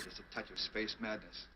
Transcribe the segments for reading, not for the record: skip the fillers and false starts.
just a touch of space madness.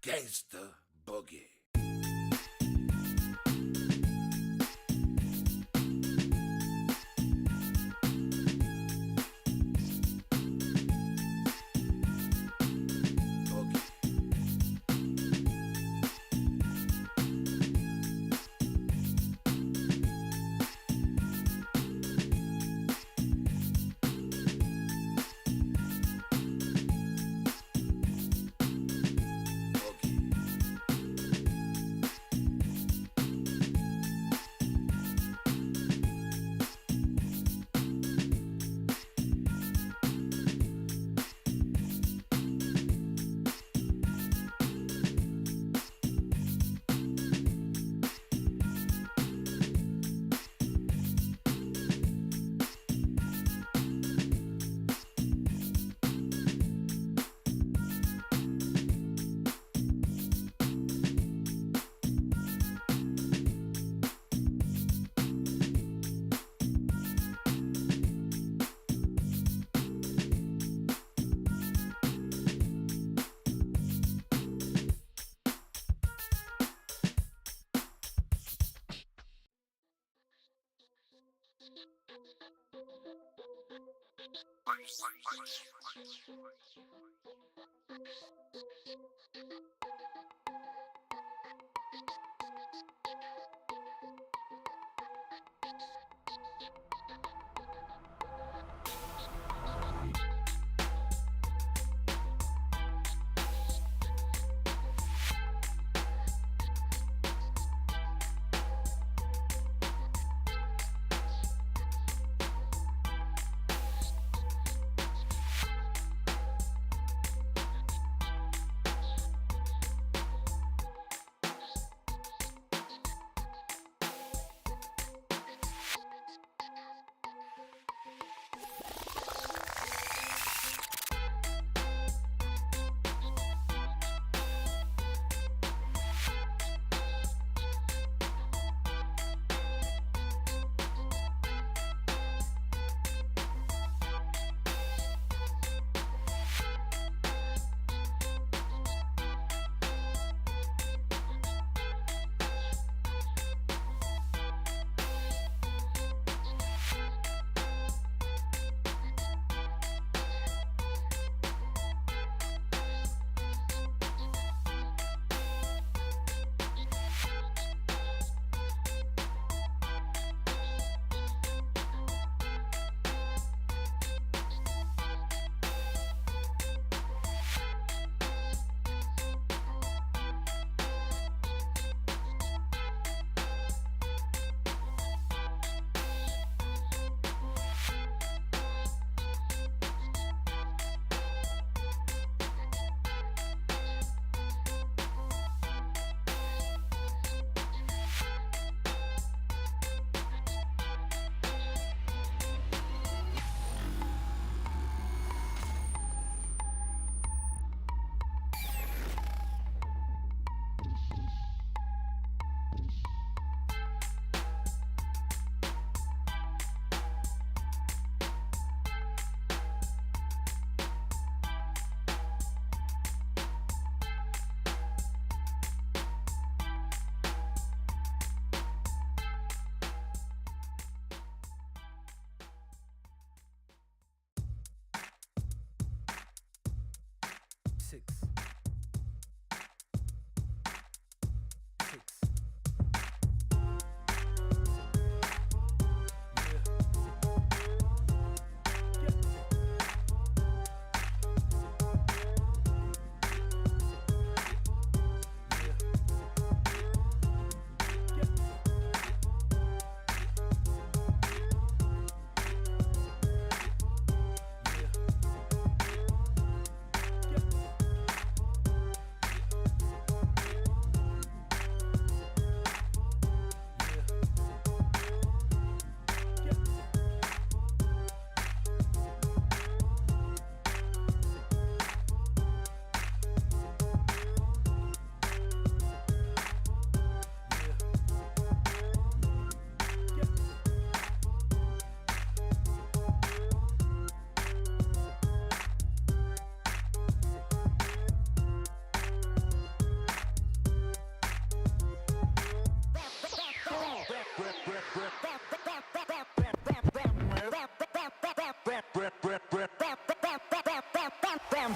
Gangsta Boogie.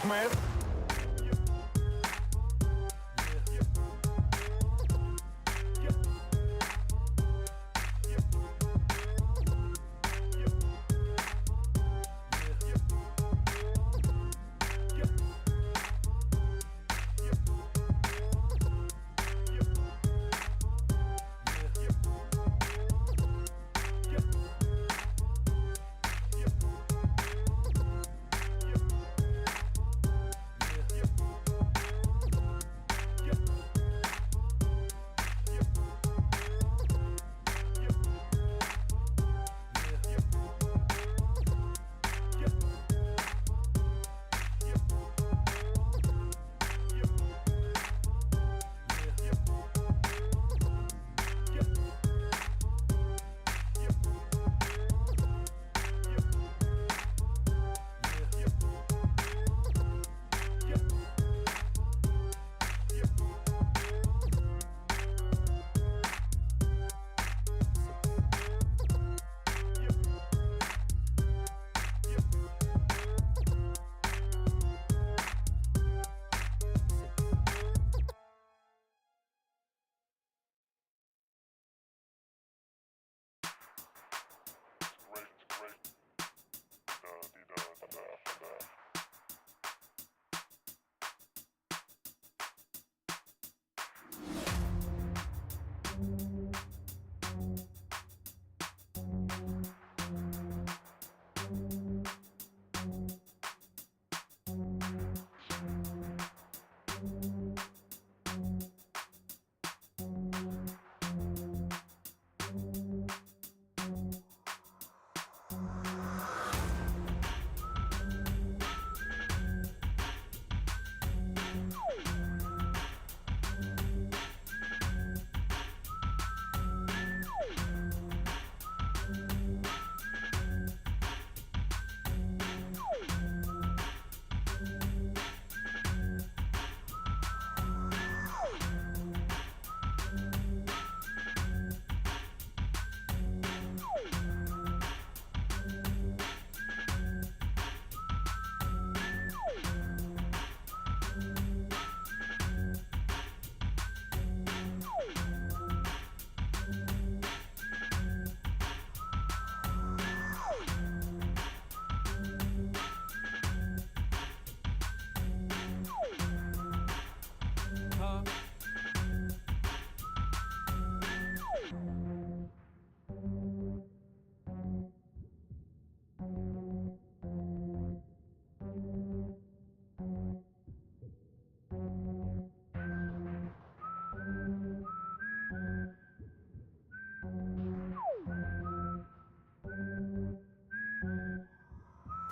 Mad.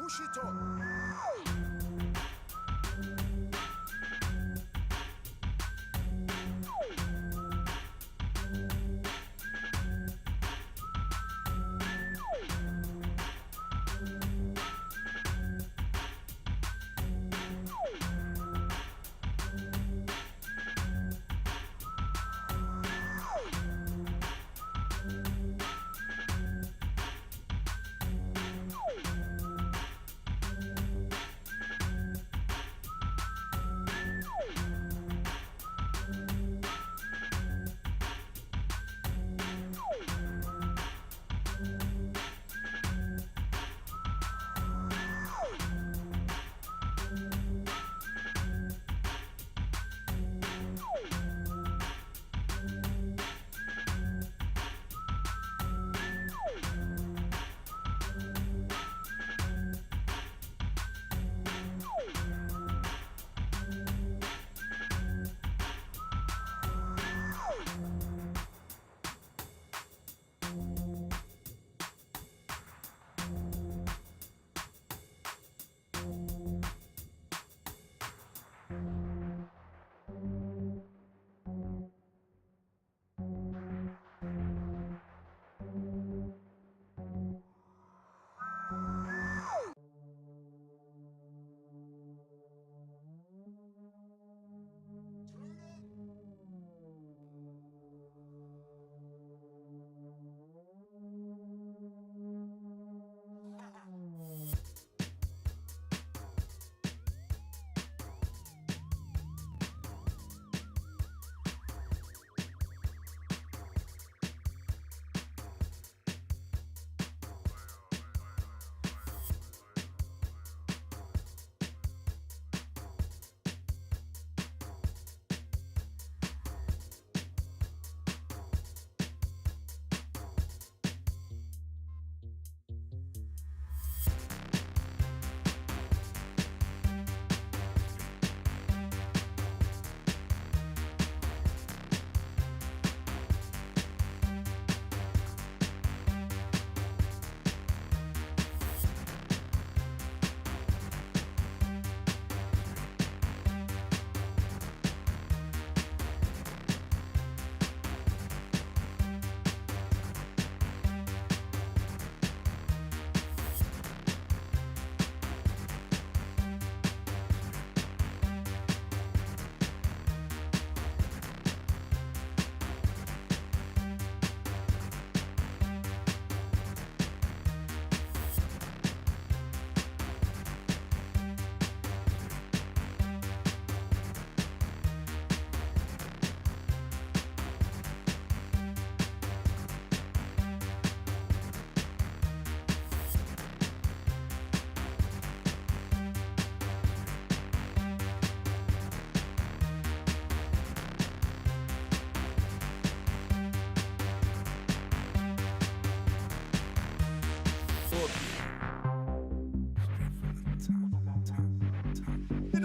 Push it up.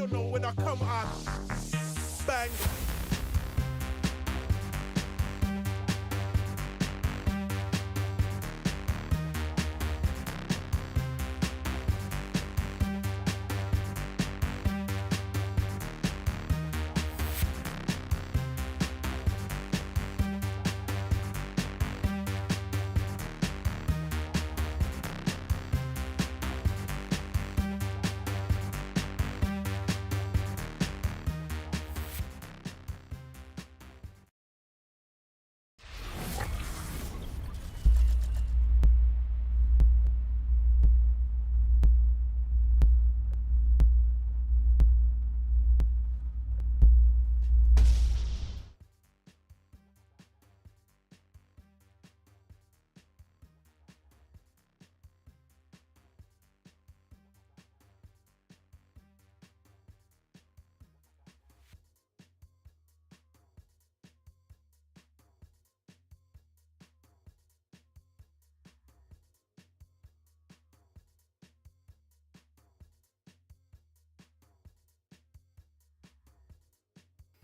you know when I come on. Bang.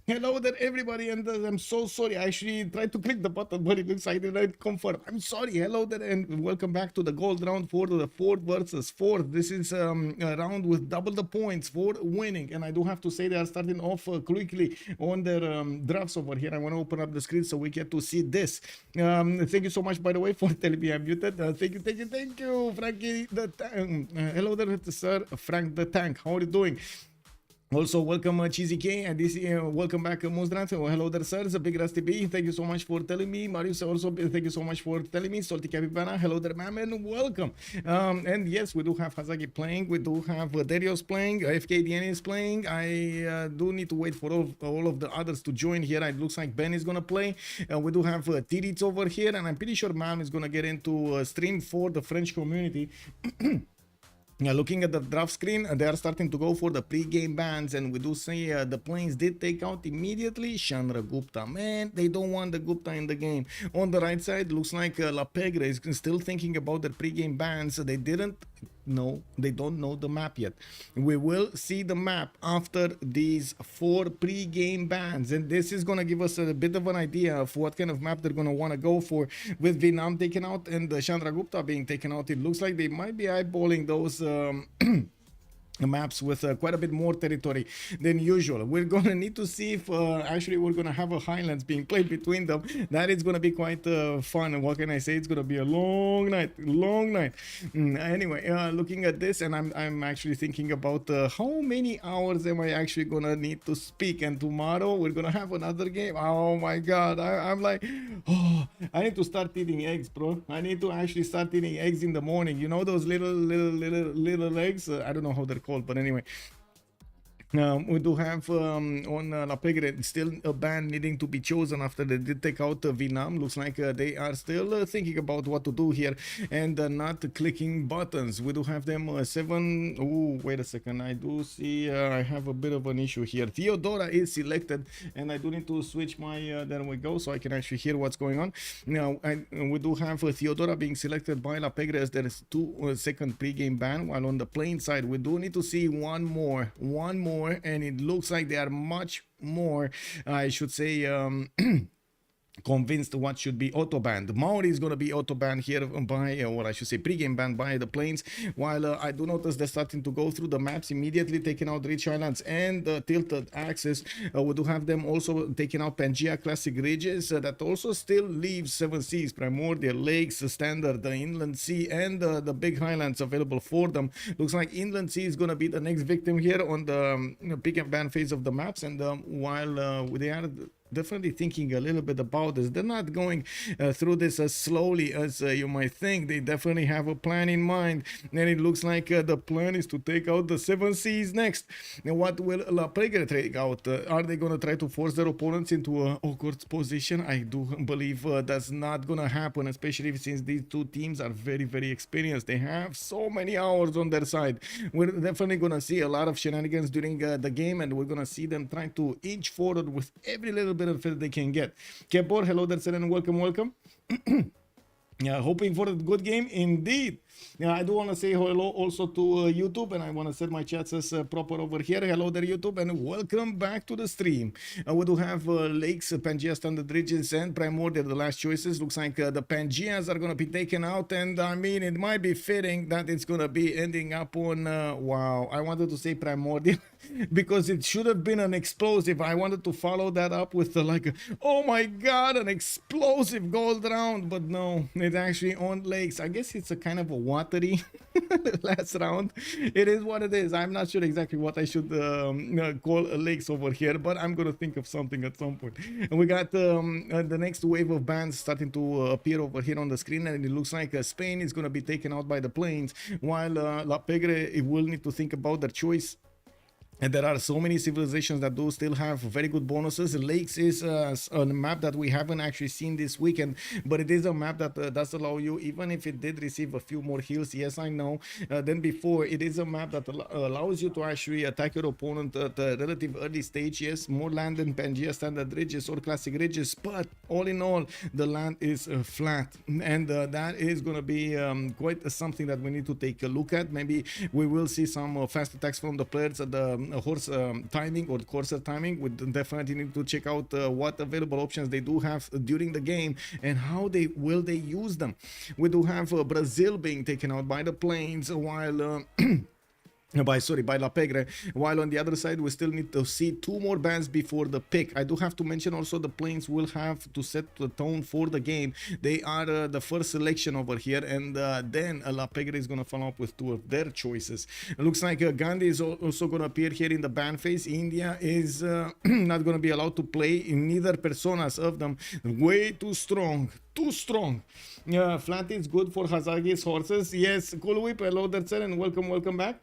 Hello there, everybody, and I'm so sorry. I actually tried to click the button, but it looks like it didn't confirm. I'm sorry. Hello there, and welcome back to the gold round for the fourth versus fourth. This is a round with double the points for winning, and I do have to say they are starting off quickly on their drafts over here. I want to open up the screen so we get to see this. Thank you so much, by the way, for telling me I'm muted. Thank you, Frankie. Hello there, sir, Frank the Tank. How are you doing? Also, welcome Cheesy K, and this welcome back Muzdrant. Oh, hello there, sirs. Big Rusty B, thank you so much for telling me. Marius, also thank you so much for telling me. Salty Capybara, hello there, ma'am, and welcome. And yes, we do have Hazagi playing, we do have Darius playing, FKDN is playing. I do need to wait for all of the others to join here. It looks like Ben is gonna play. We do have Tirits over here, and I'm pretty sure ma'am is gonna get into stream for the French community. Looking at the draft screen, they are starting to go for the pre-game bans, and we do see the planes did take out immediately Chandra Gupta. Man, they don't want the Gupta in the game. On the right side, looks like La Pegre is still thinking about the pre-game bans. They don't know the map yet. We will see the map after these 4 pre-game bans, and this is gonna give us a bit of an idea of what kind of map they're gonna want to go for. With Vietnam taken out and Chandra Gupta being taken out, it looks like they might be eyeballing those maps with quite a bit more territory than usual. We're gonna need to see if actually we're gonna have a Highlands being played between them. That is gonna be quite fun, and what can I say, it's gonna be a long night. Anyway, looking at this, and I'm actually thinking about how many hours am I actually gonna need to speak, and tomorrow we're gonna have another game. Oh my god, I'm like, oh, I need to start eating eggs, bro. I need to actually start eating eggs in the morning. You know those little eggs, I don't know how they're called, but anyway. We do have on La Pegre still a ban needing to be chosen after they did take out Vietnam. Looks like they are still thinking about what to do here and not clicking buttons. We do have them 7. Oh, wait a second. I do see I have a bit of an issue here. Theodora is selected, and I do need to switch my there we go, so I can actually hear what's going on. Now, we do have Theodora being selected by La Pegre as there is 2 second pre-game ban, while on the plane side we do need to see one more, and it looks like they are much more, I should say, convinced what should be auto banned. Maori is going to be auto banned here by, or I should say pre-game banned by the planes, while I do notice they're starting to go through the maps immediately, taking out Rich Islands and Tilted Axis. We do have them also taking out Pangea Classic Ridges. That also still leaves 7 Seas, Primordial, Lakes, Standard, the Inland Sea, and the Big Highlands available for them. Looks like Inland Sea is going to be the next victim here on the pick and ban phase of the maps, and while they are definitely thinking a little bit about this, they're not going through this as slowly as you might think. They definitely have a plan in mind, and it looks like the plan is to take out the 7 Seas next. Now, what will La Pegre take out? Are they going to try to force their opponents into an awkward position? I do believe that's not going to happen, especially since these two teams are very, very experienced. They have so many hours on their side. We're definitely going to see a lot of shenanigans during the game, and we're going to see them trying to inch forward with every little bit of it they can get. Kepor, hello there, sir, and welcome. Yeah, hoping for a good game indeed. Yeah, I do want to say hello also to YouTube, and I want to set my chats as proper over here. Hello there, YouTube, and welcome back to the stream. We do have Lakes, Pangea, Standard Ridges, and Primordial, the last choices. Looks like the Pangeas are going to be taken out, and I mean, it might be fitting that it's going to be ending up on, wow, I wanted to say Primordial. Because it should have been an explosive. I wanted to follow that up with like, oh my god, an explosive gold round, but no, it's actually on Lakes. I guess it's a kind of a watery last round. It is what it is. I'm not sure exactly what I should call Lakes over here, but I'm gonna think of something at some point. And we got the next wave of bans starting to appear over here on the screen, and it looks like Spain is gonna be taken out by the planes, while La Pegre will need to think about their choice. And there are so many civilizations that do still have very good bonuses. Lakes is a map that we haven't actually seen this weekend, but it is a map that does allow you, even if it did receive a few more heals, yes, I know, than before, it is a map that allows you to actually attack your opponent at a relative early stage. Yes, more land than Pangea, Standard Ridges, or Classic Ridges, but all in all, the land is flat, and that is going to be quite something that we need to take a look at. Maybe we will see some fast attacks from the players at the horse timing or courser timing. We definitely need to check out what available options they do have during the game and how they use them. We do have Brazil being taken out by the planes, while by La Pegre, while on the other side we still need to see two more bans before the pick. I do have to mention also the planes will have to set the tone for the game. They are the first selection over here, and then La Pegre is going to follow up with two of their choices. It looks like Gandhi is also going to appear here in the ban phase. India is not going to be allowed to play in neither personas of them. Way too strong. Too strong. Flat is good for Hazagi's horses. Yes, Cool Whip, hello there, sir, and welcome back.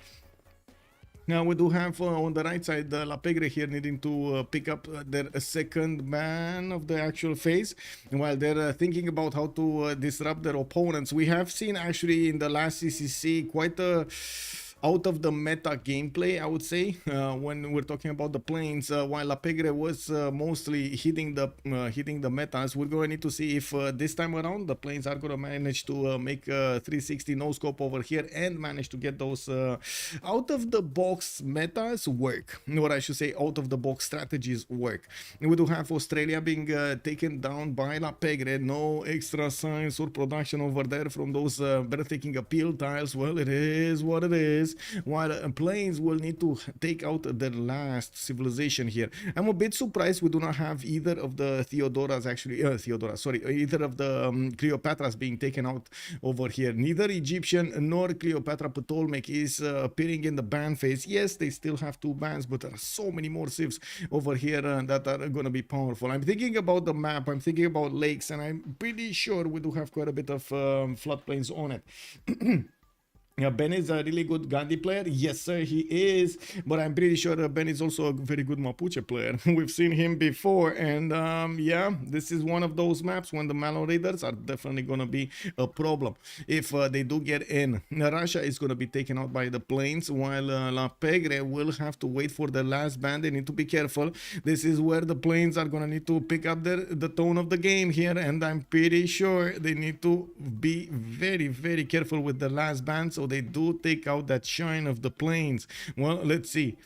Now we do have on the right side La Pegre here needing to pick up their second ban of the actual phase, while they're thinking about how to disrupt their opponents. We have seen actually in the last CCC quite a out of the meta gameplay, I would say, when we're talking about the planes. While La Pegre was mostly hitting the metas, we're going to need to see if this time around the planes are going to manage to make 360 no scope over here and manage to get those out of the box metas work, or I should say out of the box strategies work. We do have Australia being taken down by La Pegre. No extra science or production over there from those breathtaking appeal tiles. Well, it is what it is. While planes will need to take out the last civilization here. I'm a bit surprised we do not have either of the either of the Cleopatras being taken out over here. Neither Egyptian nor Cleopatra Ptolemaic is appearing in the ban phase. Yes, they still have two bans, but there are so many more civs over here that are going to be powerful. I'm thinking about the map, I'm thinking about lakes, and I'm pretty sure we do have quite a bit of floodplains on it. Yeah, Ben is a really good Gandhi player. Yes, sir, he is. But I'm pretty sure Ben is also a very good Mapuche player. We've seen him before. And yeah, this is one of those maps when the Malon Raiders are definitely going to be a problem if they do get in. Russia is going to be taken out by the planes, while La Pegre will have to wait for the last ban. They need to be careful. This is where the planes are going to need to pick up the tone of the game here. And I'm pretty sure they need to be very, very careful with the last ban, so they do take out that shine of the planes. Well, let's see.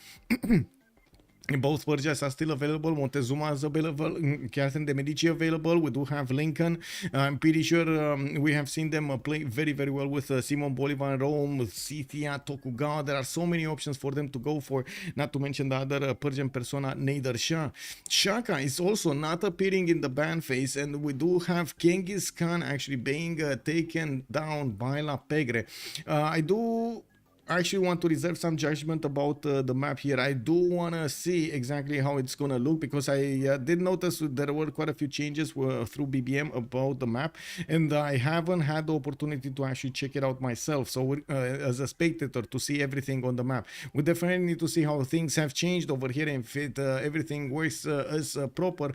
Both Persias are still available. Montezuma is available. Catherine de Medici available. We do have Lincoln. I'm pretty sure we have seen them play very, very well with Simon Bolivar in Rome, with Scythia, Tokugawa. There are so many options for them to go for, not to mention the other Persian persona, Nader Shah. Shaka is also not appearing in the ban phase, and we do have Genghis Khan actually being taken down by La Pegre. I do actually want to reserve some judgment about the map here. I do want to see exactly how it's going to look, because I did notice there were quite a few changes through BBM about the map, and I haven't had the opportunity to actually check it out myself, so as a spectator, to see everything on the map. We definitely need to see how things have changed over here, and if everything works as proper.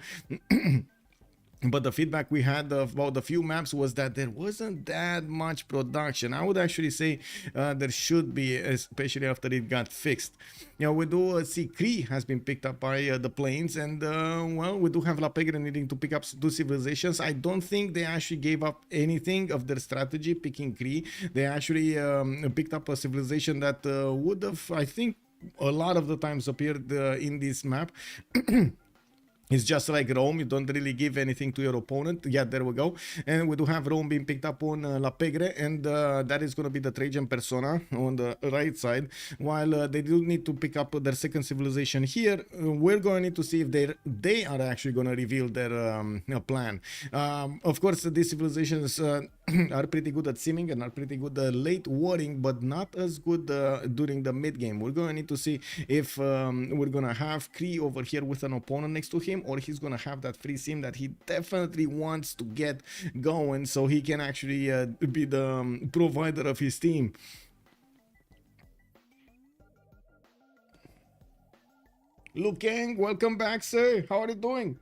But the feedback we had about the few maps was that there wasn't that much production. I would actually say there should be, especially after it got fixed. You know, we do see Cree has been picked up by the planes, and well, we do have La Pegre needing to pick up two civilizations. I don't think they actually gave up anything of their strategy picking Cree. They actually picked up a civilization that would have, I think, a lot of the times appeared in this map. It's just like Rome, you don't really give anything to your opponent. Yeah, there we go. And we do have Rome being picked up on La Pegre, and that is going to be the Trajan persona on the right side. While they do need to pick up their second civilization here, we're going to need to see if they are actually going to reveal their plan. Of course, these civilizations are pretty good at simming and are pretty good late warring, but not as good during the mid game. We're going to need to see if we're going to have Cree over here with an opponent next to him, or he's going to have that free sim that he definitely wants to get going so he can actually be the provider of his team. Lukeng, welcome back, sir. How are you doing?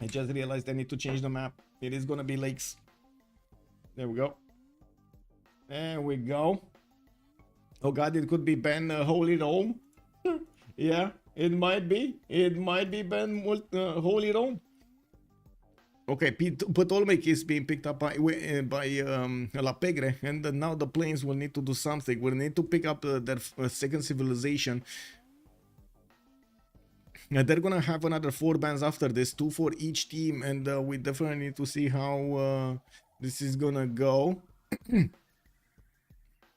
I just realized I need to change the map. It is gonna be lakes. There we go. There we go. Oh god, it could be Ben Holy Rome. Yeah, it might be. It might be Ben Holy Rome. Okay, Ptolemaic is being picked up by La Pegre, and now the planes will need to do something. We'll need to pick up their second civilization. They're gonna have another 4 bands after this, 2 for each team, and we definitely need to see how this is gonna go.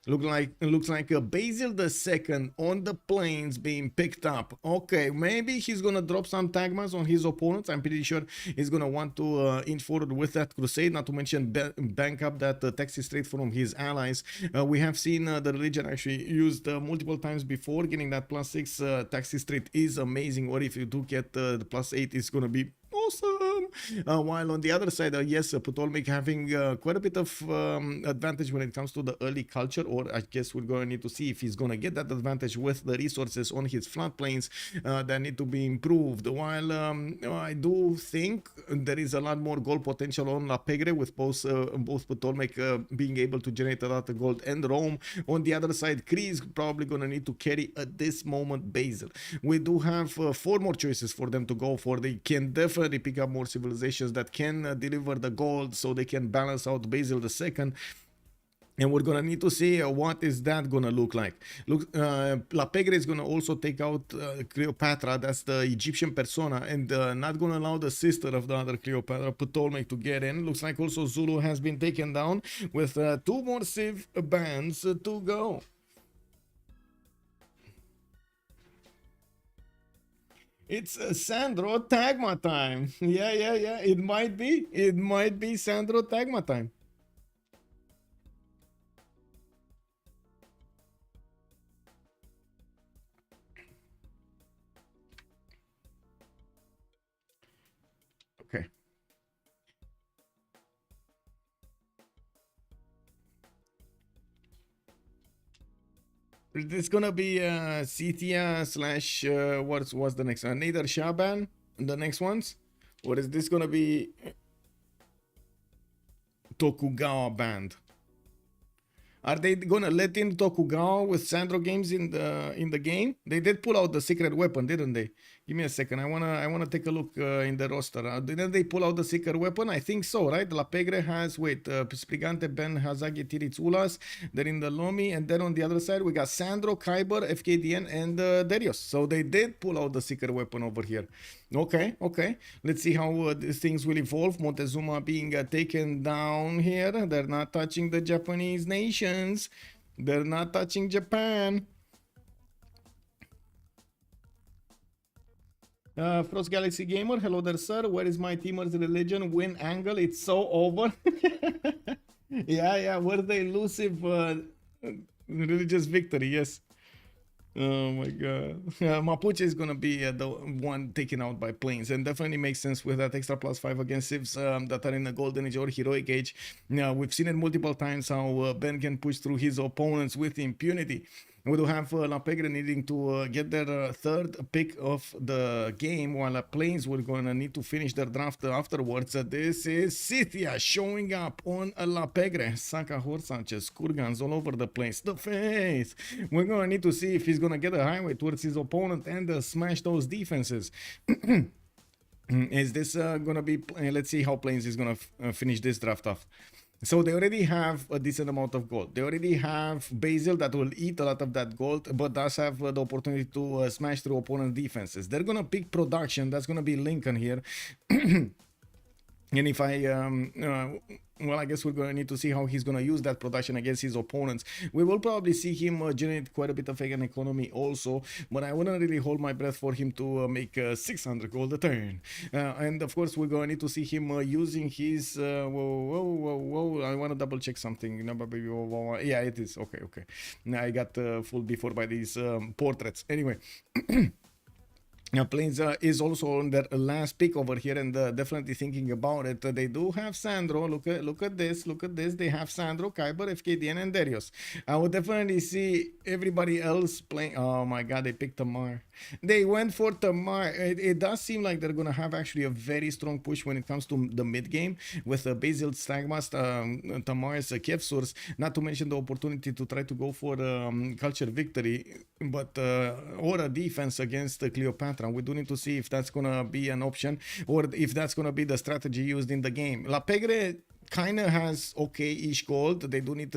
Looks like Basil II on the planes being picked up. Okay, maybe he's gonna drop some tagmas on his opponents. I'm pretty sure he's gonna want to inch forward with that crusade, not to mention bank up that taxi straight from his allies. We have seen the religion actually used multiple times before. Getting that +6 taxi straight is amazing, or if you do get the +8, it's gonna be awesome. While on the other side, yes, Ptolemaic having quite a bit of advantage when it comes to the early culture, or I guess we're going to need to see if he's going to get that advantage with the resources on his floodplains that need to be improved. While I do think there is a lot more gold potential on La Pegre, with both Ptolemaic being able to generate a lot of gold, and Rome. On the other side, Cree is probably going to need to carry at this moment Basil. We do have 4 more choices for them to go for. They can definitely pick up more civilizations that can deliver the gold, so they can balance out Basil II. And we're gonna need to see what is that gonna look like. Look, La Pegre is gonna also take out Cleopatra, that's the Egyptian persona, and not gonna allow the sister of the other Cleopatra, Ptolemaic, to get in. Looks like also Zulu has been taken down with 2 more Civ bands to go. It's Sandro Tagma time. Yeah. It might be. It might be Sandro Tagma time. Okay. Is this gonna be Scythia slash what's the next one? Nader Shaban, the next ones, or is this gonna be Tokugawa band? Are they gonna let in Tokugawa with Sandro games in the game? They did pull out the secret weapon, didn't they? Give me a second. I wanna take a look in the roster. Didn't they pull out the secret weapon? I think so, right? La Pegre has Sprigante, Ben, Hazagi, Tiriz, Ulas. They're in the Lomi, and then on the other side we got Sandro, Kyber, FKDN, and Darius. So they did pull out the secret weapon over here. Okay. Let's see how these things will evolve. Montezuma being taken down here. They're not touching the Japanese nations. They're not touching Japan. Frost Galaxy Gamer, hello there, sir. Where is my teamer's religion? Win angle, it's so over. yeah, where's the elusive religious victory? Yes. Oh my god. Mapuche is gonna be the one taken out by planes, and definitely makes sense with that extra +5 against civs that are in the golden age or heroic age. We've seen it multiple times how Ben can push through his opponents with impunity. We do have La Pegre needing to get their third pick of the game, while Plains were going to need to finish their draft afterwards. This is Scythia showing up on La Pegre. Saka, Sanchez, Kurgans all over the place. The face! We're going to need to see if he's going to get a highway towards his opponent and smash those defenses. Is this going to be... let's see how Plains is going to finish this draft off. So they already have a decent amount of gold. They already have Basil that will eat a lot of that gold, but does have the opportunity to smash through opponent defenses. They're going to pick production. That's going to be Lincoln here. And if well, I guess we're going to need to see how he's going to use that production against his opponents. We will probably see him generate quite a bit of an economy also, but I wouldn't really hold my breath for him to make 600 gold a turn. And of course, we're going to need to see him using his... whoa, I want to double check something. Yeah, it is. Okay. I got fooled before by these portraits. Anyway. Plains is also on their last pick over here, and definitely thinking about it. They do have Sandro. Look at this. They have Sandro, Kyber, FKDN, and Darius. I would definitely see everybody else playing. Oh my god, they picked Tamar. They went for Tamar. It does seem like they're gonna have actually a very strong push when it comes to the mid game with Basil, Stagmast, Tamar's Kiev source. Not to mention the opportunity to try to go for culture victory, but or a defense against Cleopatra. We do need to see if that's gonna be an option or if that's gonna be the strategy used in the game. La Pegre kind of has okay-ish gold. They do need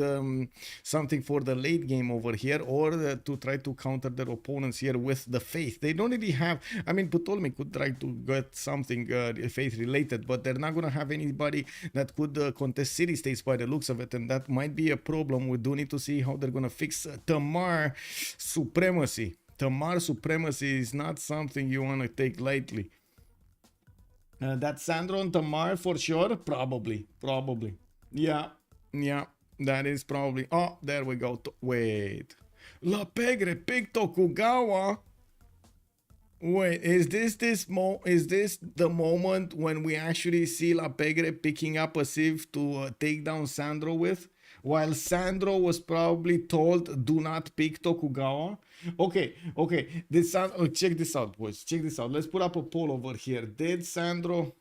something for the late game over here, or to try to counter their opponents here with the faith. They don't really have... I mean, Ptolemy could try to get something faith-related, but they're not going to have anybody that could contest city-states by the looks of it, and that might be a problem. We do need to see how they're going to fix Tamar supremacy. Tamar supremacy is not something you want to take lightly. That Sandro and Tamar for sure? Probably. Yeah, that is probably... Oh, there we go. Wait. La Pegre picked Tokugawa? Wait, is this the moment when we actually see La Pegre picking up a Civ to take down Sandro with? While Sandro was probably told, do not pick Tokugawa. Okay. This check this out, boys. Check this out. Let's put up a poll over here. Did Sandro...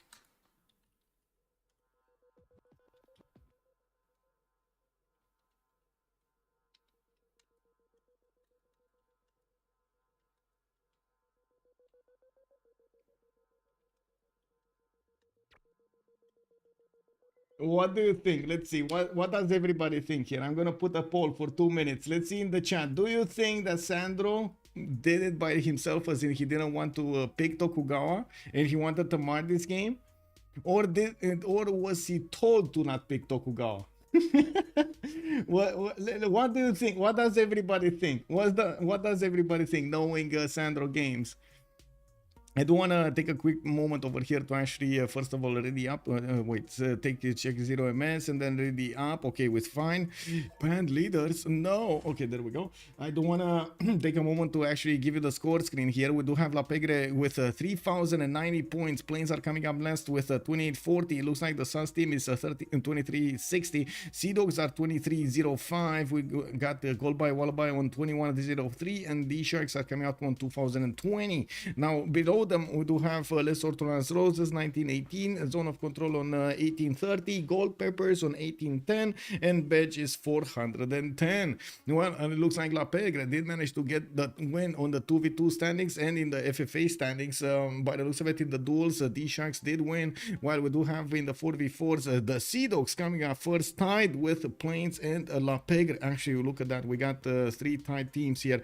What do you think? Let's see. What does everybody think here? I'm going to put a poll for 2 minutes. Let's see in the chat. Do you think that Sandro did it by himself, as in he didn't want to pick Tokugawa and he wanted to mark this game? Or was he told to not pick Tokugawa? What do you think? What does everybody think? What does everybody think knowing Sandro games? I do want to take a quick moment over here to actually, first of all, ready up. Check 0 MS and then ready up. Okay, with fine. Band leaders, no. Okay, there we go. I do want to take a moment to actually give you the score screen here. We do have La Pegre with 3,090 points. Plains are coming up last with 2840. It looks like the Suns team is 2360. Sea Dogs are 2305. We got the Gold by Wallaby on 2103, and the Sharks are coming out on 2020. Now, below them, we do have Les Ortonas Roses 1918, Zone of Control on 1830, Gold Peppers on 1810, and Bedge is 410. Well, and it looks like La Pegre did manage to get the win on the 2v2 standings and in the FFA standings. By the looks of it, in the duels, D-Sharks did win, while we do have in the 4v4s the Sea Dogs coming up first, tied with Plains and La Pegre. Actually, look at that, we got 3 tied teams here.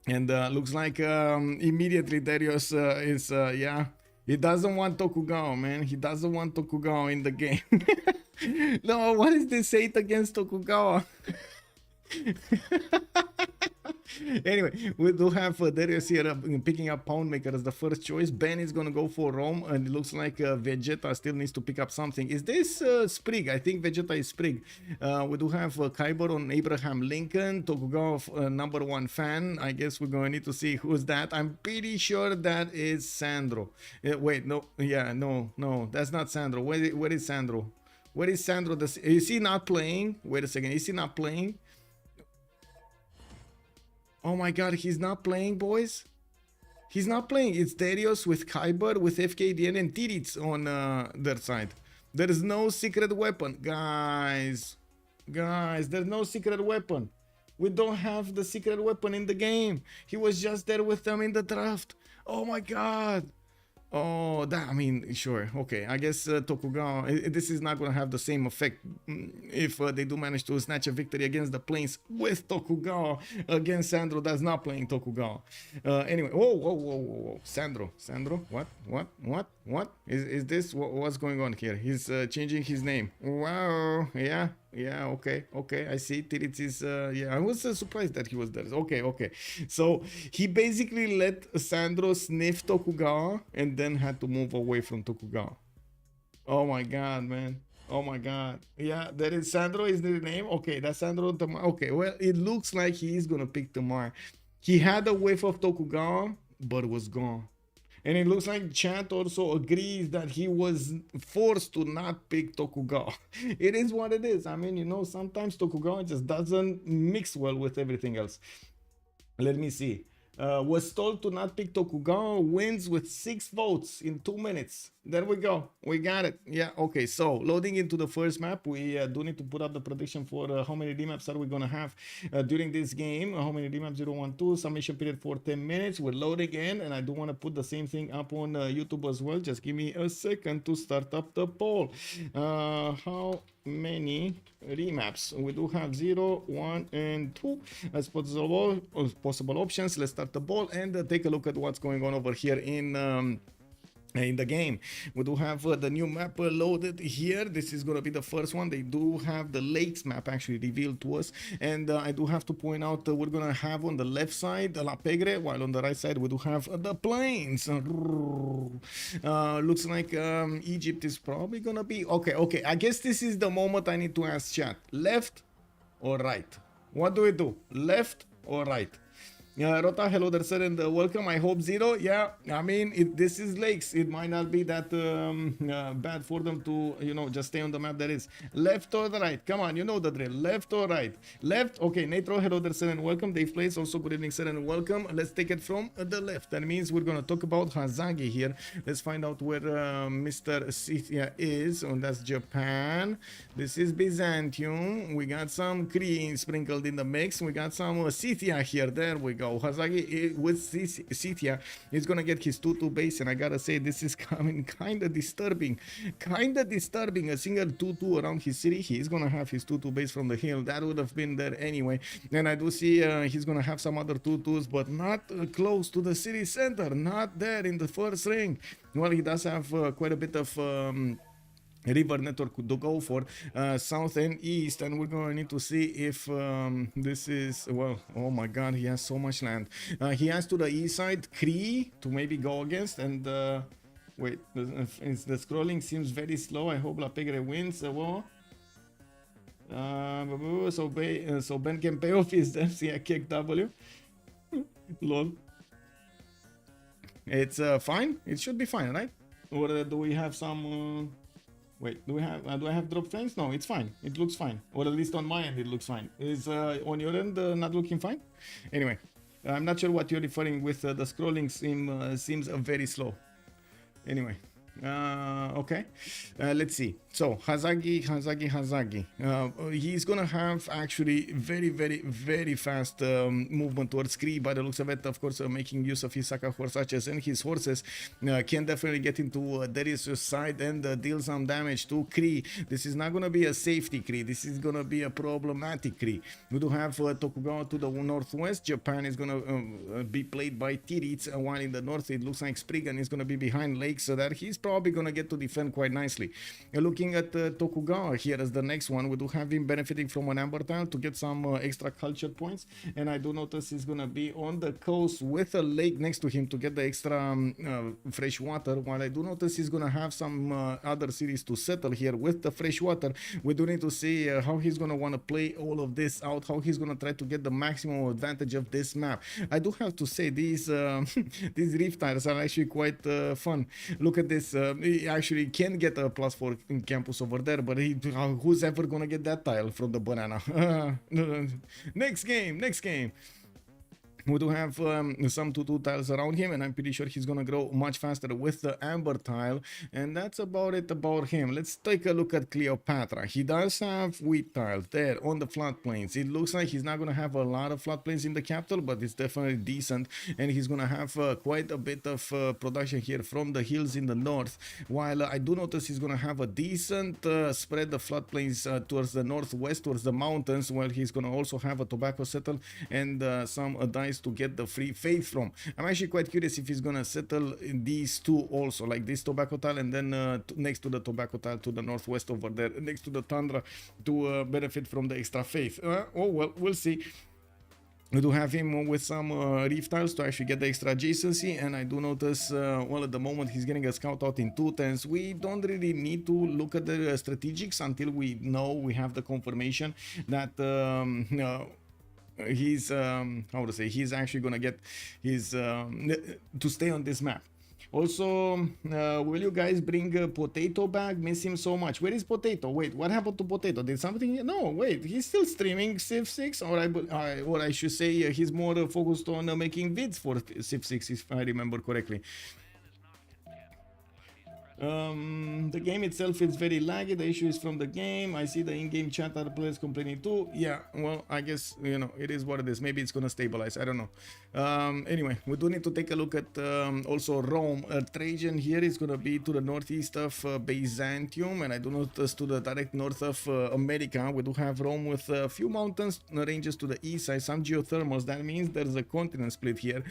And looks like immediately Darius is, yeah, he doesn't want Tokugawa, man. He doesn't want Tokugawa in the game. No, what is this hate against Tokugawa? Anyway, we do have Darius here picking up Poundmaker as the first choice. Ben is going to go for Rome, and it looks like Vegeta still needs to pick up something. Is this Sprig? I think Vegeta is Sprig. We do have Kyber on Abraham Lincoln, Tokugawa #1 fan. I guess we're going to need to see who's that. I'm pretty sure that is Sandro. Wait, no, yeah, no, that's not Sandro. Where is Sandro? Where is Sandro? Is he not playing? Wait a second, is he not playing? Oh my god, he's not playing, boys. He's not playing. It's Darius with Kyber, with FKDN and Tirits on their side. There is no secret weapon. Guys, there's no secret weapon. We don't have the secret weapon in the game. He was just there with them in the draft. Oh my god. Oh, that, I mean, sure, okay. I guess Tokugawa, this is not going to have the same effect if they do manage to snatch a victory against the Plains with Tokugawa against Sandro that's not playing Tokugawa. Anyway, whoa. Sandro, what? Is this, what's going on here? He's changing his name. Wow, yeah, okay, I see. Tirits is, yeah, I was surprised that he was there. Okay. So he basically let Sandro sniff Tokugawa and then had to move away from Tokugawa. Oh my god, man. Oh my god. Yeah, that is Sandro is the name. Okay, that's Sandro Tamar. Okay, well, it looks like he is gonna pick Tamar. He had a whiff of Tokugawa, but was gone. And it looks like chat also agrees that he was forced to not pick Tokugawa. It is what it is. I mean, you know, sometimes Tokugawa just doesn't mix well with everything else. Let me see. Was told to not pick Tokugawa, wins with 6 votes in 2 minutes. There we go. We got it. Yeah, okay. So, loading into the first map, we do need to put up the prediction for how many remaps are we going to have during this game. How many remaps? 012. Submission period for 10 minutes. We're loading in, and I do want to put the same thing up on YouTube as well. Just give me a second to start up the poll. How many remaps? We do have 0, 1, and 2 as possible options. Let's start the ball and take a look at what's going on over here in the game. We do have the new map loaded here. This is going to be the first one. They do have the lakes map actually revealed to us, and I do have to point out we're going to have on the left side La Pegre, while on the right side we do have the plains. Looks like Egypt is probably going to be okay. I guess this is the moment I need to ask chat, left or right? What do we do, left or right? Rota, hello there, sir, and welcome. I hope 0. Yeah, I mean, this is lakes. It might not be that bad for them to, you know, just stay on the map. That is left or the right. Come on, you know the drill. Left or right? Left. Okay, Natro, hello there, sir, and welcome. Dave Plays, also good evening, sir, and welcome. Let's take it from the left. That means we're going to talk about Hazagi here. Let's find out where Mr. Scythia is. And that's Japan. This is Byzantium. We got some Kree sprinkled in the mix. We got some Scythia here. There we go. Hazagi with Scythia is gonna get his 2-2 base, and I gotta say this is coming kinda disturbing. A single 2-2 around his city. He's gonna have his 2-2 base from the hill. That would have been there anyway. And I do see he's gonna have some other 2-2s, but not close to the city center. Not there in the first ring. Well, he does have quite a bit of river network to go for south and east, and we're gonna need to see if this is, well, oh my god, he has so much land. He has to the east side Kree to maybe go against, and wait, the scrolling seems very slow. I hope La Pegre wins. So Ben can pay off his debts. Yeah, kick W. Lol. It's fine. It should be fine, right? Or do we have some wait, do I have drop frames? No, it's fine. It looks fine. Or at least on my end, it looks fine. Is on your end not looking fine? Anyway, I'm not sure what you're referring with. The scrolling seems very slow. Anyway, okay. Let's see. So Hazagi. He's gonna have actually very fast movement towards Kree by the looks of it. Of course, making use of his Saka horse archers and his horses can definitely get into Darius' side and deal some damage to Kree. This is not gonna be a safety Kree. This is gonna be a problematic Kree. We do have Tokugawa to the northwest. Japan is gonna be played by Tirits, while in the north it looks like Spriggan is gonna be behind Lake, so that he's probably gonna get to defend quite nicely. Looking at Tokugawa here as the next one, we do have him benefiting from an amber tile to get some extra culture points, and I do notice he's gonna be on the coast with a lake next to him to get the extra fresh water, while I do notice he's gonna have some other cities to settle here with the fresh water. We do need to see how he's gonna want to play all of this out, how he's gonna try to get the maximum advantage of this map. I do have to say these these reef tiles are actually quite fun. Look at this. He actually can get a +4 in campus over there, but who's ever gonna get that tile from the banana? Next game. We do have some 2-2 tiles around him, and I'm pretty sure he's gonna grow much faster with the amber tile. And that's about it about him. Let's take a look at Cleopatra. He does have wheat tiles there on the floodplains. It looks like he's not gonna have a lot of floodplains in the capital, but it's definitely decent, and he's gonna have quite a bit of production here from the hills in the north. While I do notice he's gonna have a decent spread of floodplains towards the northwest, towards the mountains, while he's gonna also have a tobacco settle and some dice to get the free faith from. I'm actually quite curious if he's gonna settle in these two also, like this tobacco tile, and then next to the tobacco tile to the northwest over there, next to the tundra, to benefit from the extra faith. Oh well, we'll see. We do have him with some reef tiles to actually get the extra adjacency, and I do notice, well, at the moment he's getting a scout out in 210s. We don't really need to look at the strategics until we know we have the confirmation that he's how to say, he's actually gonna get his to stay on this map. Also, will you guys bring Potato back? Miss him so much. Where is Potato? Wait, what happened to Potato? Did something? No, wait, he's still streaming Civ6, or I should say he's more focused on making vids for Civ6, if I remember correctly. The game itself is very laggy. The issue is from the game. I see the in-game chat, other players complaining too. Yeah, well, I guess, you know, it is what it is. Maybe it's gonna stabilize, I don't know. Anyway, we do need to take a look at also Rome. Trajan here is gonna be to the northeast of Byzantium, and I do notice to the direct north of America. We do have Rome with a few mountains ranges to the east side, some geothermals. That means there's a continent split here,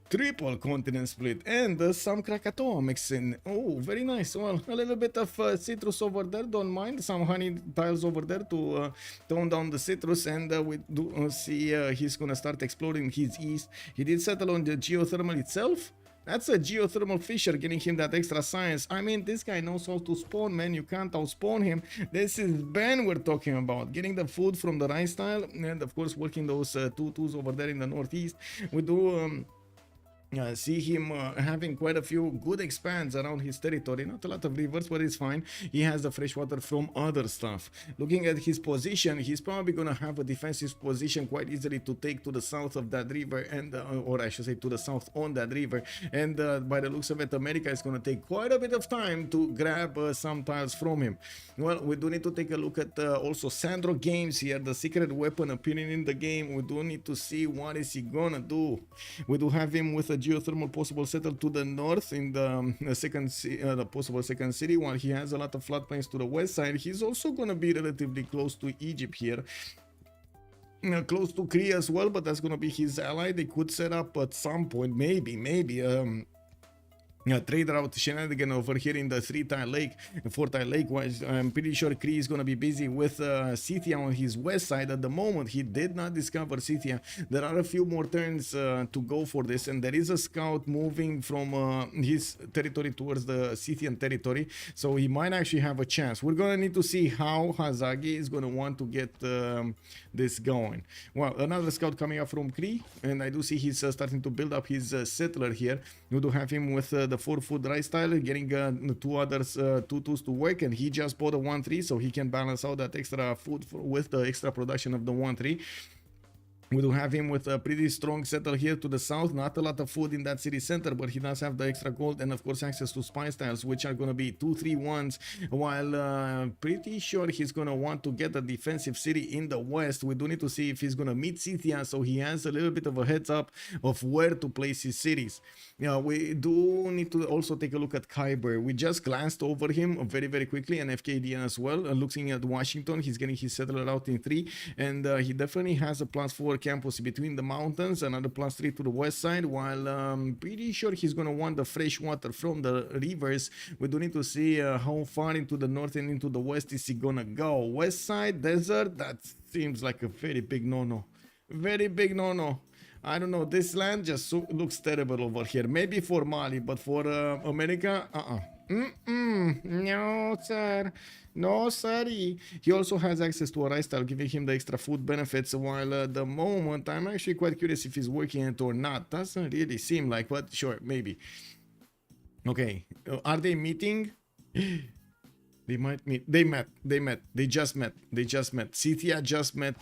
triple continent split, and some Krakatoa mixing. Oh, very nice. Well, a little bit of citrus over there, don't mind. Some honey tiles over there to tone down the citrus, and we do see he's gonna start exploring his east. He did settle on the geothermal itself. That's a geothermal fisher, getting him that extra science. I mean, this guy knows how to spawn, man. You can't outspawn him. This is Ben we're talking about. Getting the food from the rice tile, and of course working those 2-2s over there in the northeast. We do see him having quite a few good expands around his territory. Not a lot of rivers, but it's fine. He has the fresh water from other stuff. Looking at his position, he's probably gonna have a defensive position quite easily to take to the south of that river, and or I should say to the south on that river. And by the looks of it, America is gonna take quite a bit of time to grab some tiles from him. Well, we do need to take a look at also Sandro Games here, the secret weapon appearing in the game. We do need to see what is he gonna do. We do have him with a geothermal possible settle to the north in the possible second city, while he has a lot of floodplains to the west side. He's also going to be relatively close to Egypt here, close to Crete as well, but that's going to be his ally. They could set up at some point, maybe trade route shenanigan over here in the 3-tile lake, 4-tile lake. I'm pretty sure Kree is gonna be busy with Scythia on his west side at the moment. He did not discover Scythia. There are a few more turns to go for this, and there is a scout moving from his territory towards the Scythian territory, so he might actually have a chance. We're gonna need to see how Hazagi is gonna want to get this going. Well, another scout coming up from Kree, and I do see he's starting to build up his settler here. We do have him with the 4-foot rice tile, getting two others 2-2s to work, and he just bought a 1-3, so he can balance out that extra food with the extra production of the 1-3. We do have him with a pretty strong settle here to the south. Not a lot of food in that city center, but he does have the extra gold and of course access to spice tiles, which are going to be 2-3-1s, while pretty sure he's going to want to get a defensive city in the west. We do need to see if he's going to meet Scythia, so he has a little bit of a heads up of where to place his cities. We do need to also take a look at Khyber. We just glanced over him very quickly, and FKDN as well. Looking at Washington, he's getting his settler out in 3, and he definitely has a +4 campus between the mountains, another +3 to the west side, while pretty sure he's going to want the fresh water from the rivers. We do need to see how far into the north and into the west is he going to go. West side, desert, that seems like a very big no-no. Very big no-no. I don't know, this land just looks terrible over here. Maybe for Mali, but for America, no, sir. No, sorry. He also has access to a rice tile, giving him the extra food benefits, while at the moment, I'm actually quite curious if he's working it or not. Doesn't really seem like, but sure, maybe. Okay, are they meeting? They might meet. They met. They met. They just met. They just met. Scythia just met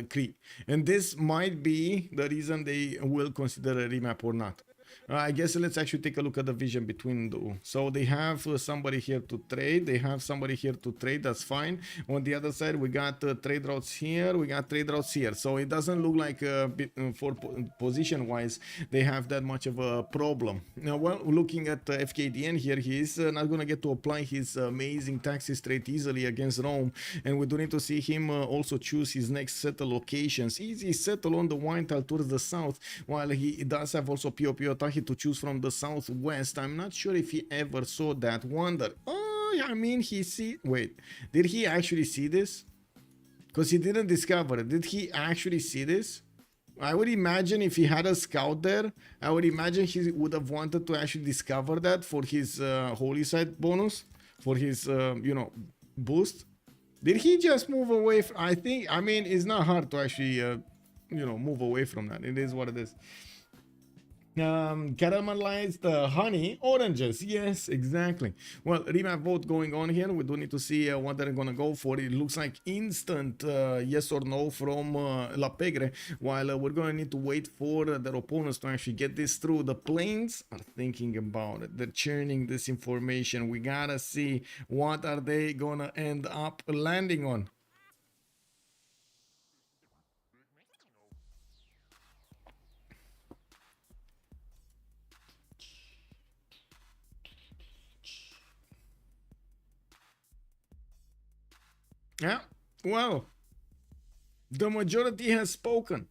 Cree. And this might be the reason they will consider a remap or not. I guess let's actually take a look at the vision between the. So they have somebody here to trade. They have somebody here to trade. That's fine. On the other side, we got trade routes here. We got trade routes here. So it doesn't look like for position-wise they have that much of a problem. Now, well, looking at FKDN here, he's not going to get to apply his amazing taxes trade easily against Rome. And we do need to see him also choose his next settle locations. Easy settle on the wine tile towards the south, while he does have also POP to choose from the southwest. I'm not sure if he ever saw that. Wonder. Oh, I mean, wait, did he actually see this? Because he didn't discover it. Did he actually see this? I would imagine if he had a scout there, I would imagine he would have wanted to actually discover that for his holy site bonus, for his boost. Did he just move away I mean, it's not hard to actually move away from that. It is what it is. Caramelized honey, oranges. Yes, exactly. Well, remap vote going on here. We do need to see what they're gonna go for. It looks like instant yes or no from La Pegre, while we're gonna need to wait for their opponents to actually get this through. The planes are thinking about it. They're churning this information. We gotta see what are they gonna end up landing on. Yeah, well, the majority has spoken.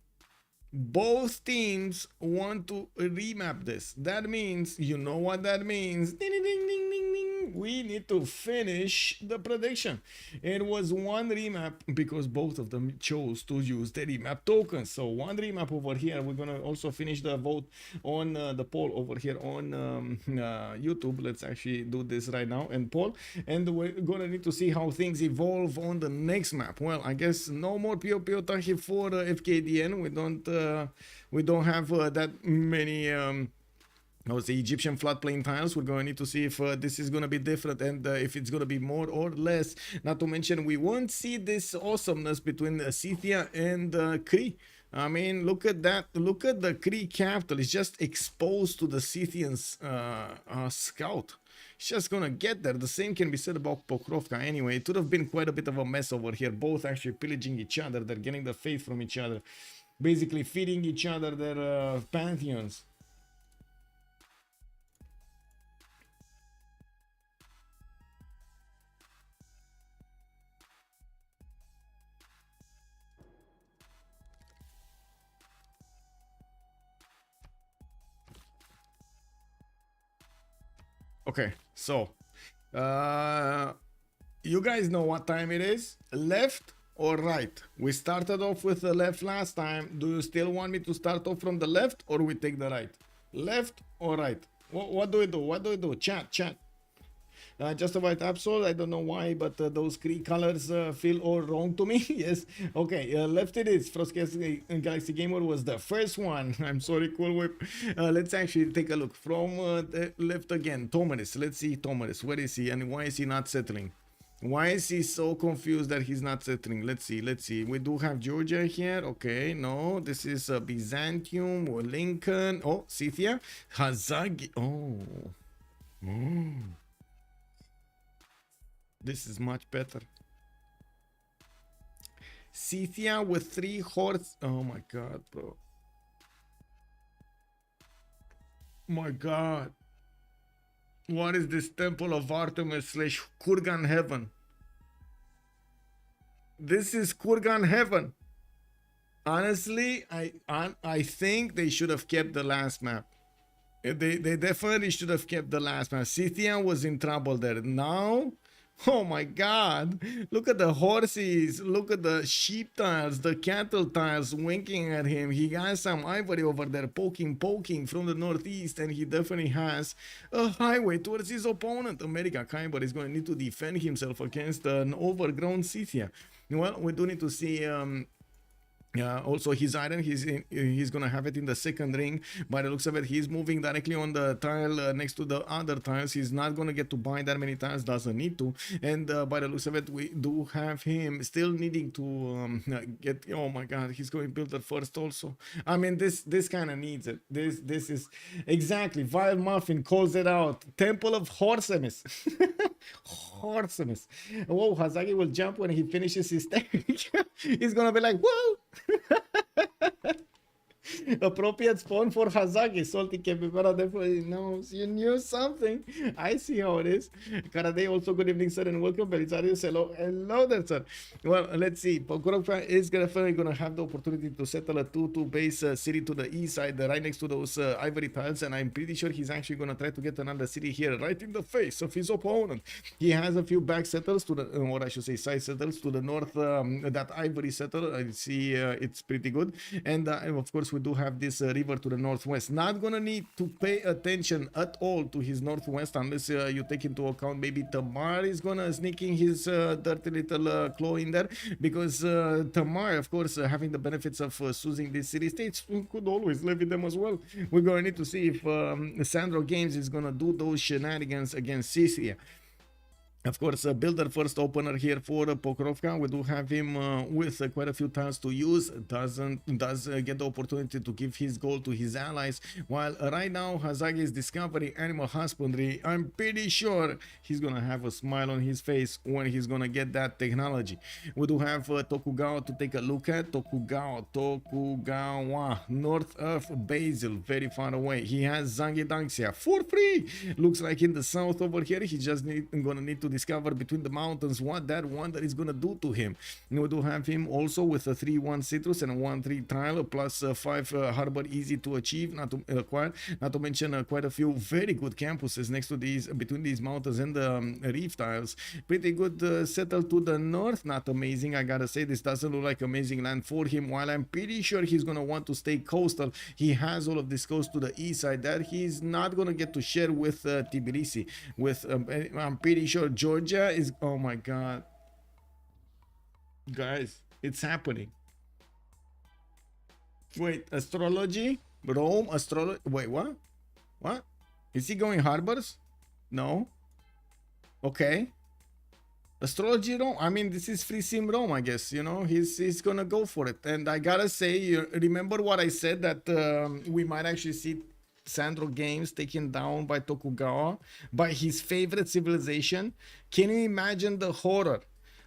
Both teams want to remap this. That means, you know what that means. Ding, ding, ding, ding, ding, ding. We need to finish the prediction. It was one remap because both of them chose to use the remap tokens. So one remap over here. We're going to also finish the vote on the poll over here on YouTube. Let's actually do this right now and poll. And we're going to need to see how things evolve on the next map. Well, I guess no more POP Otahi for FKDN. We don't have that many I would say Egyptian floodplain tiles. We're going to need to see if this is going to be different and if it's going to be more or less. Not to mention, we won't see this awesomeness between Scythia and Cree. I mean, look at that. Look at the Cree capital. It's just exposed to the Scythians scout. It's just going to get there. The same can be said about Pokrovka anyway. It would have been quite a bit of a mess over here. Both actually pillaging each other. They're getting the faith from each other. Basically feeding each other their pantheons. Okay, so you guys know what time it is. Left or right? We started off with the left last time. Do you still want me to start off from the left or we take the right? Left or right? What do we do? What do we do? Chat. Just about Absol. I don't know why, but those Cree colors feel all wrong to me. Yes. Okay. Left it is. Frost Galaxy Gamer was the first one. I'm sorry, Cool Whip. Let's actually take a look from left again. Tomaris. Let's see Tomaris. Where is he and why is he not settling? Why is he so confused that he's not settling? Let's see. We do have Georgia here. Okay, no. This is Byzantium or Lincoln. Oh, Scythia. Hazagi. Oh. This is much better. Scythia with 3 horses. Oh my god, bro. My god. What is this Temple of Artemis / Kurgan Heaven? This is Kurgan Heaven. Honestly, I think they should have kept the last map. They definitely should have kept the last map. Scythia was in trouble there. Now, oh my god, look at the horses, look at the sheep tiles, the cattle tiles winking at him. He has some ivory over there poking from the northeast, and he definitely has a highway towards his opponent. America Kaiber is going to need to defend himself against an overgrown Scythia. Well, we do need to see Also his iron, he's gonna have it in the second ring. By the looks of it, he's moving directly on the tile next to the other tiles. He's not gonna get to buy that many tiles, doesn't need to. And by the looks of it, we do have him still needing to get, oh my god, he's going builder first also. I mean, this kind of needs it. This is exactly, Vile Muffin calls it out. Temple of Horsemus. Horsemus. Whoa, Hazagi will jump when he finishes his technique. He's gonna be like, whoa. Appropriate spawn for Hazagi. Salty Capybara definitely knows. You knew something. I see how it is. Karade also, good evening, sir, and welcome. Belisarius, hello there, sir. Well, let's see. Pokrovka is definitely going to have the opportunity to settle a 2-2 base city to the east side, right next to those ivory tiles, and I'm pretty sure he's actually going to try to get another city here, right in the face of his opponent. He has a few back settles to the, or I should say side settles to the north, that ivory settle. I see it's pretty good. And of course, we do have this river to the northwest. Not gonna need to pay attention at all to his northwest unless you take into account maybe Tamar is gonna sneak in his dirty little claw in there, because Tamar, of course, having the benefits of choosing these city states, could always levy them as well. We're gonna need to see if Sandro Games is gonna do those shenanigans against Sicily. Of course, builder first opener here for Pokrovka. We do have him with quite a few tiles to use. Does get the opportunity to give his gold to his allies. While right now, Hazagi is discovering animal husbandry. I'm pretty sure he's gonna have a smile on his face when he's gonna get that technology. We do have Tokugawa to take a look at. Tokugawa, north of Basil, very far away. He has Zangedangxia for free. Looks like in the south over here, he's just gonna need to discover between the mountains what that wonder is gonna do to him. We do have him also with a 3-1 citrus and a 1-3 tile plus 5 harbor, easy to achieve, not to acquire, not to mention quite a few very good campuses next to these, between these mountains and the reef tiles. Pretty good settle to the north, not amazing, I gotta say. This doesn't look like amazing land for him. While I'm pretty sure he's gonna want to stay coastal, he has all of this coast to the east side that he's not gonna get to share with Tbilisi. With I'm pretty sure Georgia is, oh my god, guys, it's happening. Wait, astrology, Rome, astrology, wait, what is he going harbors? No. Okay, astrology Rome. I mean, this is free sim Rome, I guess, you know. He's gonna go for it. And I gotta say, remember what I said, that we might actually see Sandro Games taken down by Tokugawa, by his favorite civilization. Can you imagine the horror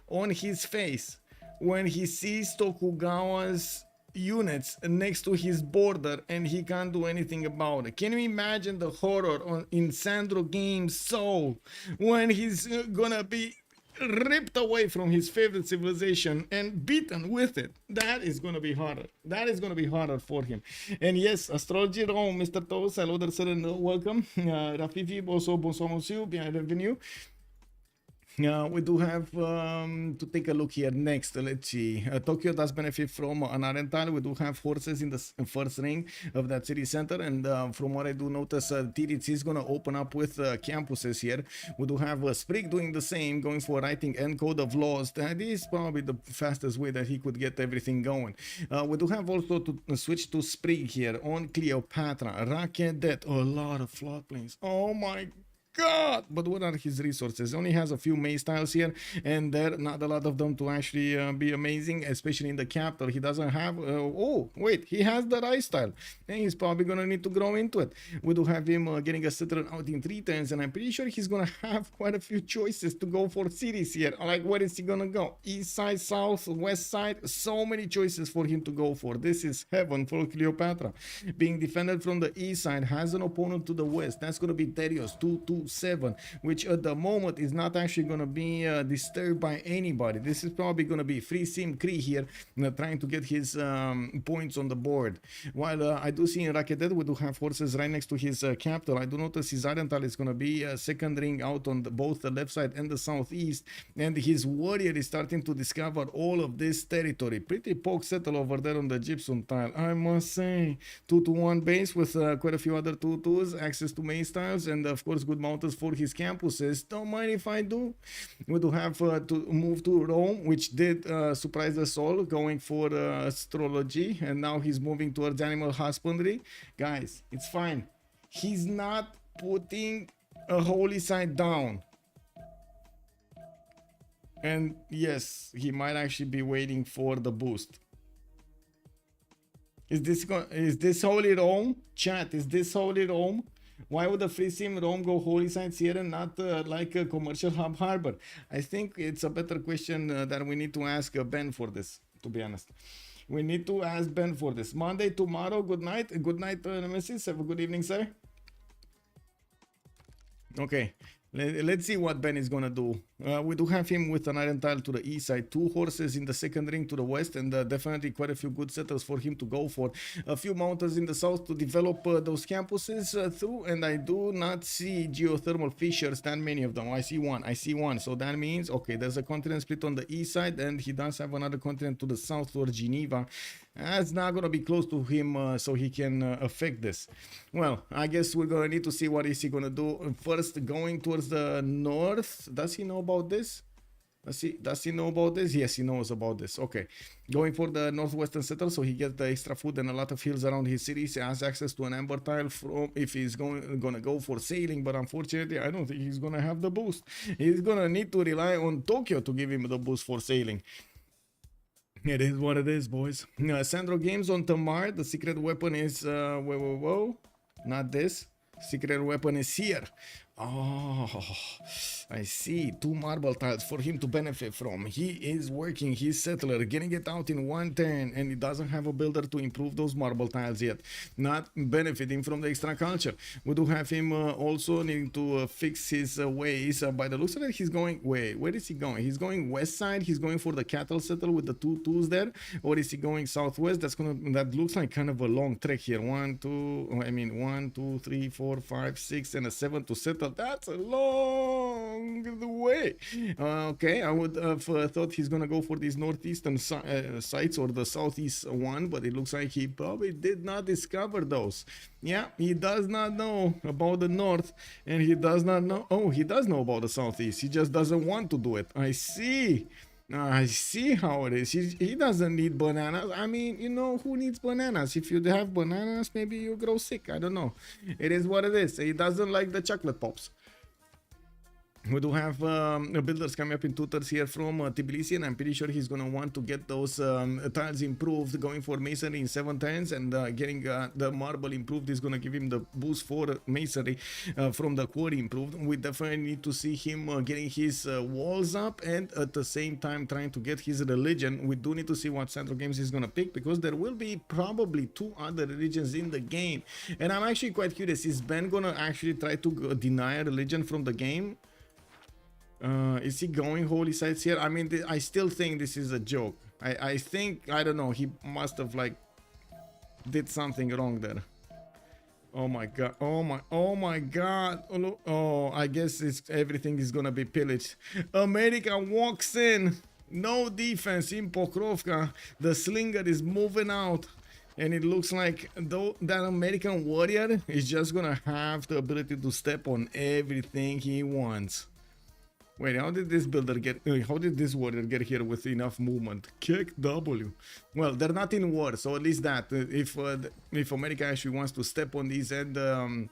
on his face when he sees Tokugawa's units next to his border and he can't do anything about it? Can you imagine the horror in Sandro Games' soul when he's gonna be ripped away from his favorite civilization and beaten with it? That is going to be harder. That is going to be harder for him. And yes, astrology Rome, Mr. Toes, hello there, sir, and welcome. Rafifi, also bonsoir monsieur, bienvenue. We do have to take a look here next. Let's see. Tokyo does benefit from an iron tile. We do have horses in the first ring of that city center, and from what I do notice, Tiritz is going to open up with campuses here. We do have Sprig doing the same, going for writing encode of laws. That is probably the fastest way that he could get everything going. We do have also to switch to Sprig here on Cleopatra. Rakedet, a lot of floodplains. Oh my god, but what are his resources? Only has a few maze tiles here and there, not a lot of them to actually be amazing, especially in the capital. He doesn't have oh wait, he has the rice tile and he's probably gonna need to grow into it. We do have him getting a settler out in 3 turns, and I'm pretty sure he's gonna have quite a few choices to go for cities here. Like, where is he gonna go? East side, south, west side, so many choices for him to go for. This is heaven for Cleopatra. Being defended from the east side, has an opponent to the west. That's gonna be Darius 227, which at the moment is not actually going to be disturbed by anybody. This is probably going to be free sim Kree here, trying to get his points on the board. While I do see in Rakedet we do have horses right next to his capital. I do notice his Arental is going to be second ring out on both the left side and the southeast, and his warrior is starting to discover all of this territory. Pretty poke settle over there on the gypsum tile, I must say. 2-1 base with quite a few other 2-2s, access to main styles, and of course good mountain mountains for his campuses. Don't mind if I do. We do have to move to Rome, which did surprise us all, going for astrology, and now he's moving towards animal husbandry. Guys, it's fine. He's not putting a holy site down. And yes, he might actually be waiting for the boost. Is this Holy Rome? Chat, is this Holy Rome? Why would the free sim Rome go holy sites here and not like a commercial hub harbor? I think it's a better question that we need to ask Ben for this, to be honest. We need to ask Ben for this. Monday, tomorrow, good night. Good night, Nemesis. Have a good evening, sir. Okay. Let's see what Ben is gonna do. We do have him with an iron tile to the east side, 2 horses in the second ring to the west, and definitely quite a few good settles for him to go for. A few mountains in the south to develop those campuses through, and I do not see geothermal fissures, that many of them. I see one. So that means, okay, there's a continent split on the east side, and he does have another continent to the south towards Geneva. That's not gonna be close to him, so he can affect this. Well, I guess we're gonna need to see what is he gonna do. First, going towards the north. Does he know about this? Does he know about this? Yes, he knows about this. Okay, going for the northwestern settle, so he gets the extra food and a lot of hills around his city. He has access to an amber tile from if he's gonna go for sailing, but unfortunately, I don't think he's gonna have the boost. He's gonna need to rely on Tokyo to give him the boost for sailing. It is what it is, boys. Sandro Games on Tamar. The secret weapon is whoa, not this. Secret weapon is here. Oh, I see. 2 marble tiles for him to benefit from. He is working his settler, getting it out in 1 turn, and he doesn't have a builder to improve those marble tiles yet. Not benefiting from the extra culture. We do have him also needing to fix his ways. By the looks of it, he's going. Wait, where is he going? He's going west side. He's going for the cattle settle with the 2 twos there, or is he going southwest? That looks like kind of a long trek here. 1, 2, 3, 4, 5, 6, and a 7 to settle. That's a long way. Okay, I would have thought he's gonna go for these northeastern sites or the southeast one, but it looks like he probably did not discover those. Yeah, he does not know about the north, and he does not know. Oh, he does know about the southeast. He just doesn't want to do it. I see how it is. He doesn't need bananas. I mean, you know, who needs bananas? If you have bananas, maybe you grow sick. I don't know. It is what it is. He doesn't like the chocolate pops. We do have builders coming up in 2 turns here from Tbilisi, and I'm pretty sure he's going to want to get those tiles improved, going for masonry in 7 turns, and getting the marble improved is going to give him the boost for masonry from the quarry improved. We definitely need to see him getting his walls up, and at the same time trying to get his religion. We do need to see what Sandro Games is going to pick, because there will be probably 2 other religions in the game, and I'm actually quite curious. Is Ben going to actually try to deny religion from the game? Is he going holy sites here? I mean, I still think this is a joke. I think, I don't know, he must have like did something wrong there. Oh my god, oh my god. Oh, I guess everything is gonna be pillaged. America walks in, no defense in Pokrovka. The slinger is moving out, and it looks like that American warrior is just gonna have the ability to step on everything he wants. Wait, how did this warrior get here with enough movement? Kick W. Well, they're not in war, so at least that. If America actually wants to step on these and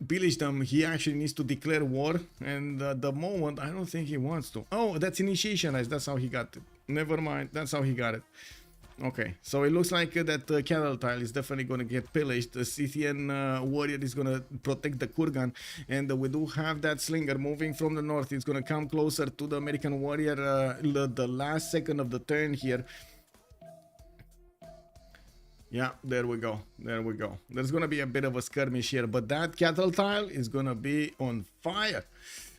pillage them, he actually needs to declare war. And at the moment, I don't think he wants to. Oh, that's initiationized. That's how he got it. Never mind. That's how he got it. Okay, so it looks like that cattle tile is definitely going to get pillaged. The Scythian warrior is going to protect the kurgan, and we do have that slinger moving from the north. It's going to come closer to the American warrior the last second of the turn here. Yeah, there we go. There's going to be a bit of a skirmish here, but that cattle tile is going to be on fire.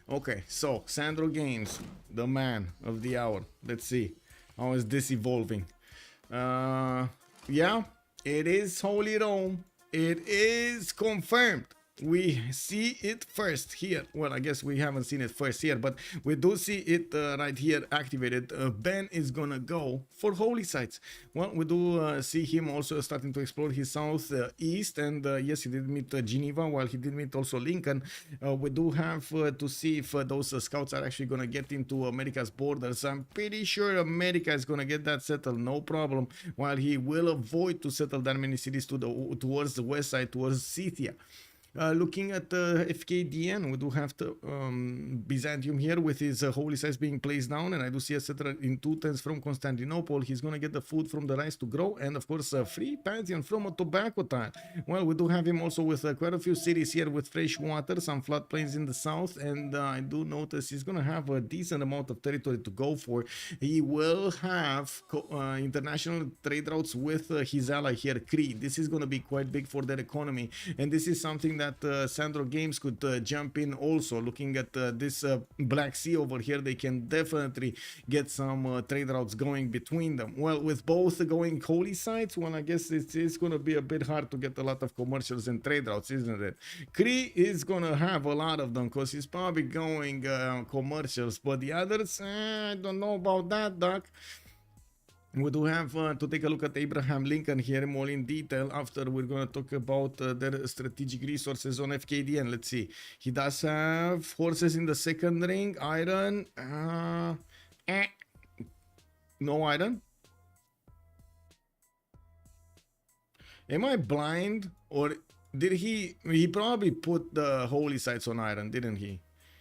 Okay, so Sandro Games, the man of the hour. Let's see, how is this evolving? Yeah, it is Holy Rome. It is confirmed. we see it first here. Well, I guess we haven't seen it first here, but we do see it right here activated. Ben is gonna go for holy sites. Well, we do see him also starting to explore his south east, and yes, he did meet Geneva, while he did meet also Lincoln. We do have to see if those scouts are actually gonna get into America's borders. I'm pretty sure America is gonna get that settled, no problem, while he will avoid to settle that many cities towards the west side, towards Scythia. Looking at FKDN, we do have the Byzantium here with his holy sites being placed down, and I do see a settler in 2 turns from Constantinople. He's going to get the food from the rice to grow, and of course a free pantheon from a tobacco tile. Well, we do have him also with quite a few cities here with fresh water, some floodplains in the south, and I do notice he's going to have a decent amount of territory to go for. He will have international trade routes with his ally here, Crete. This is going to be quite big for their economy, and this is something that Sandro Games could jump in also. Looking at this Black Sea over here, they can definitely get some trade routes going between them. Well, with both going holy sites, well, I guess it's going to be a bit hard to get a lot of commercials and trade routes, isn't it? Cree is going to have a lot of them because he's probably going commercials, but the others, I don't know about that, Doc. We do have to take a look at Abraham Lincoln here more in detail. After we're going to talk about their strategic resources on FKDN. Let's see. He does have horses in the second ring. Iron. No iron. Am I blind? Or did he probably put the holy sites on iron, didn't he?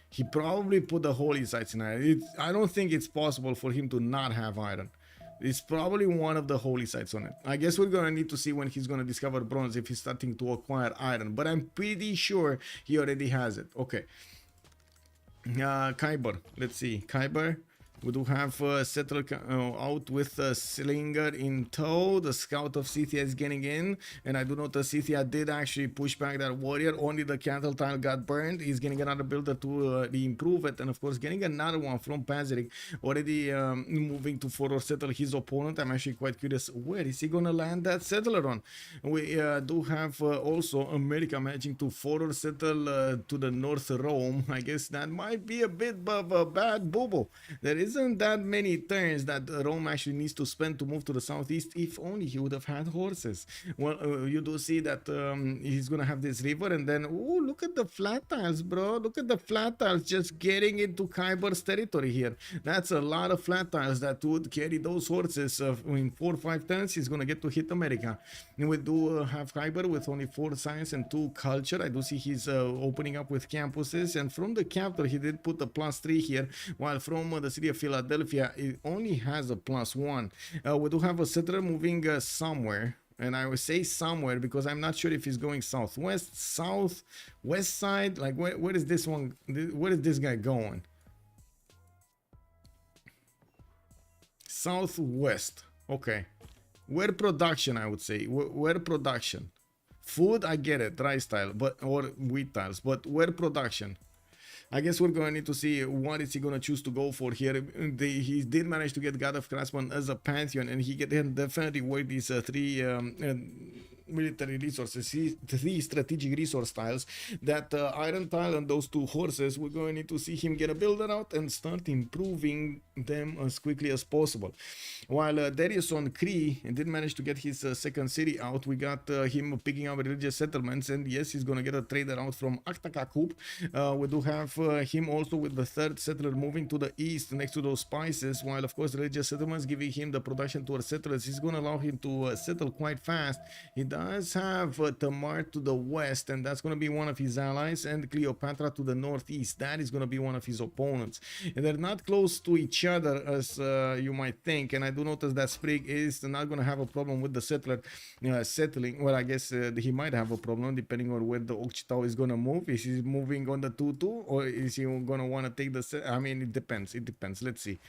He probably put the holy sites in iron. I don't think it's possible for him to not have iron. It's probably one of the holy sites on it. I guess we're gonna need to see when he's gonna discover bronze if he's starting to acquire iron, but I'm pretty sure he already has it. Okay. Khyber. Let's see. Khyber. We do have settler out with Slinger in tow. The scout of Scythia is getting in, and I do notice Scythia did actually push back that warrior. Only the cattle tile got burned. He's getting another builder to improve it, and of course getting another one from Pazeric. Already moving to further settle his opponent. I'm actually quite curious, where is he gonna land that settler on? We do have also America managing to further settle to the North Rome. I guess that might be a bit of a bad boo-boo. There isn't that many turns that Rome actually needs to spend to move to the southeast. If only he would have had horses. Well, you do see that he's gonna have this river, and then oh, look at the flat tiles, bro. Look at the flat tiles just getting into Khyber's territory here. That's a lot of flat tiles that would carry those horses in 4 or 5 turns. He's gonna get to hit America. And we do have Khyber with only 4 science and 2 culture. I do see he's opening up with campuses, and from the capital he did put a +3 here, while from the city of Philadelphia it only has a +1. We do have a settler moving somewhere, and I would say somewhere because I'm not sure if he's going southwest, south, west side. Like where is this one? Where is this guy going? Southwest. Okay. Where production, I would say. Where production. Food, I get it, rice tile, or wheat tiles, but where production? I guess we're going to need to see what is he going to choose to go for here. He did manage to get God of Craftsman as a pantheon, and he can definitely work these 3 military resources, 3 strategic resource tiles. That iron tile and those 2 horses, we're going to need to see him get a builder out and start improving them as quickly as possible. While Darius on Cree did manage to get his second city out, we got him picking up religious settlements, and yes, he's going to get a trader out from Aktakakub. We do have him also with the 3rd settler moving to the east next to those spices, while of course religious settlements giving him the production towards settlers is going to allow him to settle quite fast. He does have Tamar to the west, and that's going to be one of his allies, and Cleopatra to the northeast. That is going to be one of his opponents, and they're not close to each other as you might think. And I do notice that Sprig is not going to have a problem with the settler settling. Well, I guess he might have a problem depending on where the Okchitao is going to move. Is he moving on the 2-2, or is he going to want to take the I mean, it depends. Let's see.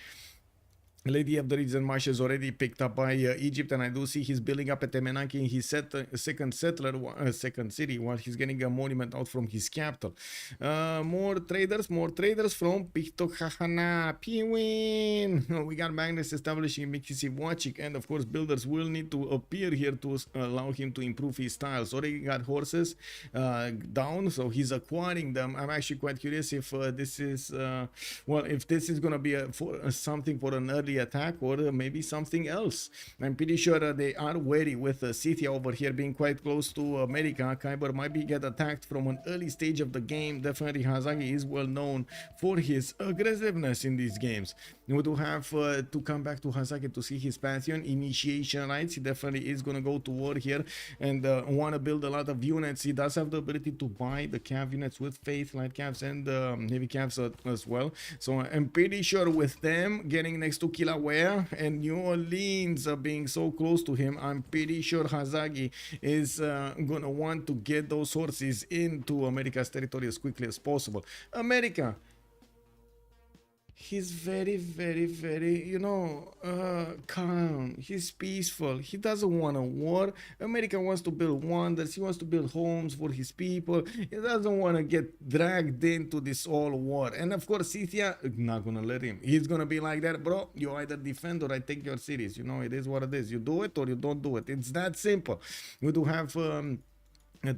Lady of the Region Marsh is already picked up by Egypt, and I do see he's building up at Temenaki in his second settler, second city, while he's getting a monument out from his capital. More traders from Pichtokahana, Piwin. We got Magnus establishing Mikisiwachik, and of course builders will need to appear here to allow him to improve his styles. Already got horses down, so he's acquiring them. I'm actually quite curious if this is well, if this is gonna be something for an early attack or maybe something else. I'm pretty sure they are wary with Scythia over here being quite close to America. Khyber might be get attacked from an early stage of the game. Definitely Hazagi is well known for his aggressiveness in these games. We do have to come back to Hazagi to see his pantheon initiation rights. He definitely is going to go to war here and want to build a lot of units. He does have the ability to buy the cav units with faith, light cavs, and heavy cavs as well. So I'm pretty sure with them getting next to Kilauea and New Orleans being so close to him, I'm pretty sure Hazagi is going to want to get those horses into America's territory as quickly as possible. America, he's very, you know, calm. He's peaceful. He doesn't want a war. America wants to build wonders. He wants to build homes for his people. He doesn't want to get dragged into this all war. And of course, Scythia, not gonna let him. He's gonna be like that, bro. You either defend or I take your cities. You know, it is what it is. You do it or you don't do it. It's that simple. We do have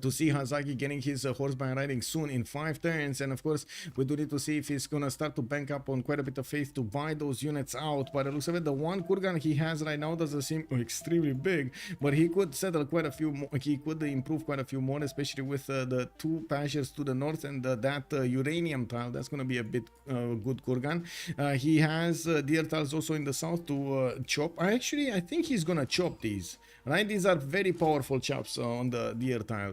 to see Hazagi getting his horseback riding soon in 5 turns, and of course we do need to see if he's gonna start to bank up on quite a bit of faith to buy those units out. But it looks like the one kurgan he has right now doesn't seem extremely big, but he could settle quite a few more. He could improve quite a few more, especially with the 2 pastures to the north and that uranium tile. That's gonna be a bit good kurgan. He has deer tiles also in the south to chop. I think he's gonna chop these, right? These are very powerful chops on the deer tiles.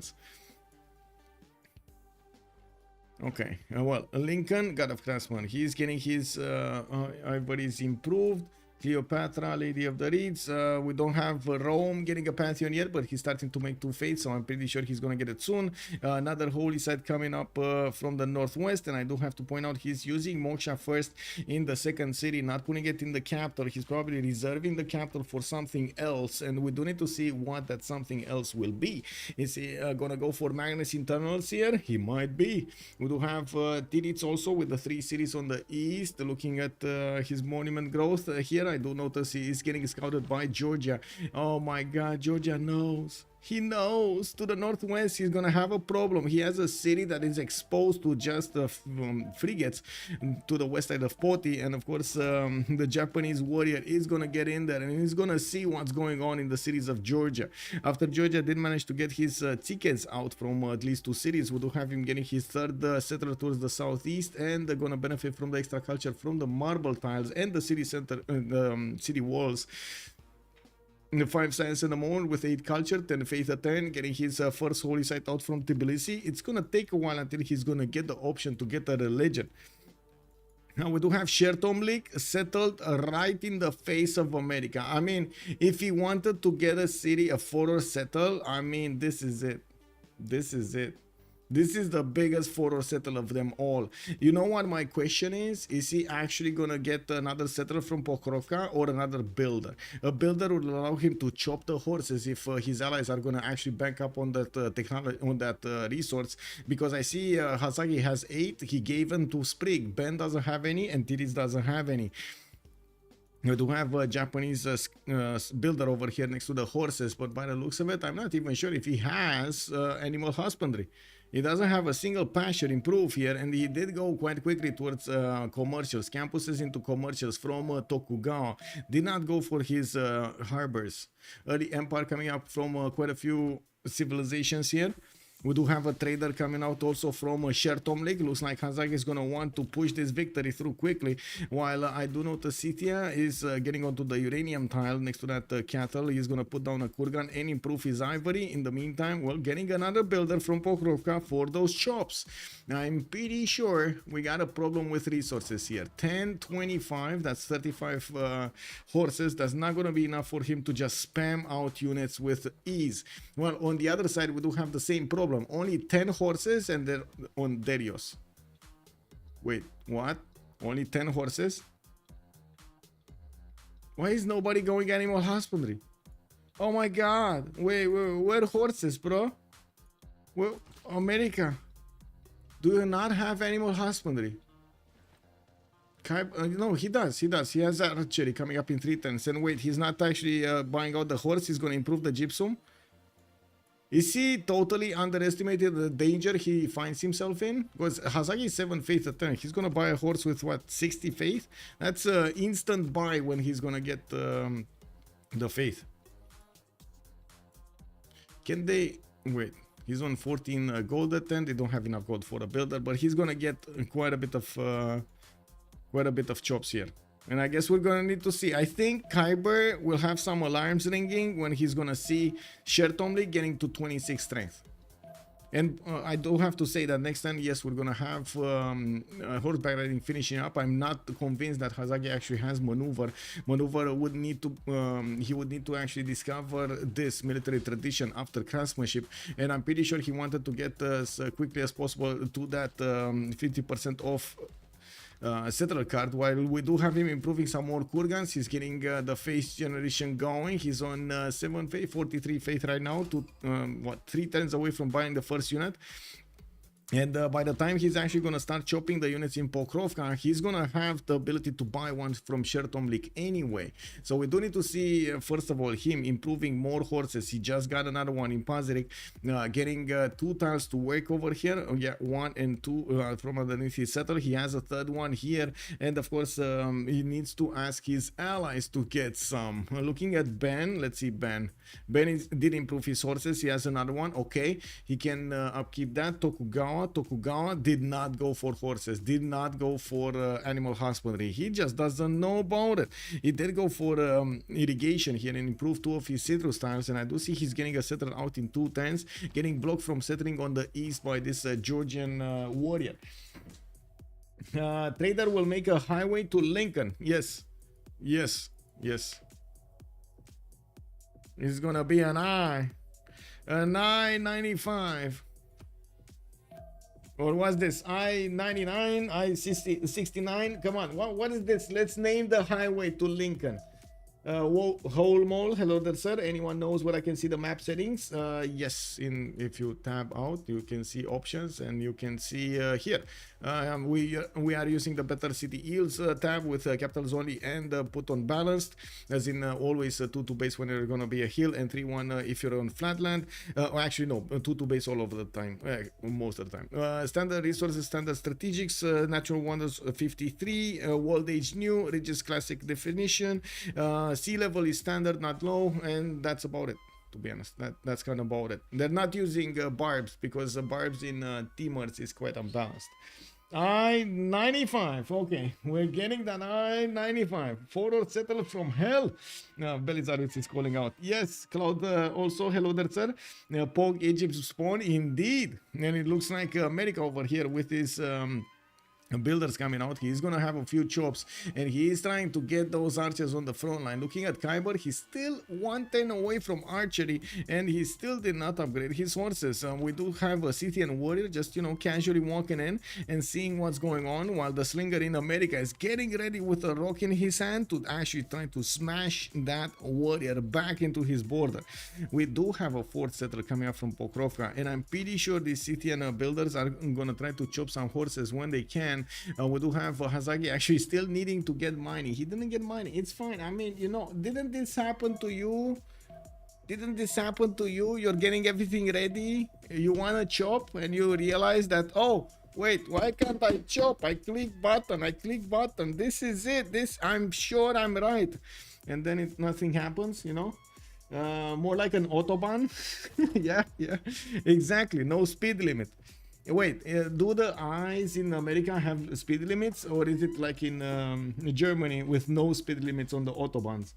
Okay, well, Lincoln, God of Craftsman, he's getting his everybody's improved. Cleopatra, Lady of the Reeds. We don't have Rome getting a pantheon yet, but he's starting to make 2 faiths, so I'm pretty sure he's gonna get it soon. Another holy site coming up from the northwest, and I do have to point out he's using Moksha first in the second city, not putting it in the capital. He's probably reserving the capital for something else, and we do need to see what that something else will be. Is he gonna go for Magnus internals here? He might be. We do have Tirits also with the 3 cities on the east. Looking at his monument growth here, I do notice he is getting scouted by Georgia. Oh my god, Georgia knows. He knows to the northwest he's gonna have a problem. He has a city that is exposed to just frigates to the west side of Poti, and of course the Japanese warrior is gonna get in there and he's gonna see what's going on in the cities of Georgia. After Georgia did manage to get his tickets out from at least 2 cities, we do have him getting his 3rd settler towards the southeast, and they're gonna benefit from the extra culture from the marble tiles and the city center, city walls. In the 5 science in the moment with 8 culture, 10 faith at 10, getting his first holy site out from Tbilisi. It's gonna take a while until he's gonna get the option to get a religion. Now we do have Shertomlik settled right in the face of America. I mean, if he wanted to get a city, a fort settled, I mean, this is it. This is it. This is the biggest photo settle of them all. You know what my question is? Is he actually gonna get another settler from Pokrovka or another builder? A builder would allow him to chop the horses if his allies are gonna actually bank up on that technology, on that resource. Because I see Hazagi has 8. He gave them to Sprig. Ben doesn't have any, and Tiris doesn't have any. We do have a Japanese builder over here next to the horses, but by the looks of it, I'm not even sure if he has animal husbandry. He doesn't have a single pasture improve here, and he did go quite quickly towards commercials, campuses into commercials from Tokugawa. Did not go for his harbors. Early empire coming up from quite a few civilizations here. We do have a trader coming out also from Shertomlik. Looks like Hazagi is going to want to push this victory through quickly. While I do notice Scythia is getting onto the uranium tile next to that cattle. He's going to put down a kurgan and improve his ivory. In the meantime, well, getting another builder from Pokrovka for those chops. I'm pretty sure we got a problem with resources here. 10, 25, that's 35 horses. That's not going to be enough for him to just spam out units with ease. Well, on the other side, we do have the same problem. Only 10 horses and they're on Darius. Wait, what? Only 10 horses? Why is nobody going animal husbandry? Oh my god. Wait, where horses, bro? Where, America. Do you not have animal husbandry? No, he does. He has archery coming up in 3 turns. And wait, he's not actually buying out the horse. He's going to improve the gypsum. Is he totally underestimated the danger he finds himself in? Because Hazagi is 7 faith a turn. He's going to buy a horse with what, 60 faith? That's an instant buy when he's going to get the faith. Can they... Wait. He's on 14 gold at 10. They don't have enough gold for a builder, but he's going to get quite a bit of chops here. And I guess we're gonna need to see. I think Kyber will have some alarms ringing when he's gonna see Shertomli getting to 26 strength. And I do have to say that next time, yes, we're gonna have horseback riding finishing up. I'm not convinced that Hazagi actually has maneuver. Maneuver would need to he would need to actually discover this military tradition after craftsmanship, and I'm pretty sure he wanted to get as quickly as possible to that 50% off settler card. While we do have him improving some more Kurgans, he's getting the faith generation going. He's on 7 faith, 43 faith right now, to 3 turns away from buying the first unit. And by the time he's actually going to start chopping the units in Pokrovka, he's going to have the ability to buy one from Shertomlik anyway. So we do need to see, first of all, him improving more horses. He just got another one in Pazirik, getting 2 tiles to work over here. Oh, yeah, 1 and 2 from underneath his settler. He has a 3rd one here. And of course, he needs to ask his allies to get some. Looking at Ben, let's see Ben. Ben did improve his horses. He has another one. Okay, he can upkeep that. Tokugawa did not go for horses, did not go for animal husbandry. He just doesn't know about it. He did go for irrigation here and improved 2 of his citrus tiles, and I do see he's getting a settler out in 2 turns, getting blocked from settling on the east by this Georgian warrior. Trader will make a highway to Lincoln. Yes. It's gonna be an I-95. Or was this I-99, I-69? Come on, what is this? Let's name the highway to Lincoln. Whole mole, hello there, sir. Anyone knows where I can see the map settings? Yes, if you tab out, you can see options, and you can see here. We are using the better city yields tab with capitals only and put on balanced, as in always 2 base when you're gonna be a hill, and 3-1 if you're on flatland. Actually no, 2 base all over the time, most of the time. Standard resources, standard strategics, natural wonders 53, world age new, Regis classic definition, sea level is standard, not low, and that's about it. To be honest, that's kind of about it. They're not using barbs because barbs in Timurs is quite unbalanced. I-95. Okay, we're getting that I-95. Forward settle from hell. Belizarus is calling out. Yes, Cloud also. Hello there, sir. Pog Egypt spawn indeed. And it looks like America over here with his builders coming out. He's gonna have a few chops, and he is trying to get those archers on the front line. Looking at Kyber, he's still 110 away from archery, and he still did not upgrade his horses. We do have a Scythian warrior just, you know, casually walking in and seeing what's going on, while the slinger in America is getting ready with a rock in his hand to actually try to smash that warrior back into his border. We do have a 4th settler coming up from Pokrovka, and I'm pretty sure these Scythian builders are gonna try to chop some horses when they can. We do have Hazagi actually still needing to get mining. He didn't get mining. It's fine. I mean, you know, didn't this happen to you? Didn't this happen to you? You're getting everything ready. You want to chop and you realize that, oh, wait, why can't I chop? I click button. This is it. I'm sure I'm right. And then nothing happens, you know? More like an Autobahn. yeah, exactly. No speed limit. Wait, do the eyes in America have speed limits, or is it like in Germany with no speed limits on the Autobahns?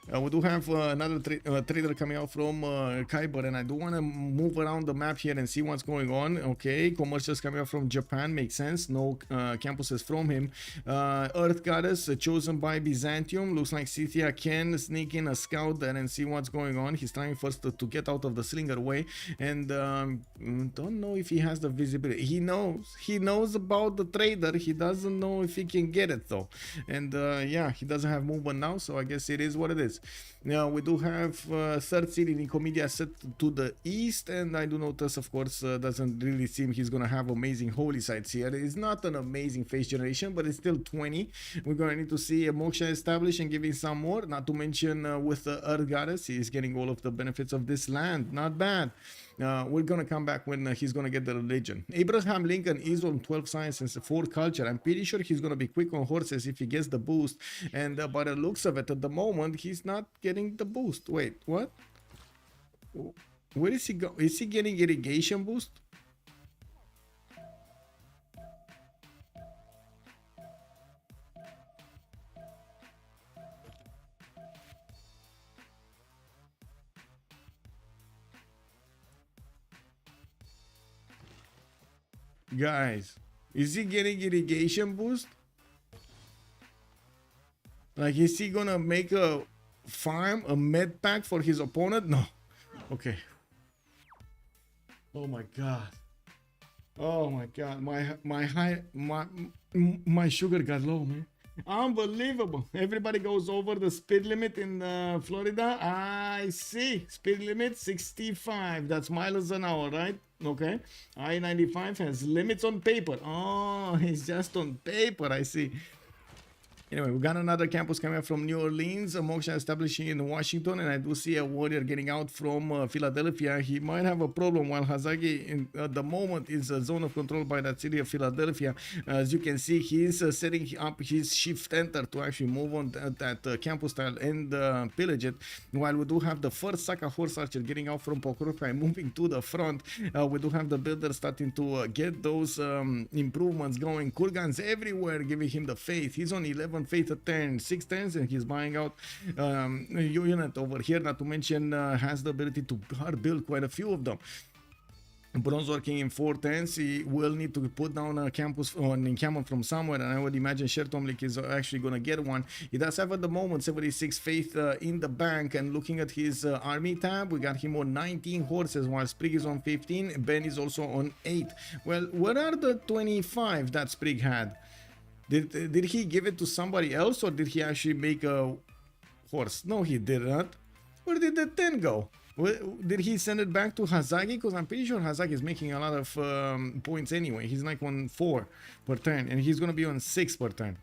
We do have another trader coming out from Khyber, and I do want to move around the map here and see what's going on. Okay, commercials coming out from Japan, makes sense. No campuses from him. Earth Goddess, chosen by Byzantium. Looks like Scythia can sneak in a scout there and see what's going on. He's trying first to get out of the slinger way, and don't know if he has the visibility. He knows about the trader. He doesn't know if he can get it though, and yeah, he doesn't have movement now, so I guess it is what it is. Now we do have third city Nicomedia set to the east, and I do notice, of course, doesn't really seem he's gonna have amazing holy sites here. It's not an amazing face generation, but it's still 20. We're gonna need to see a moksha established and giving some more, not to mention with the Earth Goddess, he's getting all of the benefits of this land. Not bad. We're gonna come back when he's gonna get the religion. Abraham Lincoln is on 12 science and 4 culture. I'm pretty sure he's gonna be quick on horses if he gets the boost, and by the looks of it at the moment he's not getting the boost. Wait, what? Where is he go? Is he getting irrigation boost? Guys, is he getting irrigation boost? Like, is he gonna make a farm, a med pack for his opponent? No. Okay. Oh my god. Oh my god. My sugar got low, man. Unbelievable. Everybody goes over the speed limit in Florida. I see. Speed limit 65. That's miles an hour, right? Okay. I-95 has limits on paper. Oh, it's just on paper. I see. Anyway, we got another campus coming up from New Orleans, a moksha establishing in Washington, and I do see a warrior getting out from Philadelphia. He might have a problem while Hazagi at the moment is a zone of control by that city of Philadelphia. As you can see, he's setting up his shift enter to actually move on that campus tile and pillage it. While we do have the first Saka horse archer getting out from Pokrovka and moving to the front, we do have the builder starting to get those improvements going. Kurgan's everywhere, giving him the faith. He's on 11 faith a turn, 6 turns, and he's buying out unit over here, not to mention has the ability to build quite a few of them. Bronze working in 4 turns. He will need to put down a campus or an encampment from somewhere, and I would imagine Shertomlik is actually going to get one. He does have at the moment 76 faith in the bank, and looking at his army tab, we got him on 19 horses while Sprig is on 15. Ben is also on 8. Well, what are the 25 that Sprig had? Did he give it to somebody else, or did he actually make a horse? No, he did not. Where did the 10 go? Did he send it back to Hazagi? Because I'm pretty sure Hazagi is making a lot of points anyway. He's like on 4 per turn, and he's going to be on 6 per turn.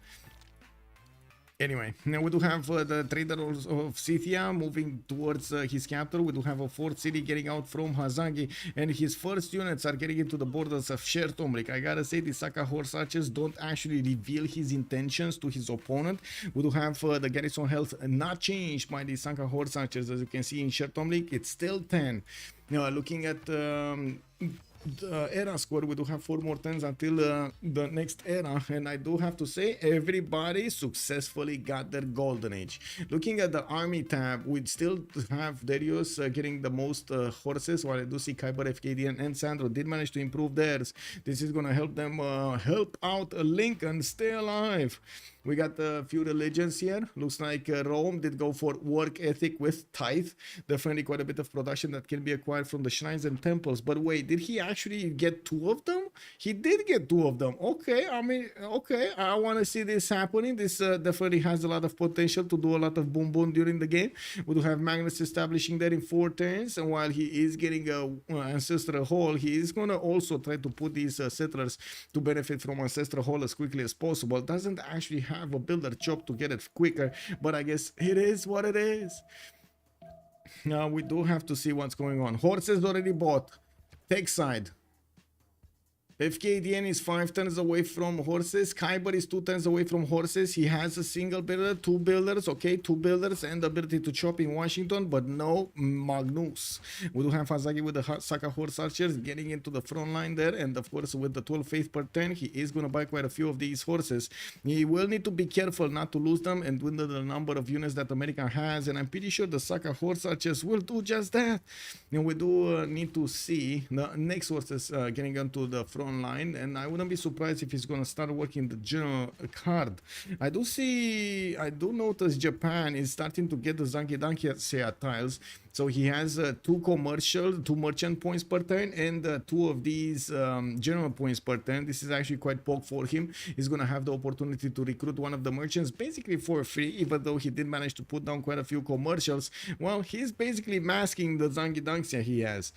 Anyway, now we do have the trader of Scythia moving towards his capital. We do have a 4th city getting out from Hazagi, and his first units are getting into the borders of Shertomlik. I gotta say, the Saka horse archers don't actually reveal his intentions to his opponent. We do have the garrison health not changed by the Saka horse archers. As you can see in Shertomlik, it's still 10. Now, looking at the era score, we do have 4 more turns until the next era, and I do have to say everybody successfully got their golden age. Looking at the army tab, we still have Darius getting the most horses, while I do see Khyber, FKD and Sandro did manage to improve theirs. This is gonna help them help out Lincoln stay alive. We got a few religions here. Looks like Rome did go for work ethic with tithe. Definitely quite a bit of production that can be acquired from the shrines and temples. But wait, did he actually get 2 of them? He did get 2 of them. Okay, I mean, okay, I want to see this happening. This definitely has a lot of potential to do a lot of boom boom during the game. We do have Magnus establishing that in 4 turns, and while he is getting a ancestral hall, he is going to also try to put these settlers to benefit from ancestral hall as quickly as possible. Doesn't actually have a builder job to get it quicker, but I guess it is what it is. Now we do have to see what's going on. Horses already bought. Tech side. FKDN is 5 turns away from horses. Kyber is 2 turns away from horses. He has a single builder, 2 builders, okay, 2 builders and the ability to chop in Washington, but no Magnus. We do have Hazagi with the Saka horse archers getting into the front line there, and of course with the 12 faith per turn, he is going to buy quite a few of these horses. He will need to be careful not to lose them and dwindle the number of units that America has, and I'm pretty sure the Saka horse archers will do just that. And we do need to see the next horses getting onto the front line, and I wouldn't be surprised if he's gonna start working the general card. I do notice Japan is starting to get the Zanki Dankia tiles, so he has 2 merchant points per turn and 2 of these general points per turn. This is actually quite poke for him. He's gonna have the opportunity to recruit one of the merchants basically for free, even though he did manage to put down quite a few commercials. Well, he's basically masking the Zanki Dankia he has.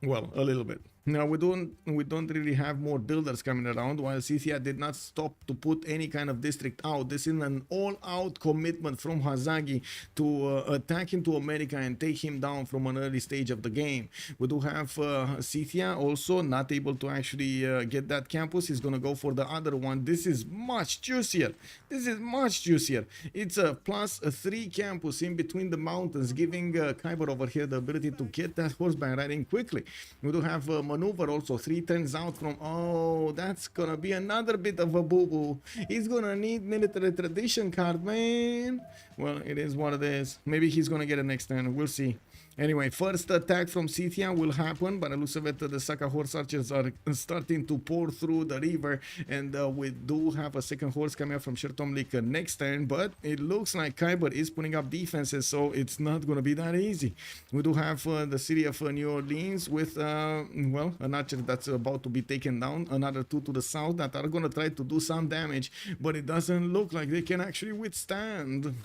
Well, a little bit. Now we don't really have more builders coming around, while CCC did not stop to put any kind of district out. This is an all-out commitment from Hazagi to attack into America and take him down from an early stage of the game. We do have CCC also not able to actually get that campus. He's gonna go for the other one. This is much juicier. This is much juicier. It's a +3 campus in between the mountains, giving Kyber over here the ability to get that horseback riding quickly. We do have maneuver also 3 turns out from, oh, that's gonna be another bit of a boo-boo. He's gonna need military tradition card, man. Well, it is what it is. Maybe he's gonna get it next turn. We'll see. Anyway, first attack from Scythia will happen, but it looks like the Saka horse archers are starting to pour through the river, and we do have a second horse coming up from Shertomlik next turn, but it looks like Kyber is putting up defenses, so it's not going to be that easy. We do have the city of New Orleans with, well, an archer that's about to be taken down, another 2 to the south that are going to try to do some damage, but it doesn't look like they can actually withstand.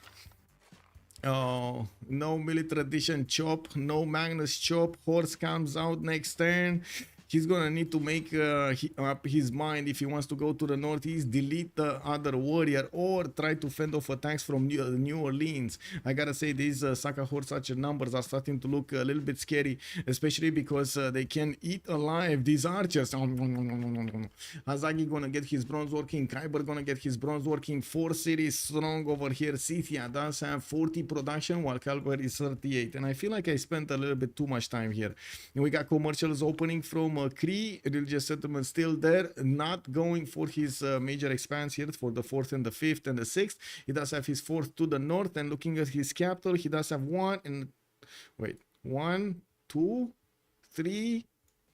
Oh, no military edition chop, no Magnus chop. Horse comes out next turn. He's gonna need to make up his mind if he wants to go to the northeast, delete the other warrior, or try to fend off attacks from New Orleans. I gotta say, these Saka horse archer numbers are starting to look a little bit scary, especially because they can eat alive these archers. Hazagi gonna get his bronze working, Kyber gonna get his bronze working. 4 cities strong over here. Scythia does have 40 production, while Kyber is 38, and I feel like I spent a little bit too much time here. And we got commercials opening from Cree, religious settlement still there, not going for his major expanse here for the 4th and the 5th and the 6th. He does have his 4th to the north, and looking at his capital, he does have 1 and wait, 1, 2, 3,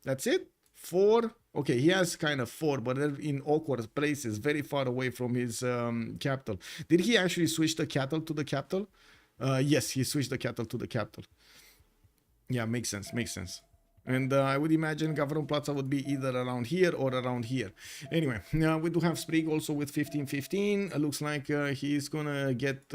that's it, 4. Okay, he has kind of 4, but they're in awkward places, very far away from his capital. Did he actually switch the cattle to the capital? Yes, he switched the cattle to the capital. Yeah, makes sense, makes sense. And I would imagine Gavron Plaza would be either around here or around here. Anyway, we do have Sprig also with 15-15. Looks like he's gonna get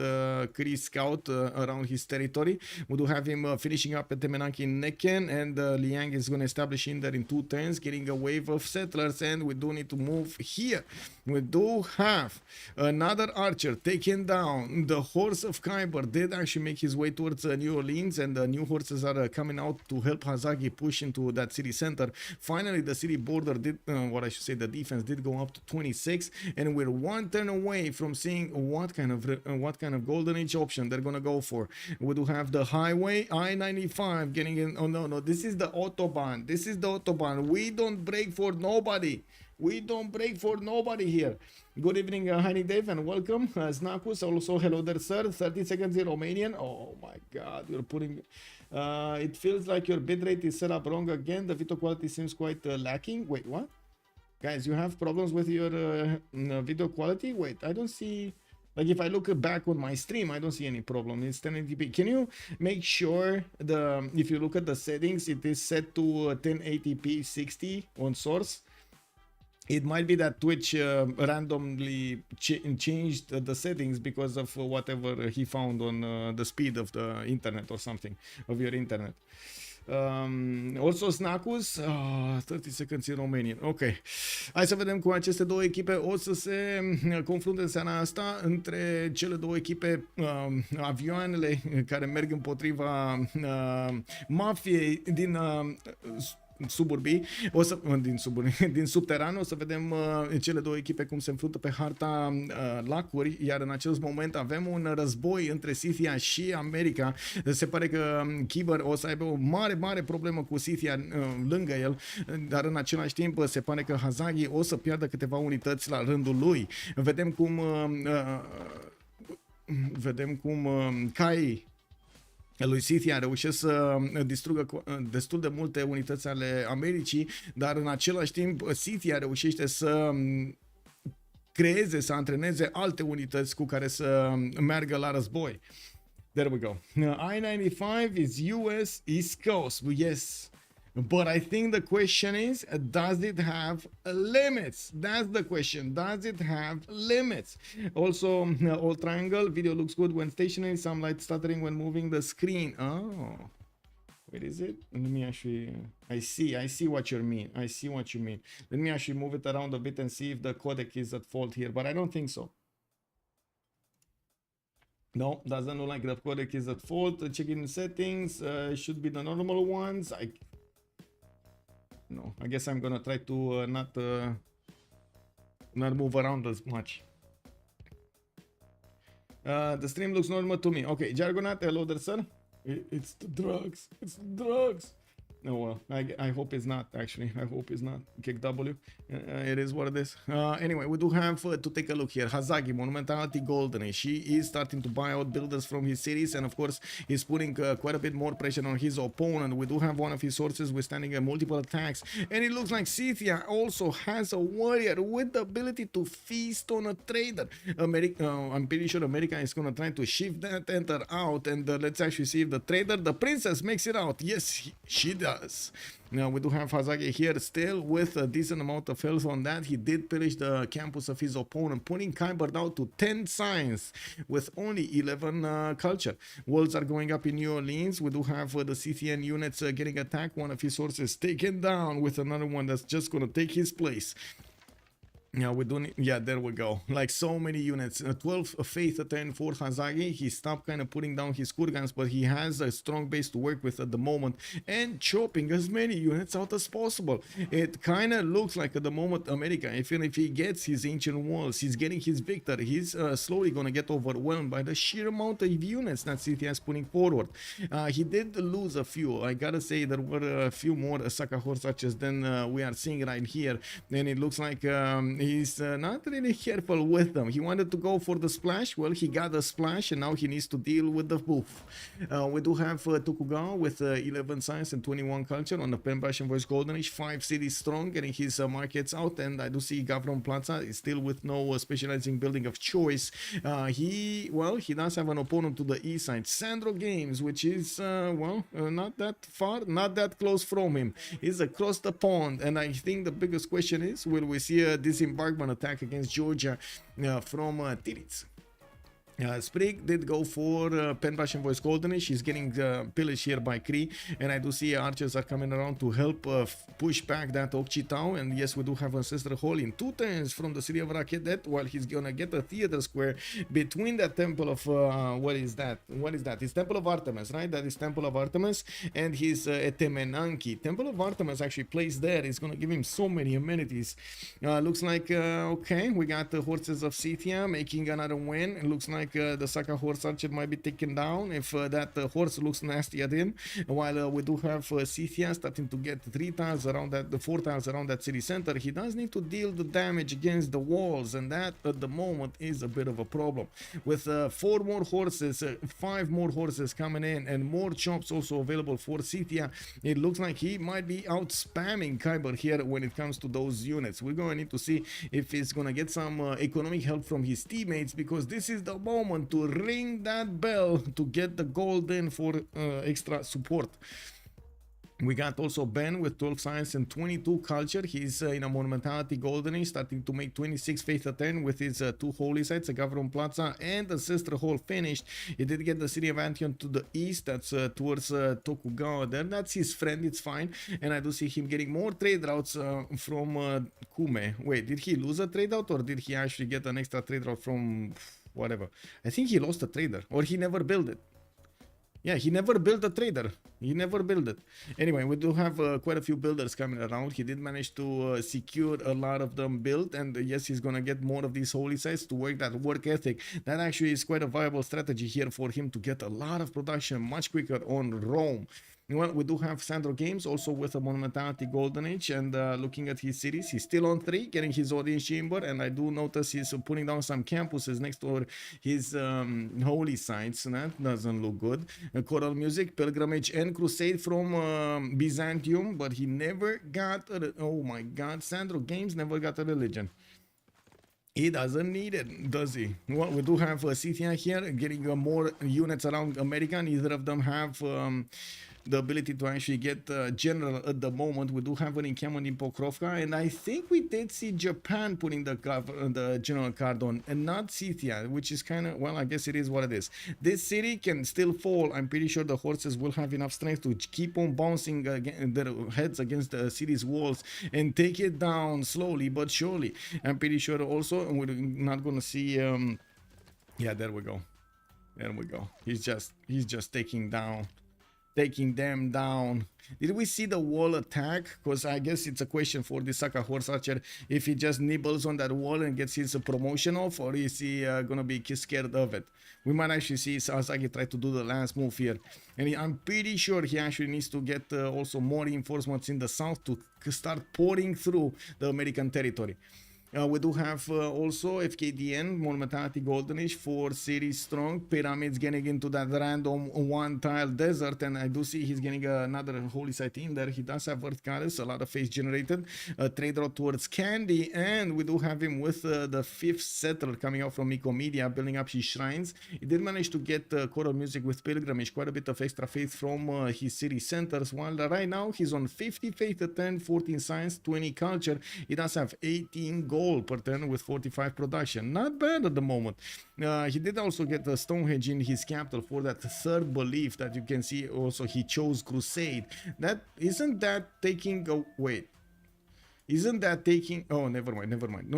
Chris Scout around his territory. We do have him finishing up at Temenaki Necken, and Liang is gonna establish in there in 2 turns, getting a wave of settlers, and we do need to move here. We do have another archer taken down. The horse of Kyber did actually make his way towards New Orleans, and the new horses are coming out to help Hazagi push into that city center. Finally, the city border did, what I should say, the defense did go up to 26, and we're 1 turn away from seeing what kind of golden age option they're gonna go for. We do have the highway I-95 getting in. Oh no, this is the autobahn. This is the autobahn. We don't break for nobody. We don't break for nobody here. Good evening, Honey Dave, and welcome. Snakus, also hello there, sir. 30 seconds in Romanian. Oh my God, you're putting. It feels like your bitrate is set up wrong again. The video quality seems quite lacking. Wait, what? Guys, you have problems with your video quality? Wait, I don't see. Like if I look back on my stream, I don't see any problem. It's 1080p. Can you make sure if you look at the settings, it is set to 1080p 60 on source? It might be that Twitch randomly changed the settings because of whatever he found on the speed of the internet or something, of your internet. Also Snakus, 30 seconds in Romanian. Ok, hai să vedem cum aceste două echipe o să se confrunte în seara asta, între cele două echipe, avioanele care merg împotriva mafiei din suburbii, din subteran, o să vedem cele două echipe cum se înfruntă pe harta lacuri, iar în acest moment avem un război între Scythia și America. Se pare că Kiber o să aibă o mare problemă cu Scythia lângă el, dar în același timp se pare că Hazagi o să piardă câteva unități la rândul lui. Vedem cum Kai lui Scythia reușesc să distrugă destul de multe unități ale Americii, dar în același timp Scythia reușește să creeze, să antreneze alte unități cu care să meargă la război. There we go. I-95 is US East Coast. Yes. But I think the question is, does it have limits? That's the question. Does it have limits? Also, all triangle video looks good when stationary. Some light stuttering when moving the screen. Oh, wait, is it? Let me actually. I see what you mean. I see what you mean. Let me actually move it around a bit and see if the codec is at fault here. But I don't think so. No, doesn't look like the codec is at fault. Checking settings. Should be the normal ones. No, I guess I'm gonna try to not move around as much. The stream looks normal to me. Okay, Jargonat, hello there, sir. It's the drugs. It's the drugs. No, well, I hope it's not, actually. I hope it's not. Kick W. It is what it is. Anyway, we do have to take a look here. Hazagi, Monumentality Golden Age. He is starting to buy out builders from his cities, and of course, he's putting quite a bit more pressure on his opponent. We do have one of his sources withstanding multiple attacks, and it looks like Scythia also has a warrior with the ability to feast on a trader. I'm pretty sure America is going to try to shift that enter out, and let's actually see if the trader, the princess, makes it out. Yes, she does. Now we do have Hazagi here still with a decent amount of health on that. He did pillage the campus of his opponent, putting Kyber down to 10 signs with only 11 culture. Walls are going up in New Orleans. We do have the CCN units getting attacked. One of his sources taken down with another one that's just going to take his place. Yeah, we don't. Yeah, there we go. Like so many units. 12 faith turn for Hazagi. He stopped kind of putting down his kurgans, but he has a strong base to work with at the moment and chopping as many units out as possible. It kind of looks like at the moment America, even if he gets his ancient walls, he's getting his victor, he's slowly going to get overwhelmed by the sheer amount of units that Scythia is putting forward. He did lose a few. I gotta say there were a few more Sakahor suches than we are seeing right here, and it looks like he's not really careful with them. He wanted to go for the splash. Well, he got the splash, and now he needs to deal with the boof. We do have Tokugawa with 11 science and 21 culture on the Penbash and Voice Golden Age, 5 cities strong, getting his markets out, and I do see Gavron Plaza is still with no specializing building of choice. He does have an opponent to the east side, Sandro Games, which is not that far, not that close from him. He's across the pond, and I think the biggest question is, will we see a disembarkment attack against Georgia from Tiritz? Sprig did go for Penbash and Voice Golden Age. She's getting pillaged here by Kree, and I do see archers are coming around to help push back that Okchitao. And yes, we do have Ancestor Hall in 2 turns from the city of Rakedet, while he's gonna get a theater square between the temple of what is that? It's Temple of Artemis, right? That is Temple of Artemis, and his Etemenanki. Temple of Artemis actually placed there. It's gonna give him so many amenities. Looks like okay, we got the horses of Scythia making another win. It looks like the Saka horse archer might be taken down if that horse looks nasty at him, while we do have Scythia starting to get 3 tiles around that, the 4 tiles around that city center. He does need to deal the damage against the walls, and that at the moment is a bit of a problem. With 4 more horses, 5 more horses coming in, and more chops also available for Scythia, it looks like he might be out spamming Kyber here when it comes to those units. We're going to need to see if he's going to get some economic help from his teammates, because this is the moment to ring that bell to get the gold in for extra support. We got also Ben with 12 science and 22 culture. He's in a monumentality golden age, starting to make 26 faith at 10 with his 2 holy sites, a Gavron Plaza and Ancestor Hall finished. He did get the city of Anthion to the east, that's towards Tokugawa there. That's his friend, it's fine. And I do see him getting more trade routes from Kume. Wait, did he lose a trade route, or did he actually get an extra trade route from whatever? I think he lost a trader, or he never built it. Yeah, he never built a trader. He never built it. Anyway, we do have quite a few builders coming around. He did manage to secure a lot of them built, and yes, he's gonna get more of these holy sites to work that work ethic. That actually is quite a viable strategy here for him to get a lot of production much quicker on Rome. Well, we do have Sandro Games also with a Monumentality Golden Age, and looking at his cities, he's still on 3, getting his audience chamber, and I do notice he's putting down some campuses next to his holy sites, and that doesn't look good. Choral music, pilgrimage, and crusade from Byzantium, but he never got oh my god, Sandro Games never got a religion. He doesn't need it, does he? Well, we do have Scythia here, getting more units around America. Neither of them have the ability to actually get general at the moment. We do have an encampment in Pokrovka, and I think we did see Japan putting the general card on, and not Scythia, which is kind of, well, I guess it is what it is. This city can still fall. I'm pretty sure the horses will have enough strength to keep on bouncing their heads against the city's walls and take it down slowly but surely. I'm pretty sure also we're not gonna see yeah, there we go. He's just taking them down. Did we see the wall attack? Because I guess it's a question for the Saka horse archer, if he just nibbles on that wall and gets his promotion off, or is he gonna be scared of it? We might actually see Sasaki try to do the last move here, and I'm pretty sure he actually needs to get also more reinforcements in the south to start pouring through the American territory. We do have also FKDN, Monumentality Golden Age, 4 cities strong, pyramids getting into that random one-tile desert, and I do see he's getting another holy site in there. He does have Earth Goddess, a lot of face generated, trade route towards Candy, and we do have him with the 5th settler coming out from Nicomedia, building up his shrines. He did manage to get choral music with pilgrimage, quite a bit of extra faith from his city centers, while right now he's on 50 faith at 10, 14 science, 20 culture. He does have 18 gold per turn with 45 production. Not bad at the moment. He did also get the Stonehenge in his capital for that 3rd belief that you can see. Also, he chose Crusade. That isn't that taking a wait. Isn't that taking? Oh, never mind.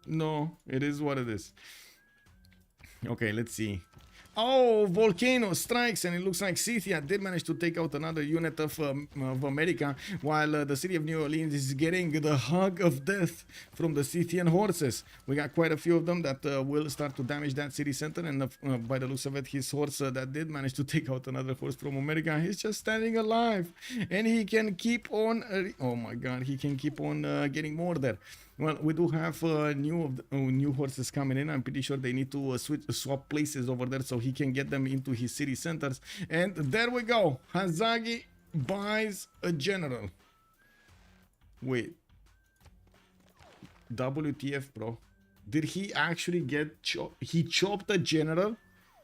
No. It is what it is. Okay, let's see. Oh, Volcano strikes, and it looks like Scythia did manage to take out another unit of America, while the city of New Orleans is getting the hug of death from the Scythian horses. We got quite a few of them that will start to damage that city center, and by the looks of it, his horse that did manage to take out another horse from America, he's just standing alive, and he can keep on, oh my god, he can keep on getting more there. Well, we do have new horses coming in. I'm pretty sure they need to swap places over there so he can get them into his city centers. And there we go. Hazagi buys a general. Wait. WTF, bro. Did he actually get he chopped a general?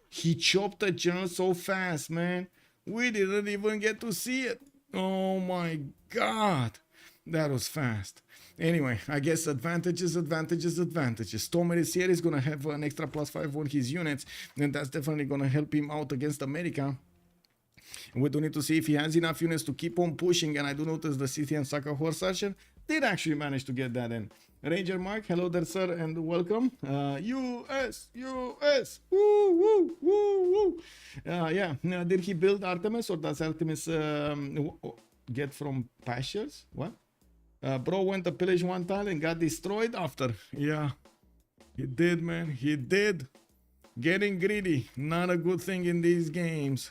He chopped a general so fast, man. We didn't even get to see it. Oh my god. That was fast. Anyway, I guess advantages. Tomer is here. He's going to have an extra +5 on his units, and that's definitely going to help him out against America. We do need to see if he has enough units to keep on pushing, and I do notice the Scythian Saka horse archer did actually manage to get that in. Ranger Mark, hello there, sir, and welcome. US, woo. Yeah, now, did he build Artemis, or does Artemis get from pastures? What? Bro went to pillage one tile and got destroyed after. Yeah, he did, man. He did. Getting greedy, not a good thing in these games.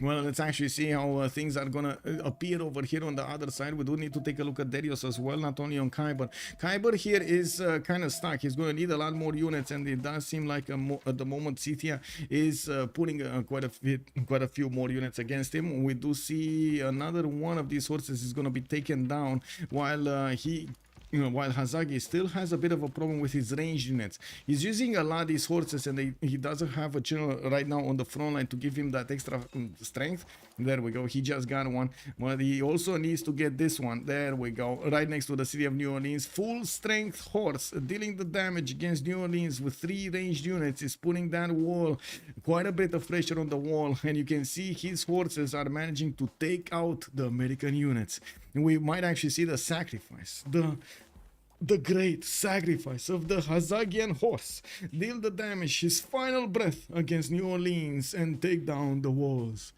Well, let's actually see how things are gonna appear over here on the other side. We do need to take a look at Darius as well, not only on Kyber. Kyber here is kind of stuck. He's going to need a lot more units, and it does seem like at the moment Scythia is putting quite a few more units against him. We do see another one of these horses is going to be taken down, while while Hazagi still has a bit of a problem with his ranged units. He's using a lot of these horses, and he doesn't have a general right now on the front line to give him that extra strength. There we go. He just got one. But he also needs to get this one. There we go. Right next to the city of New Orleans. Full strength horse dealing the damage against New Orleans with 3 ranged units. Is putting that wall, quite a bit of pressure on the wall. And you can see his horses are managing to take out the American units. And we might actually see the sacrifice. The great sacrifice of the Hazagian horse. Deal the damage, his final breath against New Orleans and take down the walls.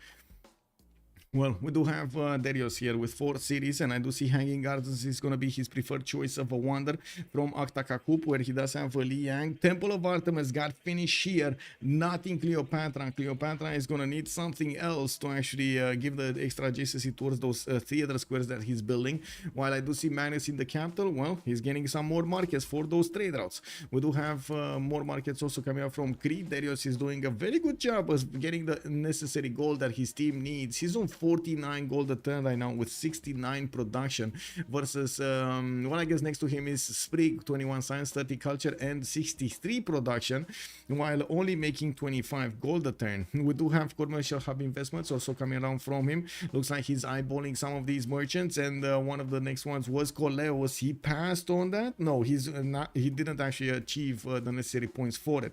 Well, we do have Darius here with 4 cities, and I do see Hanging Gardens is going to be his preferred choice of a wonder from Aktakakup, where he does have Liang. Temple of Artemis got finished here, not in Cleopatra. Cleopatra is going to need something else to actually give the extra adjacency towards those theater squares that he's building. While I do see Magnus in the capital, well, he's getting some more markets for those trade routes. We do have more markets also coming up from Crete. Darius is doing a very good job of getting the necessary gold that his team needs. He's on 49 gold a turn right now with 69 production versus well, I guess next to him is Sprig, 21 science, 30 culture and 63 production, while only making 25 gold a turn. We do have commercial hub investments also coming around from him. Looks like he's eyeballing some of these merchants, and one of the next ones was Coleos. He passed on that. No, he's not, he didn't actually achieve the necessary points for it.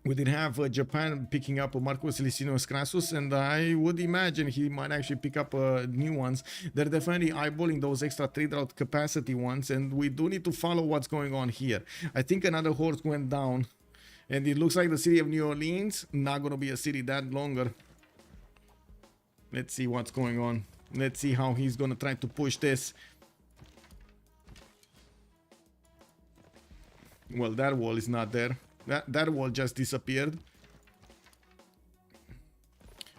We did have Japan picking up Marcus Licinius Crassus, and I would imagine he might actually pick up new ones. They're definitely eyeballing those extra trade route capacity ones, and we do need to follow what's going on here. I think another horse went down, and it looks like the city of New Orleans, not going to be a city that longer. Let's see what's going on. Let's see how he's going to try to push this. Well, that wall is not there. That wall just disappeared.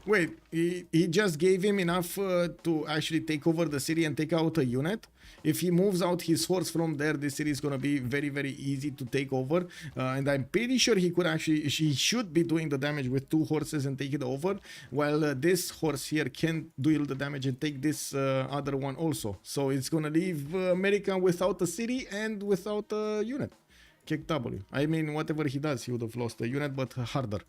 Wait, he just gave him enough to actually take over the city and take out a unit? If he moves out his horse from there, this city is going to be very, very easy to take over. And I'm pretty sure he could actually, he should be doing the damage with 2 horses and take it over. While this horse here can do the damage and take this other one also. So it's going to leave America without a city and without a unit. Kick W. I mean, whatever he does, he would have lost a unit, but harder.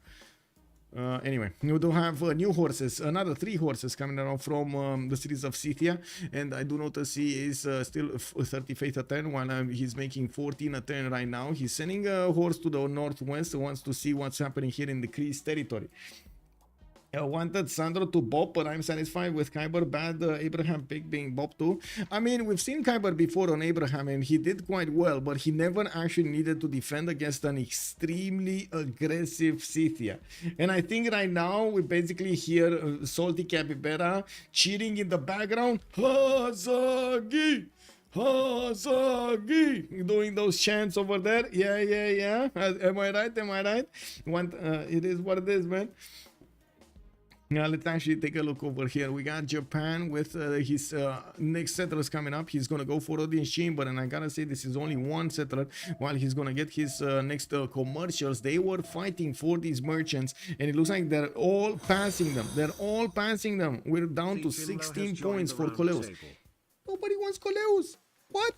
Anyway, we do have new horses, another 3 horses coming around from the cities of Scythia, and I do notice he is still 30 faith a turn, while he's making 14 a turn right now. He's sending a horse to the northwest, wants to see what's happening here in the Greece territory. I wanted Sandro to bop, but I'm satisfied with Kyber. Bad Abraham pick being bop too. I mean, we've seen Kyber before on Abraham, and he did quite well, but he never actually needed to defend against an extremely aggressive Scythia. And I think right now we basically hear Salty Capybara cheering in the background. Hazagi! Hazagi! Doing those chants over there. Yeah. Am I right? It is what it is, man. Now let's actually take a look over here. We got Japan with his next settlers coming up. He's gonna go for audience chamber, and I gotta say this is only 1 settler. While he's gonna get his next commercials, they were fighting for these merchants, and it looks like they're all passing them. We're down to 16 points for Coleus. Nobody wants Coleus. What?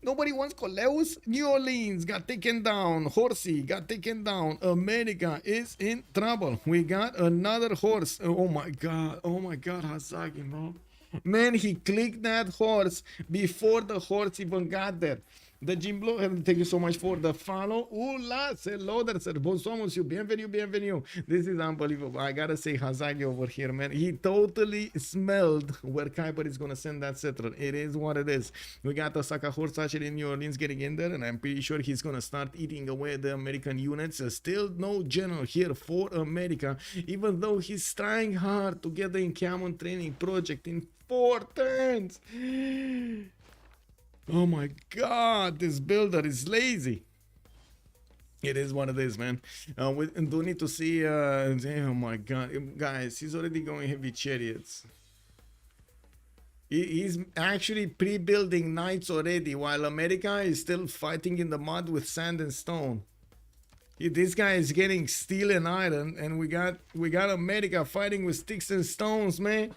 Nobody wants Coleus. New Orleans got taken down. Horsey got taken down. America is in trouble. We got another horse. Oh my god, Hazagi, bro. Man, he clicked that horse before the horse even got there. The Jimblo, thank you so much for the follow. Hola, hello there, sir. Bonsoir, monsieur. Bienvenue. This is unbelievable. I gotta say, Hazagi over here, man. He totally smelled where Kyber is gonna send that settler. It is what it is. We got the Saka horse actually in New Orleans getting in there, and I'm pretty sure he's gonna start eating away the American units. Still no general here for America, even though he's trying hard to get the encampment training project in 4 turns. Oh my god, this builder is lazy. It is what it is, man. We do need to see, oh my god, guys, he's already going heavy chariots. He's actually pre-building knights already, while America is still fighting in the mud with sand and stone. This guy is getting steel and iron, and we got America fighting with sticks and stones, man.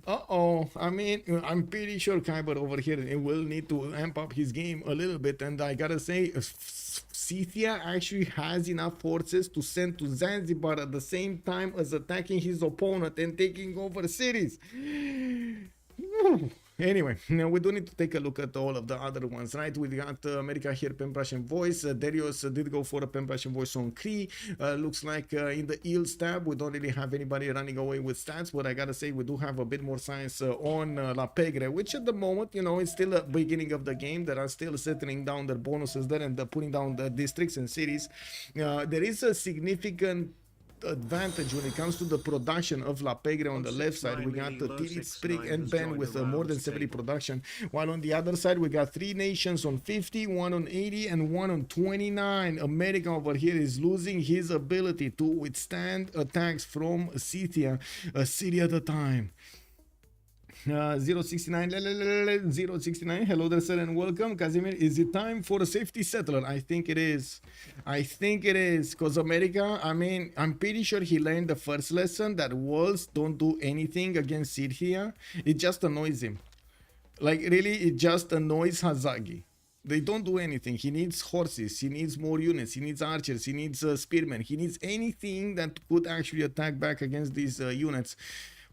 I mean, I'm pretty sure Kyber over here will need to amp up his game a little bit, and I gotta say, Scythia actually has enough forces to send to Zanzibar at the same time as attacking his opponent and taking over cities. Anyway, now we do need to take a look at all of the other ones, right? We got America here, Pen Prussian voice. Darius did go for a Pen Prussian voice on Cree. Looks like in the Eels tab, we don't really have anybody running away with stats, but I gotta say, we do have a bit more science on La Pegre, which at the moment, you know, it's still a beginning of the game. That are still settling down their bonuses there and putting down the districts and cities. There is a significant advantage when it comes to the production of La Pegre. On the left side, we got the Tirit, Sprig, and Ben with more than 70 production, while on the other side, we got 3 nations on 50, 1 on 80, and 1 on 29. America over here is losing his ability to withstand attacks from Scythia, a city at a time. 069, 069, hello there, sir, and welcome. Casimir, is it time for a safety settler? I think it is. I think it is, because America, I mean, I'm pretty sure he learned the first lesson that walls don't do anything against Scythia. It just annoys him. Like, really, it just annoys Hazagi. They don't do anything. He needs horses, he needs more units, he needs archers, he needs spearmen, he needs anything that could actually attack back against these units.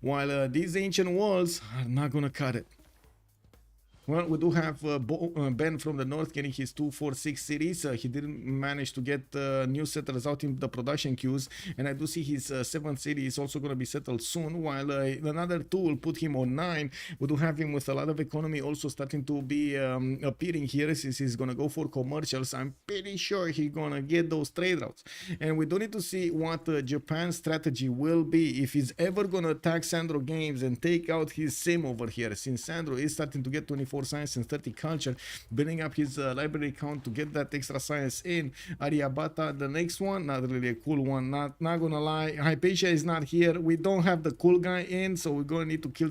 While these ancient walls are not gonna cut it. Well, we do have Ben from the north getting his 246 cities. He didn't manage to get new settlers out in the production queues, and I do see his 7th city is also going to be settled soon, while another 2 will put him on 9. We do have him with a lot of economy also starting to be appearing here, since he's going to go for commercials. I'm pretty sure he's going to get those trade routes, and we do need to see what Japan's strategy will be, if he's ever going to attack Sandro Games and take out his sim over here, since Sandro is starting to get 24 science and 30 culture, building up his library count to get that extra science in. Aryabhata, the next one, not really a cool one, not gonna lie. Hypatia is not here. We don't have the cool guy in, so we're gonna need to kill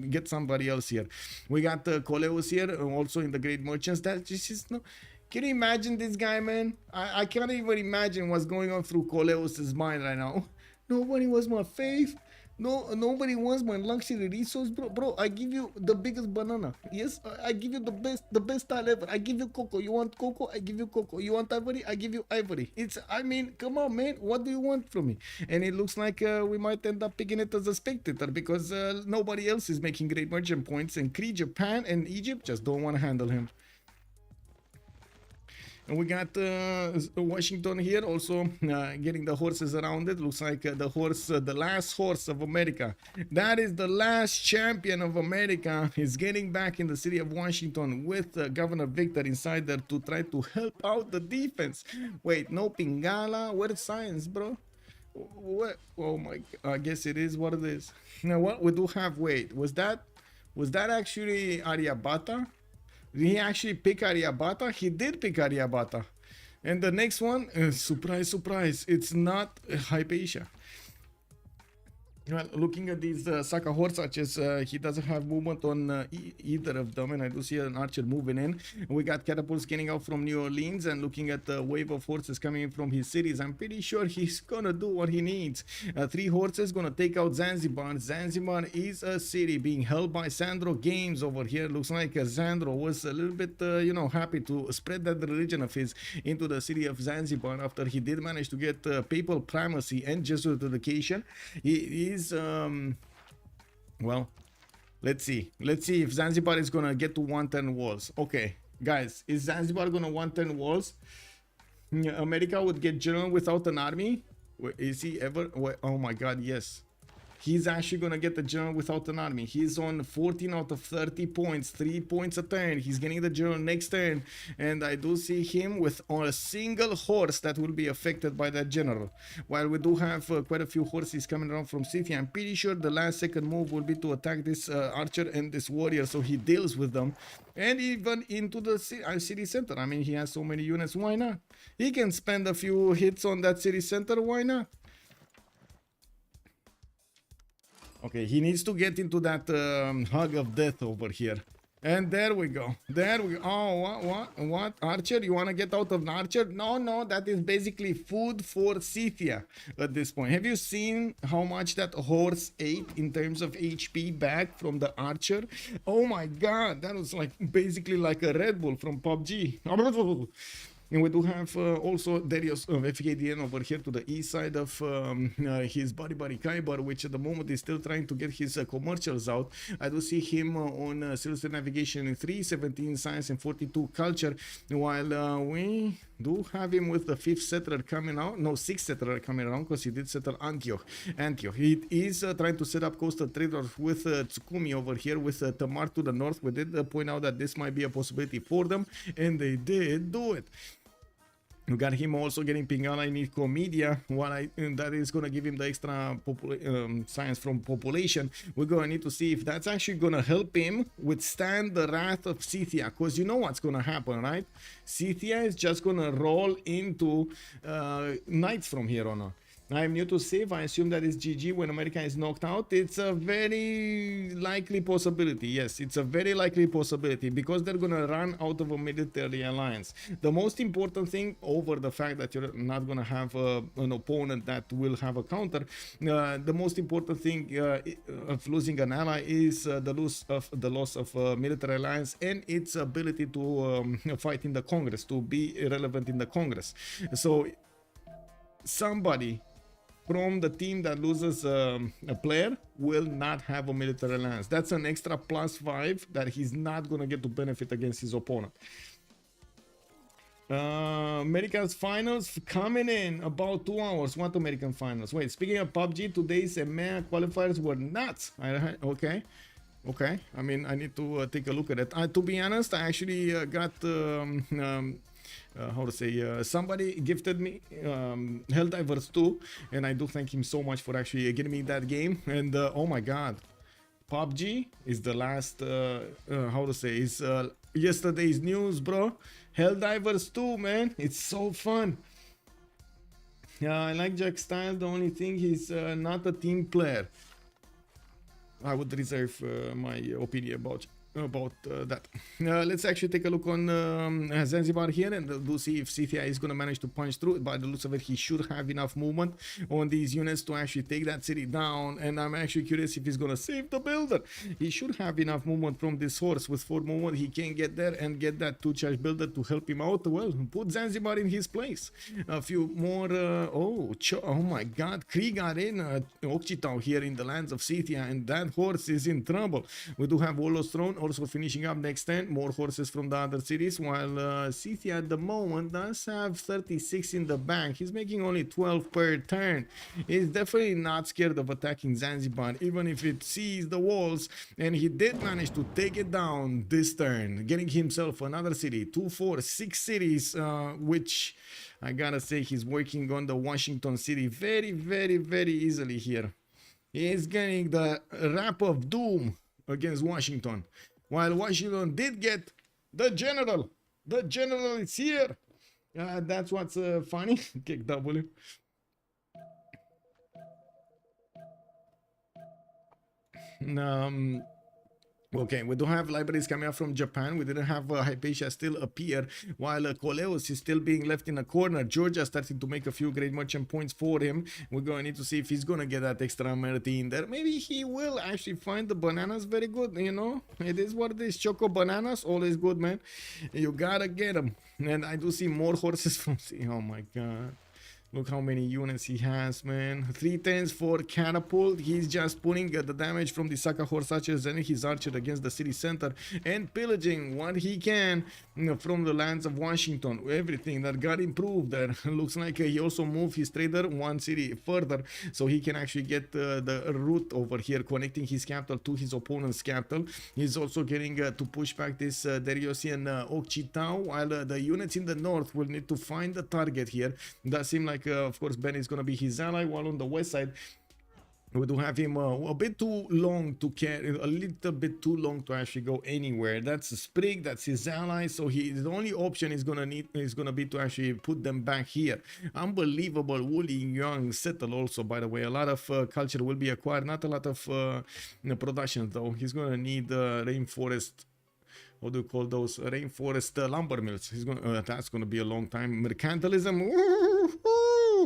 get somebody else here. We got Coleus here, also in the Great Merchants. That just is no. Can you imagine this guy, man? I can't even imagine what's going on through Coleus's mind right now. Nobody was my faith. No, nobody wants my luxury resource, bro. I give you the biggest banana. Yes, I give you the best tile ever. I give you cocoa. You want cocoa? I give you cocoa. You want ivory? I give you ivory. I mean, come on, man. What do you want from me? And it looks like we might end up picking it as a spectator, because nobody else is making great merchant points, and Cree, Japan, and Egypt just don't want to handle him. And we got Washington here also getting the horses around it. Looks like the last horse of America. That is the last champion of America. Is getting back in the city of Washington with Governor Victor inside there to try to help out the defense. Wait, no Pingala? Where's science, bro? What? Oh my, I guess it is what it is. Now what we do have, wait, was that actually Aryabhata? Did he actually pick Aryabhata? He did pick Aryabhata. And the next one, surprise, surprise, it's not Hypatia. Well, looking at these Saka horse archers, he doesn't have movement on either of them, and I do see an archer moving in. We got catapults getting out from New Orleans, and looking at the wave of horses coming in from his cities, I'm pretty sure he's gonna do what he needs. 3 horses gonna take out Zanzibar. Zanzibar is a city being held by Sandro Games over here. Looks like Sandro was a little bit, you know, happy to spread that religion of his into the city of Zanzibar after he did manage to get papal primacy and Jesuit education. He is well, let's see if Zanzibar is gonna get to 110 walls. Okay, guys, is Zanzibar gonna 110 walls? America would get general without an army. Is he ever? Oh my god, yes, he's actually gonna get the general without an army. He's on 14 out of 30 points, 3 points a turn. He's getting the general next turn, and I do see him with on a single horse that will be affected by that general. While we do have quite a few horses coming around from Scythia, I'm pretty sure the last second move will be to attack this archer and this warrior, so he deals with them, and even into the city center. I mean, he has so many units. Why not? He can spend a few hits on that city center. Why not? Okay, he needs to get into that hug of death over here. And there we go. There we go. Oh, what? Archer? You want to get out of an archer? No, that is basically food for Scythia at this point. Have you seen how much that horse ate in terms of HP back from the archer? Oh my god, that was like basically like a Red Bull from PUBG. And we do have also Darius of FKDN over here to the east side of his buddy Kyber, which at the moment is still trying to get his commercials out. I do see him on Silver Navigation in 317 Science and 42 Culture, while we do have him with the 5th settler coming out. No, 6th settler coming around, because he did settle Antioch. He is trying to set up coastal traders with Tsukumi over here, with Tamar to the north. We did point out that this might be a possibility for them, and they did do it. We got him also getting Pingala in Eco Media, and that is going to give him the extra science from population. We're going to need to see if that's actually going to help him withstand the wrath of Scythia, because you know what's going to happen, right? Scythia is just going to roll into knights from here on out. I'm new to Civ. I assume that is GG when America is knocked out. It's a very likely possibility. Yes, it's a very likely possibility, because they're going to run out of a military alliance. The most important thing, over the fact that you're not going to have an opponent that will have a counter, the most important thing of losing an ally is the loss of military alliance and its ability to fight in the Congress, to be relevant in the Congress. So somebody from the team that loses a player will not have a military alliance. That's an extra +5 that he's not going to get to benefit against his opponent. America's finals coming in about 2 hours. What American finals? Wait, speaking of PUBG, today's EMEA qualifiers were nuts. Okay. I mean, I need to take a look at it. To be honest, I actually got how to say, somebody gifted me Helldivers 2, and I do thank him so much for actually getting me that game. And oh my god, PUBG is the last how to say, is yesterday's news, bro. Helldivers 2, man, it's so fun. I like Jack Styles. The only thing, he's not a team player. I would reserve my opinion about that. Let's actually take a look on Zanzibar here, and we'll see if Scythia is going to manage to punch through. By the looks of it, he should have enough movement on these units to actually take that city down, and I'm actually curious if he's going to save the builder. He should have enough movement from this horse. With 4 movement, he can get there and get that 2-charge builder to help him out. Well, put Zanzibar in his place. A few more oh my god, Krigar in Okchitau here in the lands of Scythia, and that horse is in trouble. We do have Warlord's Throne also finishing up next turn. More horses from the other cities, while Scythia at the moment does have 36 in the bank. He's making only 12 per turn. He's definitely not scared of attacking Zanzibar, even if it sees the walls, and he did manage to take it down this turn, getting himself another city. 2, 4, 6 cities, which I gotta say, he's working on the Washington city very, very, very easily here. He's getting the Rap of Doom against Washington, while Washington did get the general. The general is here. That's what's funny. Kick W. Okay, we don't have libraries coming out from Japan. We didn't have Hypatia still appear, while Coleus is still being left in a corner. Georgia starting to make a few great merchant points for him. We're going to need to see if he's going to get that extra amenity in there. Maybe he will actually find the bananas very good, you know. It is what it is. Choco bananas, always good, man. You gotta get them. And I do see more horses from... Oh my god. Look how many units he has, man. 310s for Catapult. He's just putting the damage from the Saka horse archers and his archer against the city center and pillaging what he can from the lands of Washington. Everything that got improved there. Looks like he also moved his trader 1 city further, so he can actually get the route over here, connecting his capital to his opponent's capital. He's also getting to push back this Dariosian Okchitau, while the units in the north will need to find the target here. Does seem like of course Ben is going to be his ally, while on the west side we do have him a bit too long to carry, a little bit too long to actually go anywhere. That's a Sprig, that's his ally, so the only option is gonna be to actually put them back here. Unbelievable Woolly Young settle also, by the way. A lot of culture will be acquired, not a lot of production though. He's gonna need rainforest, what do you call those, rainforest lumber mills. He's gonna that's gonna be a long time. Mercantilism,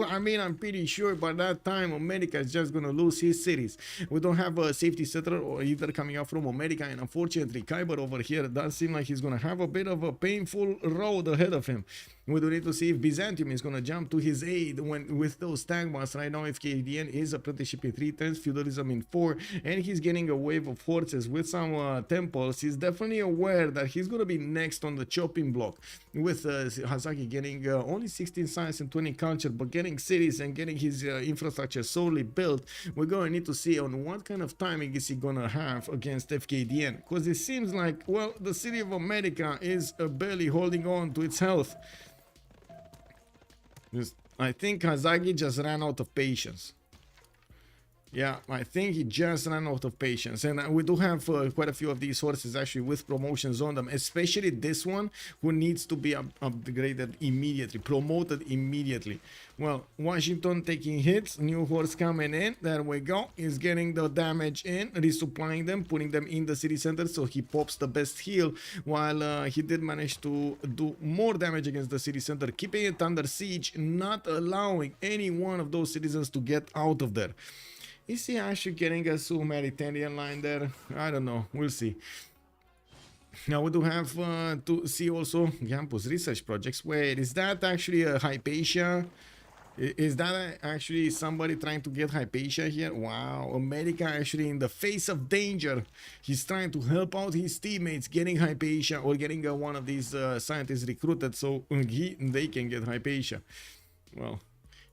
I mean, I'm pretty sure by that time America is just gonna lose his cities. We don't have a safety settler or either coming out from America, and unfortunately Kyber over here does seem like he's gonna have a bit of a painful road ahead of him. We do need to see if Byzantium is gonna jump to his aid when with those tank bombs. Right now FKDN is apprenticeship in 3 turns, feudalism in 4, and he's getting a wave of horses with some temples. He's definitely aware that he's gonna be next on the chopping block, with Hazaki getting only 16 science and 20 culture, but getting cities and getting his infrastructure solely built. We're gonna need to see on what kind of timing is he gonna have against FKDN, because it seems like, well, the city of America is barely holding on to its health. I think Hazagi just ran out of patience. Yeah, I think he just ran out of patience. And we do have quite a few of these horses actually with promotions on them, especially this one who needs to be upgraded immediately, promoted immediately. Well, Washington taking hits, new horse coming in. There we go. He's getting the damage in, resupplying them, putting them in the city center, so he pops the best heal, while he did manage to do more damage against the city center, keeping it under siege, not allowing any one of those citizens to get out of there. Is he actually getting a humanitarian line there? I don't know. We'll see. Now we do have to see also campus research projects. Wait, is that actually a Hypatia? Is that actually somebody trying to get Hypatia here? Wow, America actually in the face of danger. He's trying to help out his teammates getting Hypatia or getting one of these scientists recruited so they can get Hypatia. Well,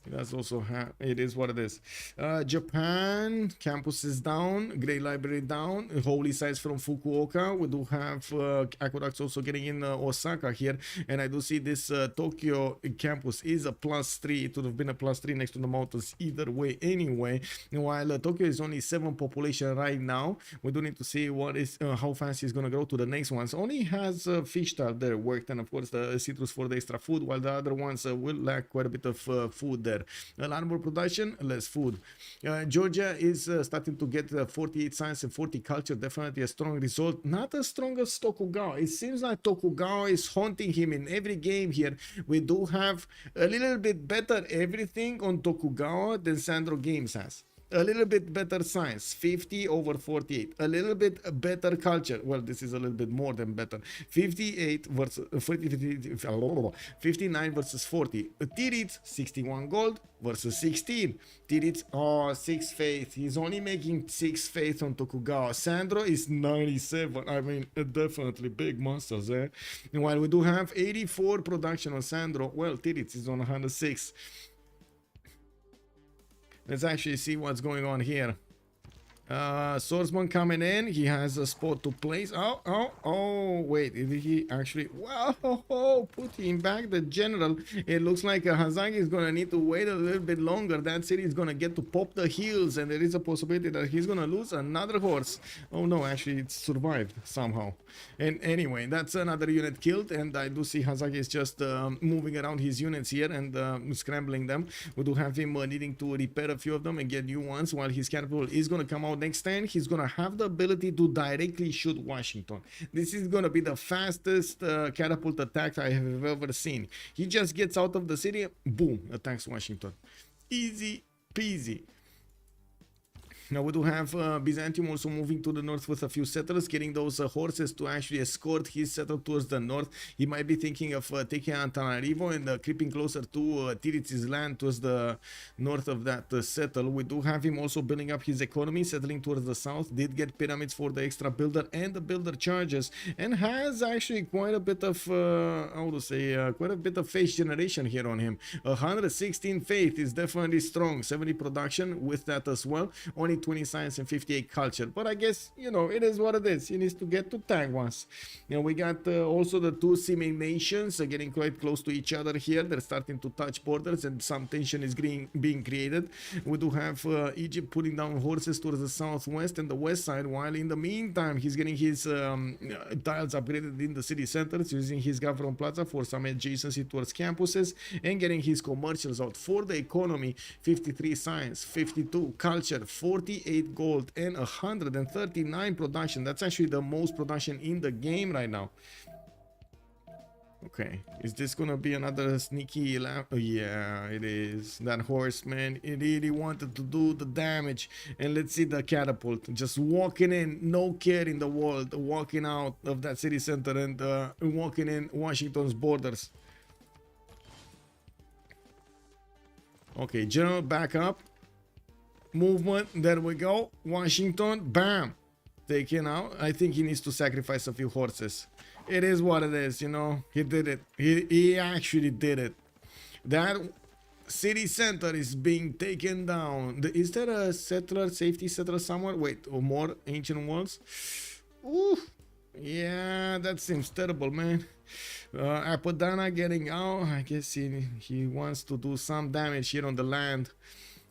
that's also it is what it is. Japan campus is down, Great Library down, holy sites from Fukuoka. We do have aqueducts also getting in Osaka here, and I do see this Tokyo campus is a +3. It would have been a +3 next to the mountains either way anyway. While Tokyo is only 7 population right now, we do need to see what is how fast he's gonna go to the next ones. Only has fish tart there worked, and of course the citrus for the extra food, while the other ones will lack quite a bit of food there. A lot more production, less food. Georgia is starting to get 48 science and 40 culture, definitely a strong result. Not as strong as Tokugawa. It seems like Tokugawa is haunting him in every game here. We do have a little bit better everything on Tokugawa than Sandro Games has. A little bit better science, 50 over 48. A little bit better culture. Well, this is a little bit more than better. 58 versus 59 versus 40. Tirit, 61 gold versus 16. Tirit, 6 faith. He's only making 6 faith on Tokugawa. Sandro is 97. I mean, definitely big monsters, eh? And while we do have 84 production on Sandro, well, Tirit is on 106. Let's actually see what's going on here. Swordsman coming in. He has a spot to place. Oh, wait. Did he actually... Wow, put him back. The general. It looks like Hazagi is going to need to wait a little bit longer. That city is going to get to pop the heals, and there is a possibility that he's going to lose another horse. Oh, no, actually, it survived somehow. And anyway, that's another unit killed, and I do see Hazagi is just moving around his units here and scrambling them. We do have him needing to repair a few of them and get new ones, while his capital is going to come out next turn. He's gonna have the ability to directly shoot Washington. This is gonna be the fastest catapult attack I have ever seen. He just gets out of the city, boom, attacks Washington. Easy peasy. Now we do have Byzantium also moving to the north with a few settlers, getting those horses to actually escort his settle towards the north. He might be thinking of taking Antananarivo and creeping closer to Tirits's land towards the north of that settle. We do have him also building up his economy, settling towards the south. Did get pyramids for the extra builder and the builder charges, and has actually quite a bit of how to say quite a bit of faith generation here on him. 116 faith is definitely strong. 70 production with that as well. Only 20 science and 58 culture, but I guess, you know, it is what it is. He needs to get to tag once. Now we got also the two seeming nations getting quite close to each other here. They're starting to touch borders and some tension is being created. We do have Egypt putting down horses towards the southwest and the west side, while in the meantime he's getting his tiles upgraded in the city centers, using his government plaza for some adjacency towards campuses, and getting his commercials out for the economy. 53 science, 52 culture, 48 gold, and 139 production. That's actually the most production in the game right now. Okay, is this gonna be another sneaky oh, yeah, it is. That horseman, it really wanted to do the damage. And let's see the catapult just walking in, no care in the world, walking out of that city center and walking in Washington's borders. Okay, general back up, movement, there we go. Washington, bam, taken out. I think he needs to sacrifice a few horses. It is what it is, you know. He did it. He actually did it. That city center is being taken down. Is there a safety settler somewhere? Wait, or more ancient walls? Ooh, yeah, that seems terrible, man. Apadana getting out. I guess he wants to do some damage here on the land.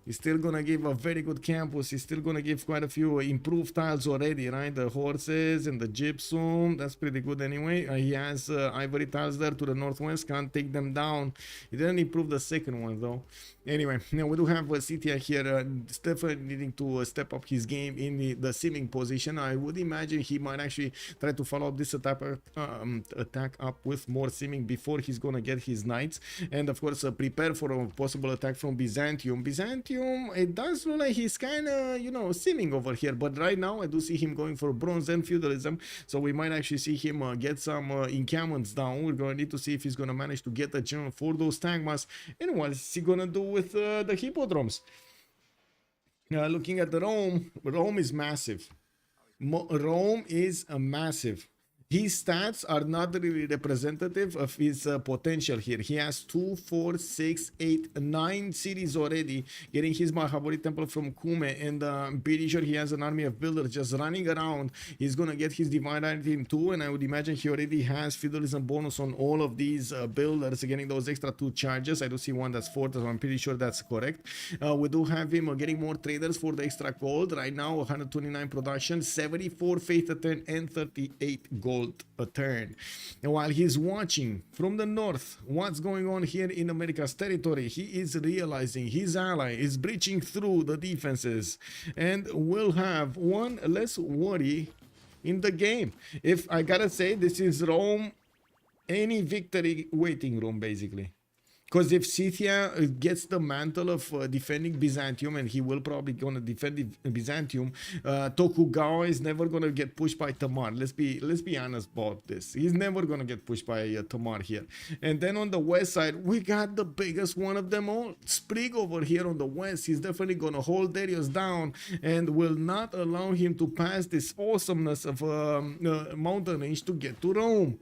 He's still gonna give a very good campus. He's still gonna give quite a few improved tiles already, right? The horses and the gypsum, that's pretty good anyway. He has ivory tiles there to the northwest, can't take them down. He didn't improve the second one though. Anyway, now we do have Citia here, definitely needing to step up his game in the simming position. I would imagine he might actually try to follow up this attack up with more simming before he's gonna get his knights, and of course prepare for a possible attack from Byzantium. It does look like he's kind of, you know, simming over here, but right now I do see him going for bronze and feudalism, so we might actually see him get some encampments down. We're gonna need to see if he's gonna manage to get a general for those tagmas, and what is he gonna do with the hippodromes. Looking at the Rome is massive. Rome is a massive. His stats are not really representative of his potential here. He has 2, 4, 6, 8, 9 cities already, getting his Mahabharata temple from Kume, and I'm pretty sure he has an army of builders just running around. He's gonna get his divine item too, and I would imagine he already has feudalism bonus on all of these builders, getting those extra 2 charges. I do see one that's 4, so I'm pretty sure that's correct. We do have him getting more traders for the extra gold. Right now, 129 production, 74 faith a turn, and 38 gold a turn. And while he's watching from the north what's going on here in America's territory, he is realizing his ally is breaching through the defenses and will have one less worry in the game. If I gotta say, this is Rome any victory waiting room basically. Because if Scythia gets the mantle of defending Byzantium, and he will probably gonna defend Byzantium, Tokugawa is never gonna get pushed by Tamar. Let's be honest about this. He's never gonna get pushed by Tamar here. And then on the west side, we got the biggest one of them all, Sprig over here on the west. He's definitely gonna hold Darius down and will not allow him to pass this awesomeness of mountain range to get to Rome.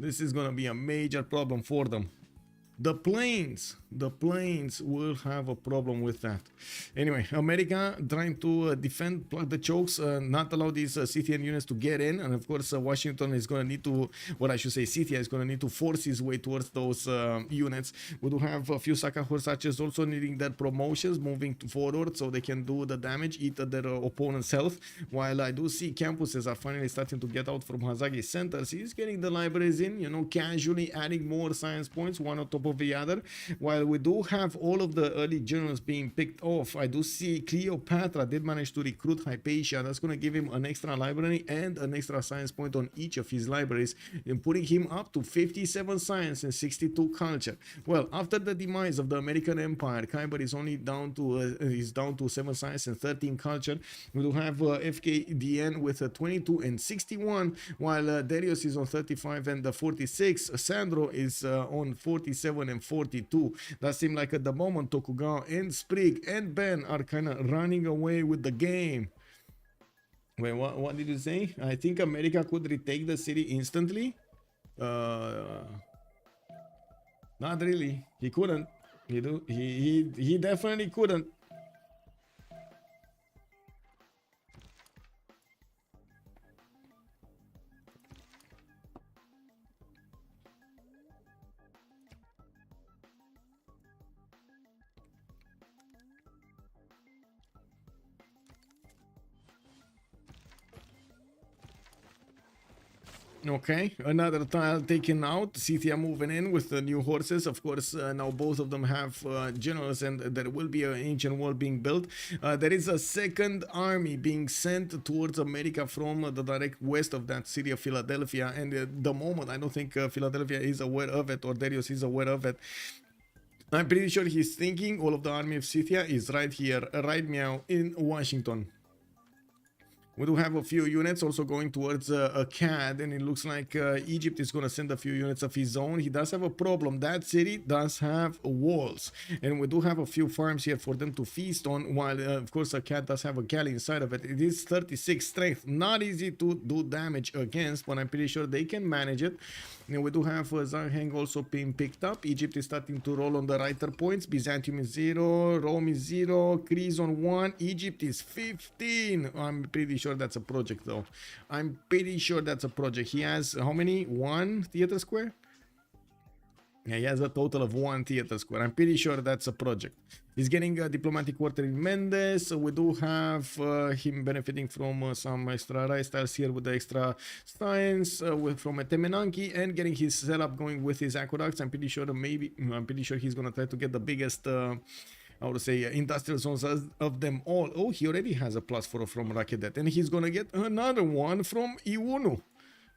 This is gonna be a major problem for them. The plains will have a problem with that. Anyway, America trying to defend, plug the chokes, not allow these Scythian units to get in, and of course Washington is going to need to, what I should say, Scythia is going to need to force his way towards those units. We do have a few Saka horse archers also needing their promotions, moving forward so they can do the damage, eat their opponent's health, while I do see campuses are finally starting to get out from Hazagi centers. He's getting the libraries in, you know, casually adding more science points, one on top of the other. While we do have all of the early generals being picked off, I do see Cleopatra did manage to recruit Hypatia. That's going to give him an extra library and an extra science point on each of his libraries, and putting him up to 57 science and 62 culture. Well, after the demise of the American Empire, Khyber is only down to 7 science and 13 culture. We do have FKDN with 22 and 61, while Darius is on 35 and 46. Sandro is on 47 and 42. That seemed like at the moment Tokugawa and Sprig and Ben are kind of running away with the game. Wait, what did you say? I think America could retake the city instantly. Not really. He couldn't. He definitely couldn't. Okay, another tile taken out. Scythia moving in with the new horses. Of course, now both of them have generals, and there will be an ancient wall being built. There is a second army being sent towards America from the direct west of that city of Philadelphia. And the moment, I don't think Philadelphia is aware of it, or Darius is aware of it. I'm pretty sure he's thinking all of the army of Scythia is right here, right meow, in Washington. We do have a few units also going towards a CAD, and it looks like Egypt is going to send a few units of his own. He does have a problem. That city does have walls, and we do have a few farms here for them to feast on, while of course a CAD does have a galley inside of it. It is 36 strength. Not easy to do damage against, but I'm pretty sure they can manage it. And we do have Zaheng also being picked up. Egypt is starting to roll on the writer points. Byzantium is 0, Rome is 0, Greece on 1, Egypt is 15. I'm pretty sure that's a project though. I'm pretty sure that's a project. He has how many? 1 theater square? Yeah, he has a total of 1 theater square. I'm pretty sure that's a project. He's getting a diplomatic quarter in Mendes. We do have him benefiting from some extra rice tiles here with the extra science from Temenanki, and getting his setup going with his aqueducts. I'm pretty sure he's gonna try to get the biggest I would say industrial zones of them all. Oh, he already has a +4 from Rakedet, and he's gonna get another one from Iwunu.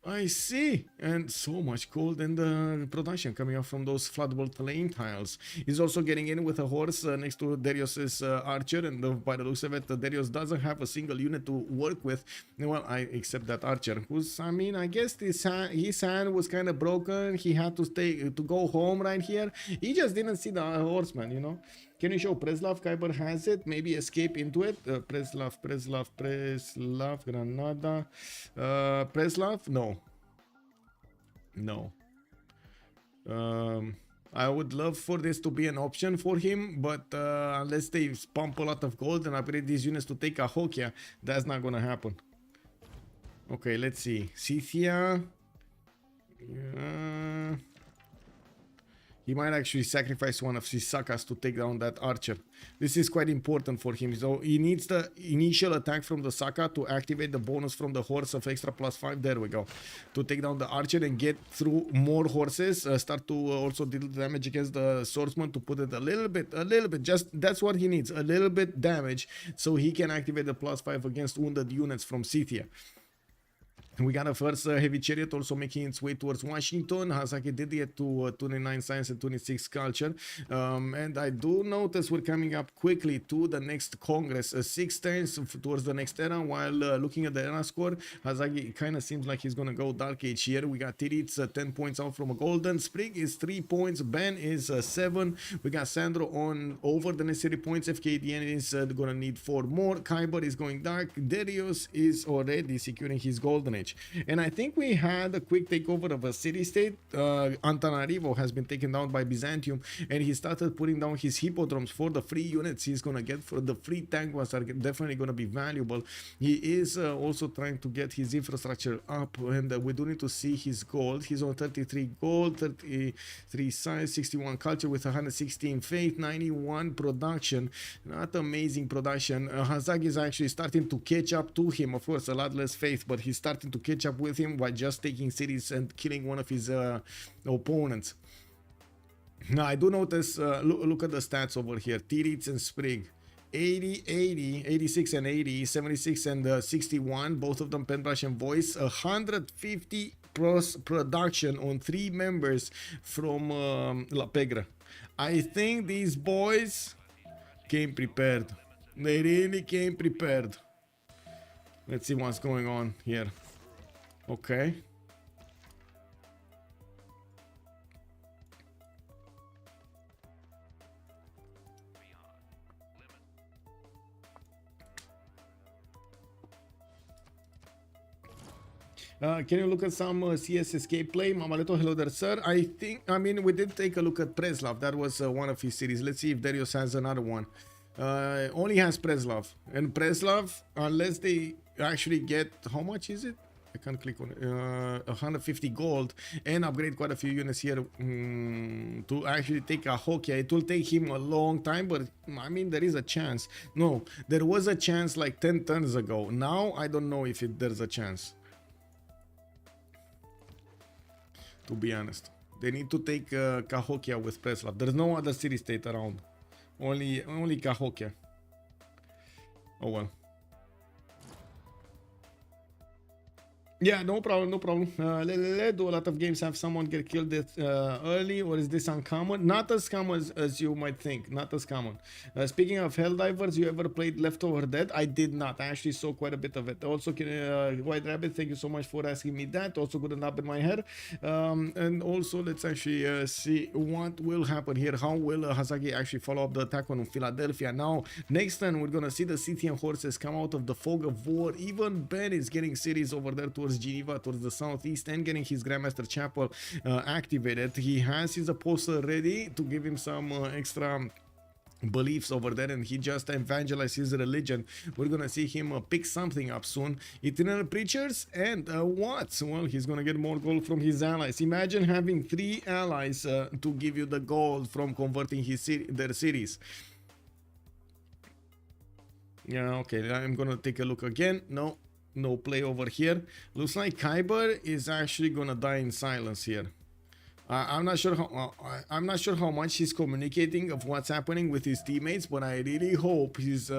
I see, and so much gold and production coming up from those floodable lane tiles. He's also getting in with a horse next to Darius's archer, and by the looks of it, Darius doesn't have a single unit to work with. Well, except that archer, who's, I mean, I guess his hand was kind of broken. He had to go home right here. He just didn't see the horseman, you know. Can you show Preslav? Kyber has it. Maybe escape into it. Preslav, Granada. Preslav? No. No. I would love for this to be an option for him, but unless they pump a lot of gold and upgrade these units to take a Hokia, that's not gonna happen. Okay, let's see. Scythia. He might actually sacrifice one of his Sakas to take down that archer. This is quite important for him. So he needs the initial attack from the Saka to activate the bonus from the horse of extra +5. There we go. To take down the archer and get through more horses. Start to also deal damage against the swordsman to put it a little bit. Just that's what he needs. A little bit damage so he can activate the +5 against wounded units from Scythia. We got a first heavy chariot also making its way towards Washington. Hazaki did get to 29 science and 26 culture. And I do notice we're coming up quickly to the next Congress. 6 turns towards the next era. While looking at the era score, Hazaki kind of seems like he's going to go Dark Age here. We got Tiritz 10 points out from a golden. Sprig is 3 points. Ben is 7. We got Sandro on over the necessary points. FKDN is going to need 4 more. Kyber is going dark. Darius is already securing his golden age. And I think we had a quick takeover of a city-state. Antananarivo has been taken down by Byzantium, and he started putting down his hippodromes for the free units he's going to get. For the free tank ones are definitely going to be valuable. He is also trying to get his infrastructure up, and we do need to see his gold. He's on 33 gold, 33 science, 61 culture with 116 faith, 91 production. Not amazing production. Hazag is actually starting to catch up to him. Of course, a lot less faith, but he's starting to catch up with him by just taking cities and killing one of his opponents. Now, I do notice, look at the stats over here. Tiritz and Sprig. 80, 80, 86 and 80, 76 and 61, both of them Penbrush and Voice. 150 plus production on 3 members from La Pegre. I think these boys came prepared. They really came prepared. Let's see what's going on here. Okay. Can you look at some CS escape play? Mamaleto, hello there, sir. I mean, we did take a look at Preslav. That was one of his cities. Let's see if Darius has another one. Only has Preslav. And Preslav, unless they actually get, how much is it? I can't click on it. 150 gold and upgrade quite a few units here to actually take a Hokia. It will take him a long time, but I mean, there is a chance. No, there was a chance like 10 turns ago. Now, I don't know if there's a chance. to be honest. They need to take Cahokia with Preslav. There's no other city state around. Only Cahokia. Oh well. Yeah, no problem, no problem. Do a lot of games have someone get killed this, early, or is this uncommon? Not as common as you might think. Not as common. Speaking of Helldivers, you ever played Leftover Dead? I did not. I actually saw quite a bit of it. Also, White Rabbit, thank you so much for asking me that. Also, good up in my head. And also, let's actually see what will happen here. How will Hazagi actually follow up the attack on Philadelphia? Now, next turn, we're gonna see the city and horses come out of the fog of war. Even Ben is getting cities over there towards Geneva, towards the southeast, and getting his Grandmaster Chapel activated. He has his apostle ready to give him some extra beliefs over there, and he just evangelized his religion. We're gonna see him pick something up soon. Itinerant preachers and what? Well, he's gonna get more gold from his allies. Imagine having 3 allies to give you the gold from converting their cities. Yeah, okay, I'm gonna take a look again. No play over here. Looks like Kyber is actually gonna die in silence here. I'm not sure how much he's communicating of what's happening with his teammates, but I really hope he's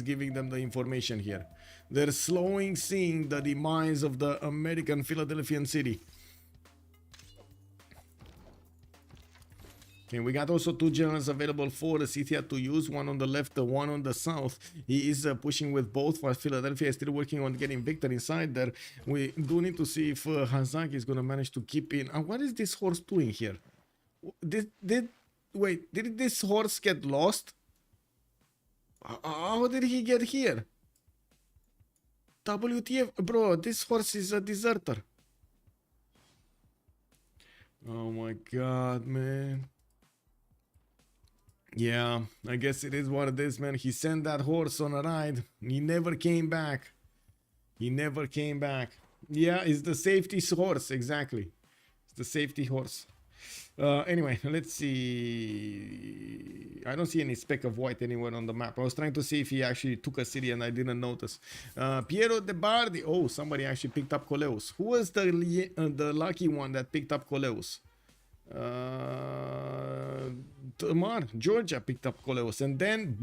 giving them the information here. They're seeing the demise of the American Philadelphian city. Okay, we got also 2 generals available for the Scythia to use, one on the left, one on the south. He is pushing with both, while Philadelphia is still working on getting victory inside there. We do need to see if Hazaki is going to manage to keep in. What is this horse doing here? Wait, did this horse get lost? How did he get here? WTF? Bro, this horse is a deserter. Oh my god, man. Yeah, I guess it is what it is, man. He sent that horse on a ride. He never came back. Yeah, it's the safety horse, exactly. It's the safety horse. Anyway, let's see. I don't see any speck of white anywhere on the map. I was trying to see if he actually took a city and I didn't notice. Piero De Bardi. Oh, somebody actually picked up Coleus. Who was the lucky one that picked up Coleus? Tamar, Georgia picked up Coleus, and then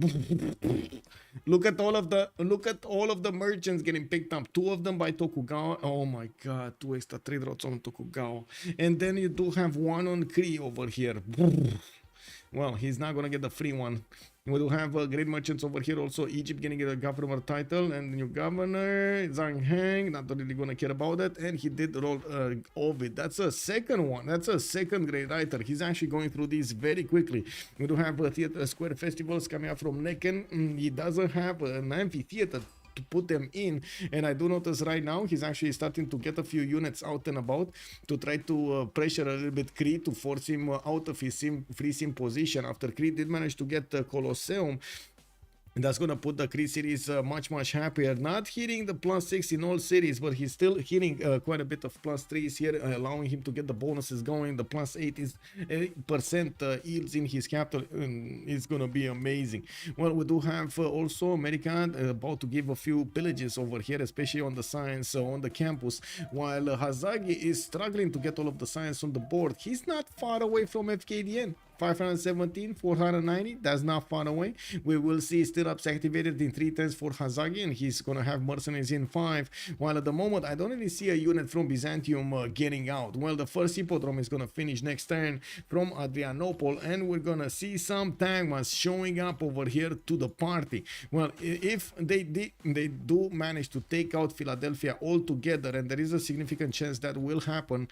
look at all of the merchants getting picked up. 2 of them by Tokugawa. Oh my god, 2 extra trade routes on Tokugawa, and then you do have 1 on Kree over here. Well, he's not gonna get the free one. We do have great merchants over here. Also, Egypt getting a governor title, and the new governor, Zhang Heng, not really gonna care about it. And he did roll Ovid. That's a second one. That's a second great writer. He's actually going through these very quickly. We do have theater square festivals coming up from Necken. He doesn't have an amphitheater to put them in, and I do notice right now he's actually starting to get a few units out and about to try to pressure a little bit Kree to force him out of his free sim position. After Kree did manage to get Colosseum, that's gonna put the Kree series much happier. Not hitting the +6 in all series, but he's still hitting quite a bit of +3s here, allowing him to get the bonuses going. The +8 is 8% yields in his capital. It's gonna be amazing. Well, we do have also America about to give a few pillages over here, especially on the science on the campus, while Hazagi is struggling to get all of the science on the board. He's not far away from FKDN. 517, 490, that's not far away. We will see stirrups activated in 3 turns for Hazagi, and he's gonna have mercenaries in 5, while at the moment I don't really see a unit from Byzantium getting out. Well, the first hippodrome is gonna finish next turn from Adrianople, and we're gonna see some Tagmas showing up over here to the party. Well, if they do manage to take out Philadelphia altogether, and there is a significant chance that will happen,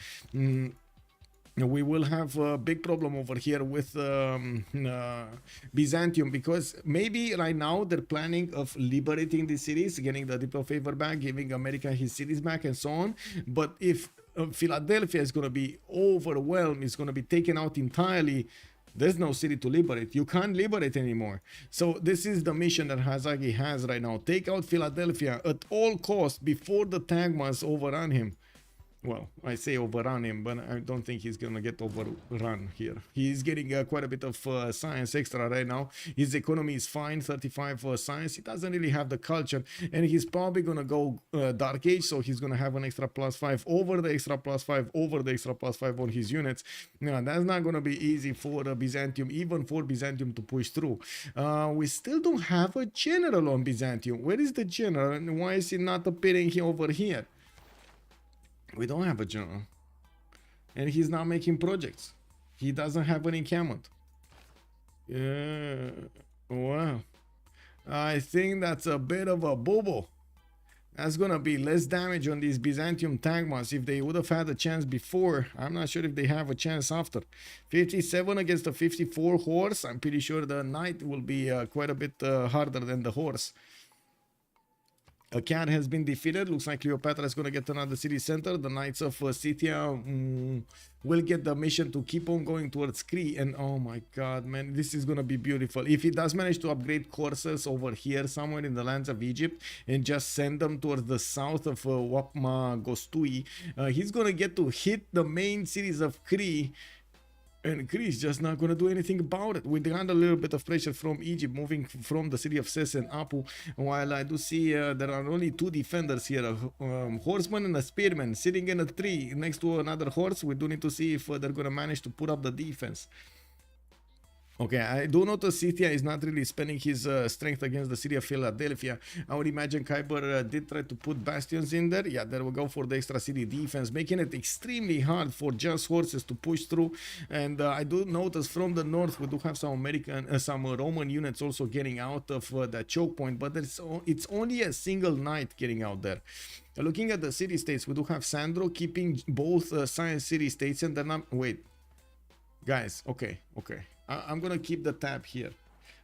we will have a big problem over here with Byzantium, because maybe right now they're planning of liberating the cities, getting the Diplo favor back, giving America his cities back, and so on. But if Philadelphia is going to be overwhelmed, it's going to be taken out entirely, there's no city to liberate. You can't liberate anymore. So this is the mission that Hazagi has right now. Take out Philadelphia at all costs before the Tagmas overrun him. well, I say overrun him, but I don't think he's gonna get overrun here. He's getting quite a bit of science extra right now. His economy is fine, 35 science. He doesn't really have the culture, and he's probably gonna go Dark Age, so he's gonna have an extra +5 over the extra +5 over the extra +5 on his units. Now, that's not gonna be easy for Byzantium, even for Byzantium to push through. We still don't have a general on Byzantium. Where is the general, and why is he not appearing here over here? We don't have a general. And he's not making projects. He doesn't have an encampment. Wow. I think that's a bit of a boo-boo. That's gonna be less damage on these Byzantium Tagmas. If they would have had a chance before, I'm not sure if they have a chance after. 57 against the 54 horse. I'm pretty sure the knight will be quite a bit harder than the horse. A cat has been defeated. Looks like Cleopatra is going to get another city center. The Knights of Scythia will get the mission to keep on going towards Crete. And oh my god, man, this is going to be beautiful. If he does manage to upgrade courses over here somewhere in the lands of Egypt and just send them towards the south of Wapma Gostui, he's going to get to hit the main cities of Crete. And Greece just not going to do anything about it. We got a little bit of pressure from Egypt moving from the city of Ses and Apu. While I do see there are only two defenders here, a horseman and a spearman sitting in a tree next to another horse. We do need to see if they're going to manage to put up the defense. Okay, I do notice Scythia is not really spending his strength against the city of Philadelphia. I would imagine Khyber did try to put bastions in there. Yeah, there we go for the extra city defense, making it extremely hard for just horses to push through. And I do notice from the north we do have some Roman units also getting out of that choke point, but it's only a single knight getting out there. Looking at the city states, we do have Sandro keeping both science city states, and then wait, guys, okay. I'm gonna keep the tab here.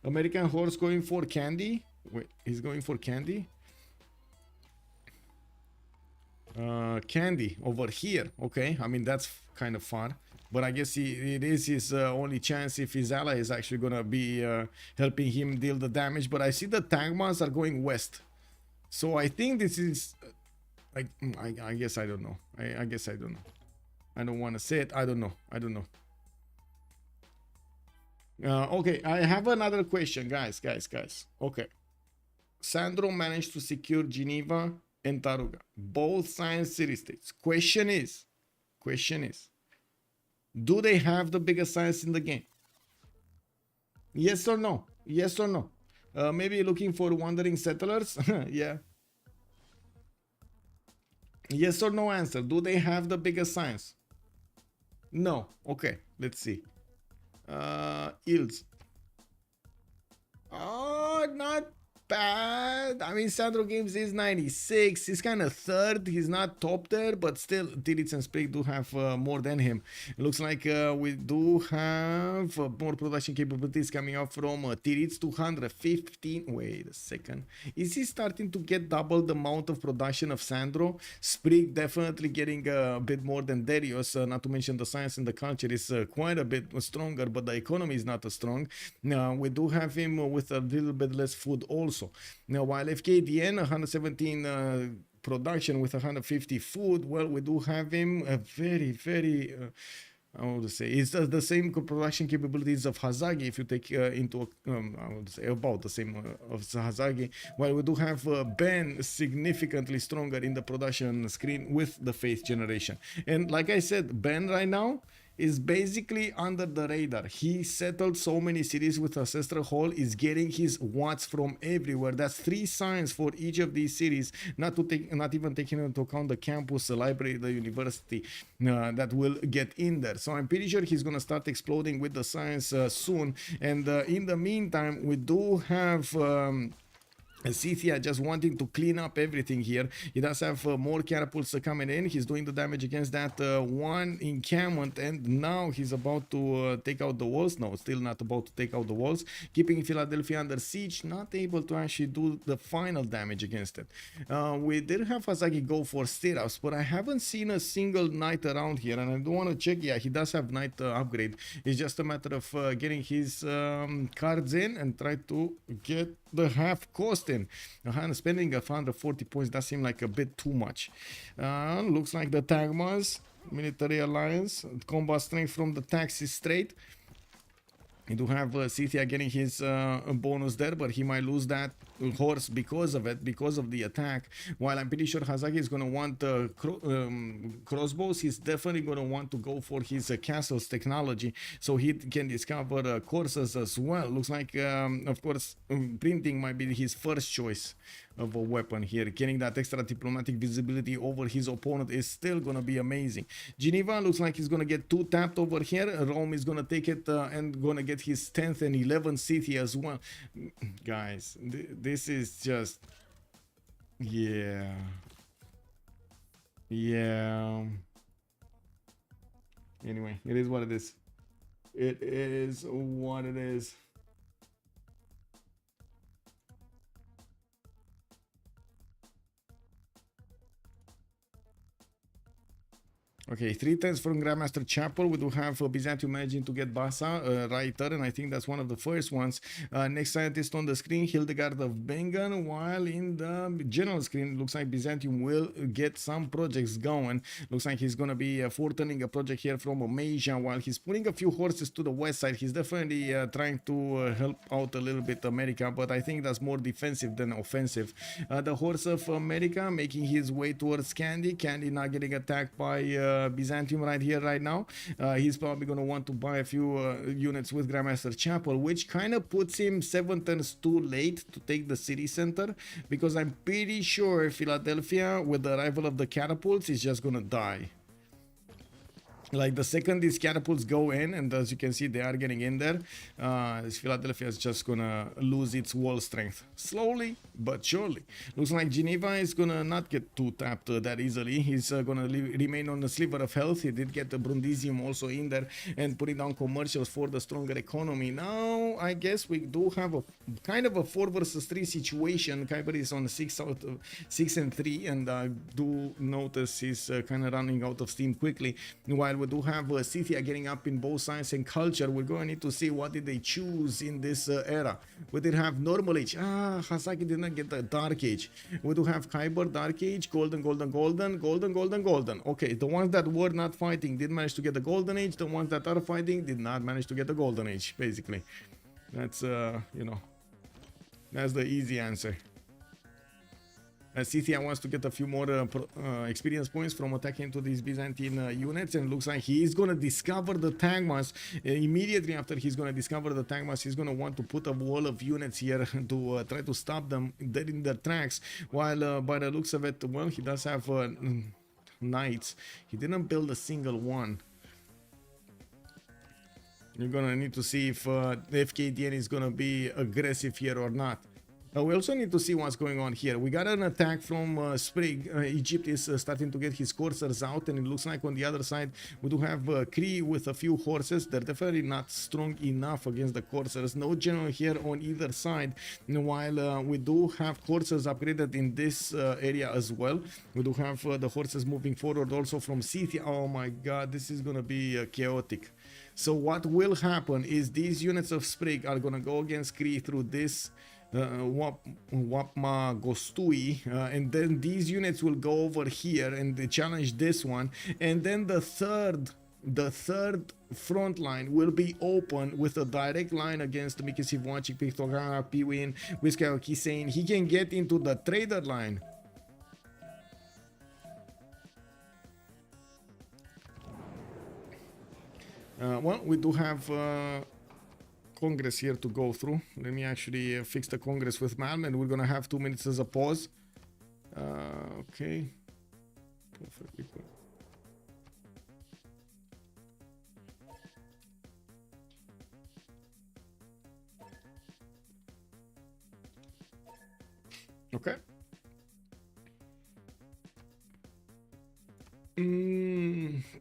American horse going for candy. Wait, he's going for candy. Candy over here. Okay, I mean that's kind of far, but I guess it is his only chance if his ally is actually gonna be helping him deal the damage. But I see the Tagmas are going west, so I think this is I guess I don't know. I guess I don't know. I don't want to say it. I don't know. Okay, I have another question, guys. Okay, Sandro managed to secure Geneva and Taruga, both science city states. Question is, do they have the biggest science in the game? Yes or no? Maybe looking for wandering settlers. Yeah. Yes or no answer. Do they have the biggest science? No. Okay, let's see. Yields. Oh, not bad. I mean, Sandro Games is 96. He's kind of third. He's not top there, but still, Tiritz and Sprig do have more than him. It looks like we do have more production capabilities coming out from Tiritz, 215. Wait a second. Is he starting to get double the amount of production of Sandro? Sprig definitely getting a bit more than Darius, not to mention the science and the culture is quite a bit stronger, but the economy is not as strong. We do have him with a little bit less food also. Now, while FKDN 117 production with 150 food, well, we do have him a very I would say it's the same production capabilities of Hazagi. If you take into I would say about the same of Hazagi, while we do have Ben significantly stronger in the production screen with the faith generation. And like I said, Ben right now is basically under the radar. He settled so many cities with Ancestral Hall, is getting his watts from everywhere. That's 3 signs for each of these cities, not even taking into account the campus, the library, the university that will get in there. So I'm pretty sure he's gonna start exploding with the science soon. And in the meantime, we do have Scythia just wanting to clean up everything here. He does have more catapults coming in. He's doing the damage against that one encampment, and now he's about to take out the walls. No, still not about to take out the walls. Keeping Philadelphia under siege, not able to actually do the final damage against it. We did have Hazagi go for stirrups, but I haven't seen a single knight around here, and I do want to check. Yeah, he does have knight upgrade. It's just a matter of getting his cards in and try to get the half cost Austin. Spending 140 points does seem like a bit too much. Looks like the Tagmas, Military Alliance, combat strength from the taxi straight. We do have Scythia getting his bonus there, but he might lose that horse because of it, because of the attack. While I'm pretty sure Hazaki is going to want crossbows, he's definitely going to want to go for his castle's technology, so he can discover courses as well. Looks like, of course, printing might be his first choice of a weapon here. Getting that extra diplomatic visibility over his opponent is still gonna be amazing. Geneva looks like he's gonna get 2 tapped over here. Rome is gonna take it and gonna get his 10th and 11th city as well. Guys, this is just, yeah. Anyway, it is what it is. It is what it is. Okay, 3 turns from Grandmaster Chapel. We do have Byzantium managing to get Bassa right turn, and I think that's one of the first ones. Next scientist on the screen, Hildegard of Bengen, while in the general screen, looks like Byzantium will get some projects going. Looks like he's going to be forturning a project here from Omasia, while he's putting a few horses to the west side. He's definitely trying to help out a little bit America, but I think that's more defensive than offensive. The horse of America making his way towards Candy. Candy not getting attacked by Byzantium right here, right now. He's probably going to want to buy a few units with Grandmaster Chapel, which kind of puts him 7 turns too late to take the city center, because I'm pretty sure Philadelphia, with the arrival of the catapults, is just going to die. Like, the second these catapults go in, and as you can see, they are getting in there, Philadelphia is just gonna lose its wall strength. Slowly, but surely. Looks like Geneva is gonna not get too tapped that easily. He's gonna remain on a sliver of health. He did get the Brundisium also in there, and putting down commercials for the stronger economy. Now, I guess we do have a kind of a 4 versus 3 situation. Kuiper is on 6 and 3, and I do notice he's kind of running out of steam quickly. While we do have Scythia getting up in both science and culture, we're going to need to see what did they choose in this era. We did have normal age. Hasaki did not get the dark age. We do have Kyber, dark age, golden. Okay, the ones that were not fighting did manage to get the golden age. The ones that are fighting did not manage to get the golden age, basically. That's you know, that's the easy answer. Scythia wants to get a few more experience points from attacking into these Byzantine units, and it looks like he is going to discover the Tagmas. Immediately after he's going to discover the Tagmas, he's going to want to put a wall of units here to try to stop them dead in their tracks, while by the looks of it, well, he does have knights. He didn't build a single one. You're going to need to see if FKDN is going to be aggressive here or not. We also need to see what's going on here. We got an attack from Sprig. Egypt is starting to get his coursers out, and it looks like on the other side we do have Cree with a few horses. They're definitely not strong enough against the coursers. No general here on either side, while we do have horses upgraded in this area as well. We do have the horses moving forward also from Scythia. Oh my god, this is gonna be chaotic. So what will happen is these units of Sprig are gonna go against Cree through this Wapma Gostui, and then these units will go over here and they challenge this one, and then the third front line will be open with a direct line against Miki Sivuacic, Pictogara, Piwin, Whiskey Kisane. He can get into the trader line. Well, we do have Congress here to go through. Let me actually fix the Congress with Malm, and we're gonna have 2 minutes as a pause. Okay, perfectly cool. Okay.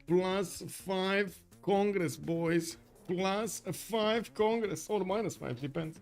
+5 Congress, boys. +5 Congress, or -5, depends.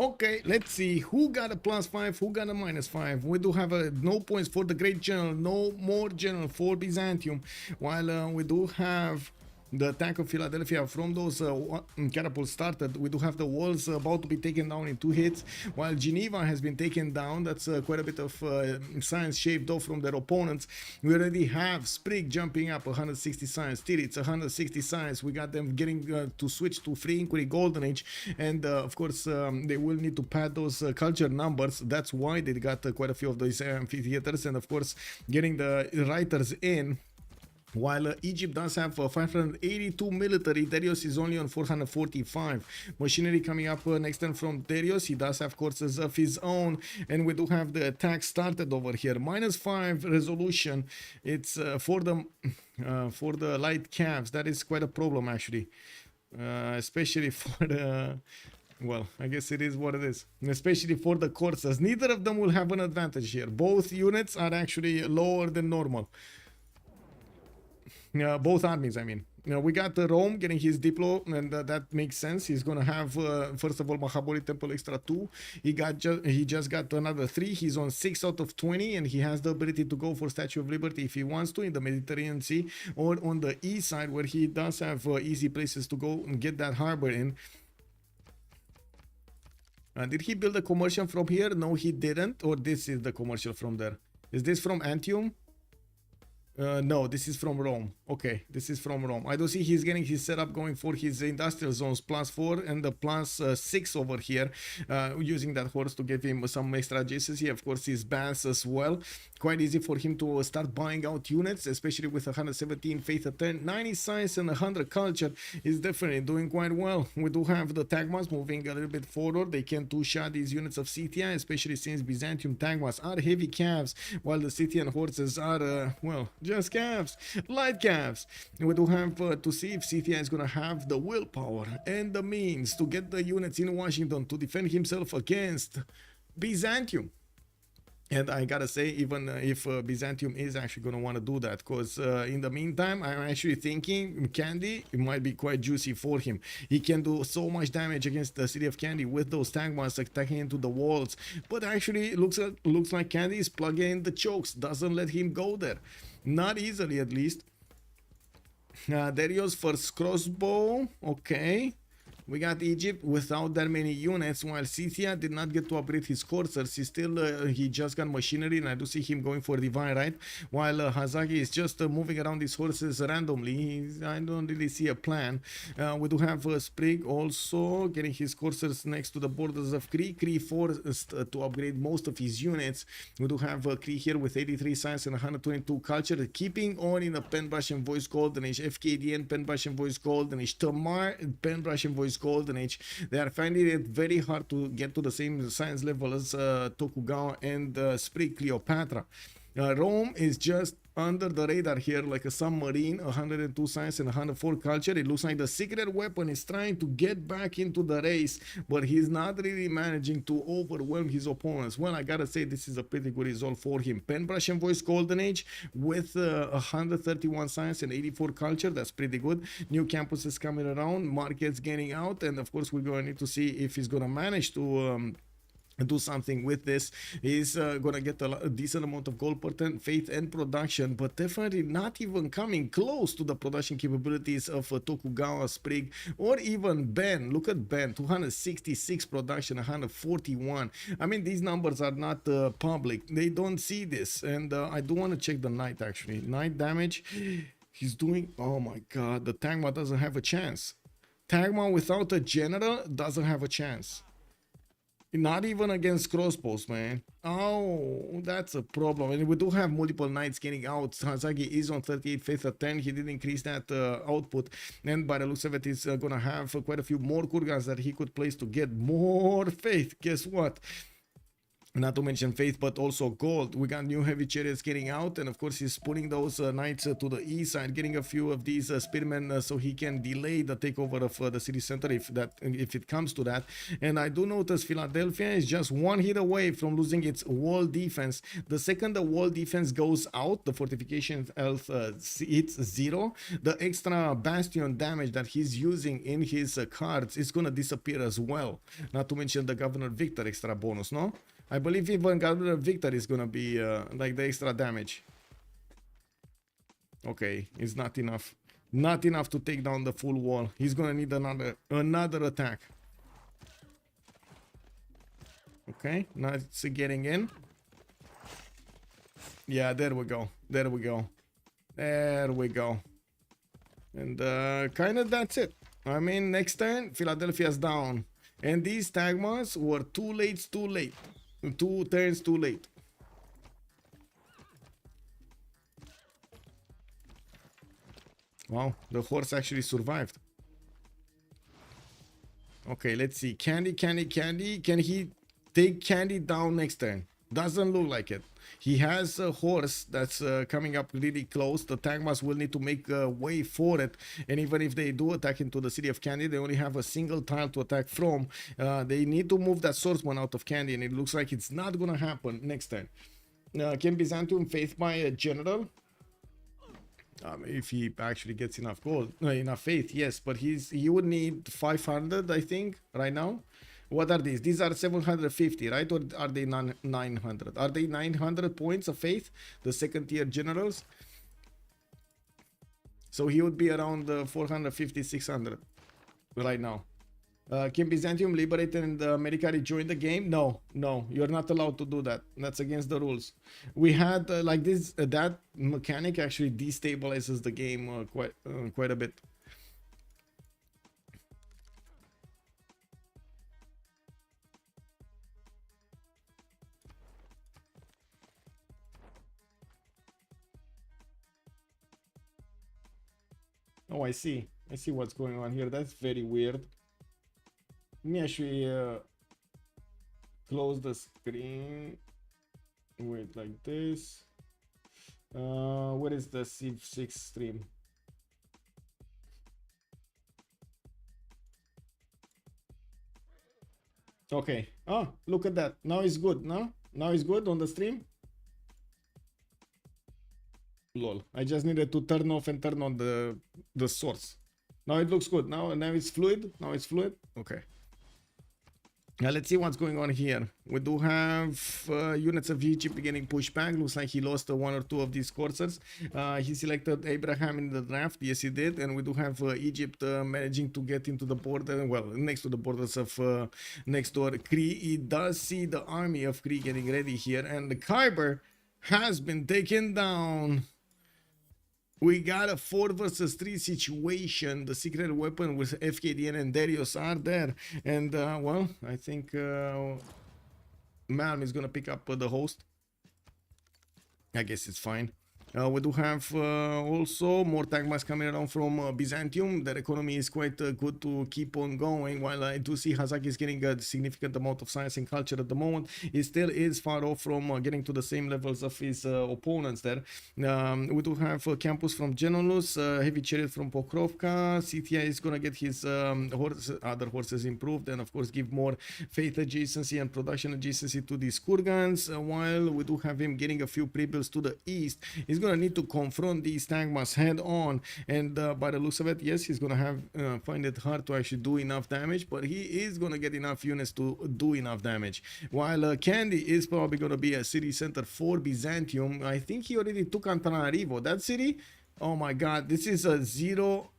Okay, let's see who got a +5, who got a -5. We do have no points for the Great General, no more General for Byzantium, while we do have the attack of Philadelphia from those catapults started. We do have the walls about to be taken down in 2 hits, while Geneva has been taken down. That's quite a bit of science shaved off from their opponents. We already have Sprig jumping up 160 science, Tirits 160 science. We got them getting to switch to Free Inquiry Golden Age, and of course they will need to pad those culture numbers. That's why they got quite a few of these amphitheaters, and of course getting the writers in. While Egypt does have 582 military, Darius is only on 445. Machinery coming up next turn from Darius. He does have courses of his own, and we do have the attack started over here. -5 resolution. It's for the light calves. That is quite a problem actually, especially for the. Well, I guess it is what it is. Especially for the coursers. Neither of them will have an advantage here. Both units are actually lower than normal. Both armies, I mean. We got Rome getting his Diplo, and that makes sense. He's gonna have first of all Mahabali Temple extra 2. He just got another 3. He's on 6 out of 20, and he has the ability to go for Statue of Liberty if he wants to in the Mediterranean Sea, or on the east side where he does have easy places to go and get that harbor in. Did he build a commercial from here? No, he didn't. Or this is the commercial from there. Is this from Antium? No, this is from Rome. Okay, this is from Rome. I do see he's getting his setup going for his industrial zones +4 and the +6 over here, using that horse to give him some extra adjacency. Of course, his baths as well. Quite easy for him to start buying out units, especially with 117 faith at 10, 90 science and 100 culture. Is definitely doing quite well. We do have the Tagmas moving a little bit forward. They can two-shot these units of Scythia, especially since Byzantium Tagmas are heavy calves, while the Scythian horses are, well, just calves, light calves. We do have to see if Scythia is going to have the willpower and the means to get the units in Washington to defend himself against Byzantium. And I gotta say, even if Byzantium is actually going to want to do that, because in the meantime, I'm actually thinking Candy, it might be quite juicy for him. He can do so much damage against the city of Candy with those Tagmas attacking into the walls. But actually, it looks like Candy is plugging in the chokes, doesn't let him go there. Not easily, at least. Darius first crossbow, okay. We got Egypt without that many units, while Scythia did not get to upgrade his coursers. He just got machinery, and I do see him going for divine right, while Hazagi is just moving around these horses randomly. I don't really see a plan. We do have Sprig also getting his coursers next to the borders of Kree. Kree forced to upgrade most of his units. We do have Kree here with 83 science and 122 culture, keeping on in the Penbrush and Voice Golden Age, FKDN Penbrush and Voice Golden Age, Tamar Penbrush and Voice Golden Age. They are finding it very hard to get to the same science level as Tokugawa and Sprig Cleopatra. Rome is just under the radar here like a submarine, 102 science and 104 culture. It looks like the secret weapon is trying to get back into the race, but he's not really managing to overwhelm his opponents. Well, I gotta say, this is a pretty good result for him. Penbrush and Voice Golden Age with 131 science and 84 culture. That's pretty good. New campuses coming around, markets getting out, and of course we're going to need to see if he's going to manage to do something with this. He's gonna get a decent amount of gold per turn, faith and production, but definitely not even coming close to the production capabilities of Tokugawa, Sprig, or even Ben. Look at Ben, 266 production, 141. I mean, these numbers are not public. They don't see this, and I do want to check the knight actually. Knight damage, he's doing, oh my god, the Tagma doesn't have a chance. Tagma without a general doesn't have a chance. Not even against crossbows, man. Oh, that's a problem. And we do have multiple knights getting out. Hazagi is on 38 faith at 10. He did increase that output. And by the looks of it, he's going to have quite a few more kurgans that he could place to get more faith. Guess what? Not to mention faith, but also gold. We got new heavy chariots getting out, and of course he's putting those knights to the east side, getting a few of these spearmen so he can delay the takeover of the city center if it comes to that. And I do notice Philadelphia is just one hit away from losing its wall defense. The second the wall defense goes out, the fortification health hits 0. The extra bastion damage that he's using in his cards is gonna disappear as well. Not to mention the Governor Victor extra bonus, no? I believe even Governor Victor is gonna be like the extra damage. Okay, it's not enough. Not enough to take down the full wall. He's gonna need another attack. Okay, now it's getting in. Yeah, there we go. There we go. There we go. And kind of that's it. I mean, next turn, Philadelphia's down. And these Tagmas were too late. 2 turns too late. Wow, the horse actually survived. Okay, let's see. Candy. Can he take Candy down next turn? Doesn't look like it. He has a horse that's coming up really close. The Tagmas will need to make a way for it. And even if they do attack into the city of Candy, they only have a single tile to attack from. They need to move that swordsman out of Candy, and it looks like it's not gonna happen next turn. Can Byzantium faith by a general? If he actually gets enough gold, enough faith, yes. But he would need 500, I think, right now. What are these? These are 750, right? Or are they 900? Are they 900 points of faith? The second tier generals. So he would be around 450, 600 right now. Can Byzantium liberate and America rejoin the game? No, you're not allowed to do that. That's against the rules. We had like this, that mechanic actually destabilizes the game quite a bit. Oh, I see what's going on here. That's very weird. Let me actually close the screen. Wait, like this. What is the Civ6 stream? Okay. Oh, look at that. Now it's good, no? Now it's good on the stream? Lol. I just needed to turn off and turn on the source. Now it looks good. Now it's fluid. Now it's fluid. Okay. Now let's see what's going on here. We do have units of Egypt getting pushed back. Looks like he lost one or two of these coursers. He selected Abraham in the draft. Yes, he did. And we do have Egypt managing to get into the border. Well, next to the borders of next door Cree. He does see the army of Cree getting ready here. And the Khyber has been taken down. We got a 4 versus 3 situation. The secret weapon with FKDN and Darius are there. And, well, I think Malm is going to pick up the host. I guess it's fine. We do have also more Tagmas coming around from Byzantium. Their economy is quite good to keep on going. While I do see Hazaki is getting a significant amount of science and culture at the moment, he still is far off from getting to the same levels of his opponents there. We do have Campus from Genolus, Heavy Chariot from Pokrovka. CTI is going to get his other horses improved, and of course give more faith adjacency and production adjacency to these Kurgans. While we do have him getting a few pre-builds to the east. He's gonna need to confront these Tagmas head on, and by the looks of it, yes, he's gonna have find it hard to actually do enough damage, but he is gonna get enough units to do enough damage. While Candy is probably gonna be a city center for Byzantium. I think he already took Antananarivo. That city, oh my god, this is a 0.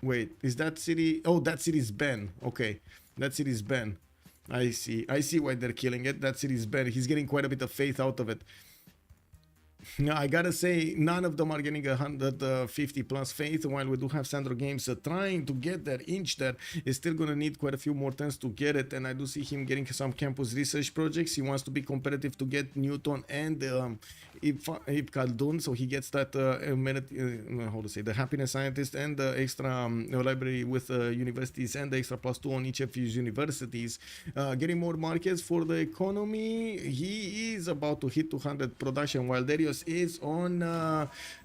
Wait, is that city? Oh, that city is Ben. Okay, that city is Ben. I see why they're killing it. That city is Ben. He's getting quite a bit of faith out of it. No, I gotta say, none of them are getting 150 plus faith. While we do have Sandro Games trying to get there, inch there, is still gonna need quite a few more turns to get it. And I do see him getting some campus research projects. He wants to be competitive to get Newton and Ib Khaldun, so he gets that how to say, the happiness scientist and the extra library with universities and the extra +2 on each of his universities. Getting more markets for the economy. He is about to hit 200 production, while Darius is on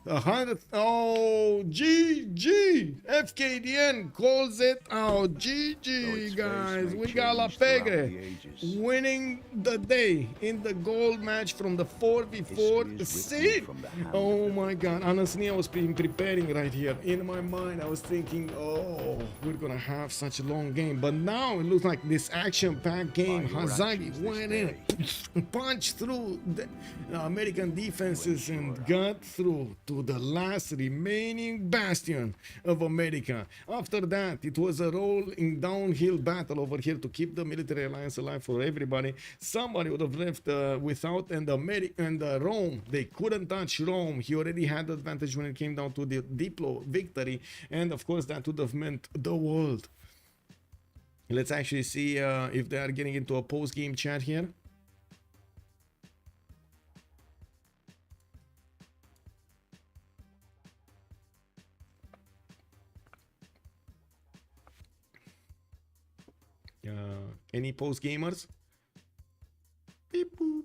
100. Oh, GG! FKDN calls it out. GG, guys. We got La Pegre winning the day in the gold match from the 4v4 scene. Oh my god. Honestly, I was preparing right here. In my mind, I was thinking, oh, we're gonna have such a long game. But now it looks like this action-packed game. Hazagi went in, punched through the American defenses and got through to the last remaining bastion of America. After that, it was a rolling downhill battle over here to keep the military alliance alive for everybody. Somebody would have left without, and Rome, they couldn't touch Rome. He already had the advantage when it came down to the Diplo victory, and of course that would have meant the world. Let's actually see if they are getting into a post-game chat here. Any post gamers? Beep boop.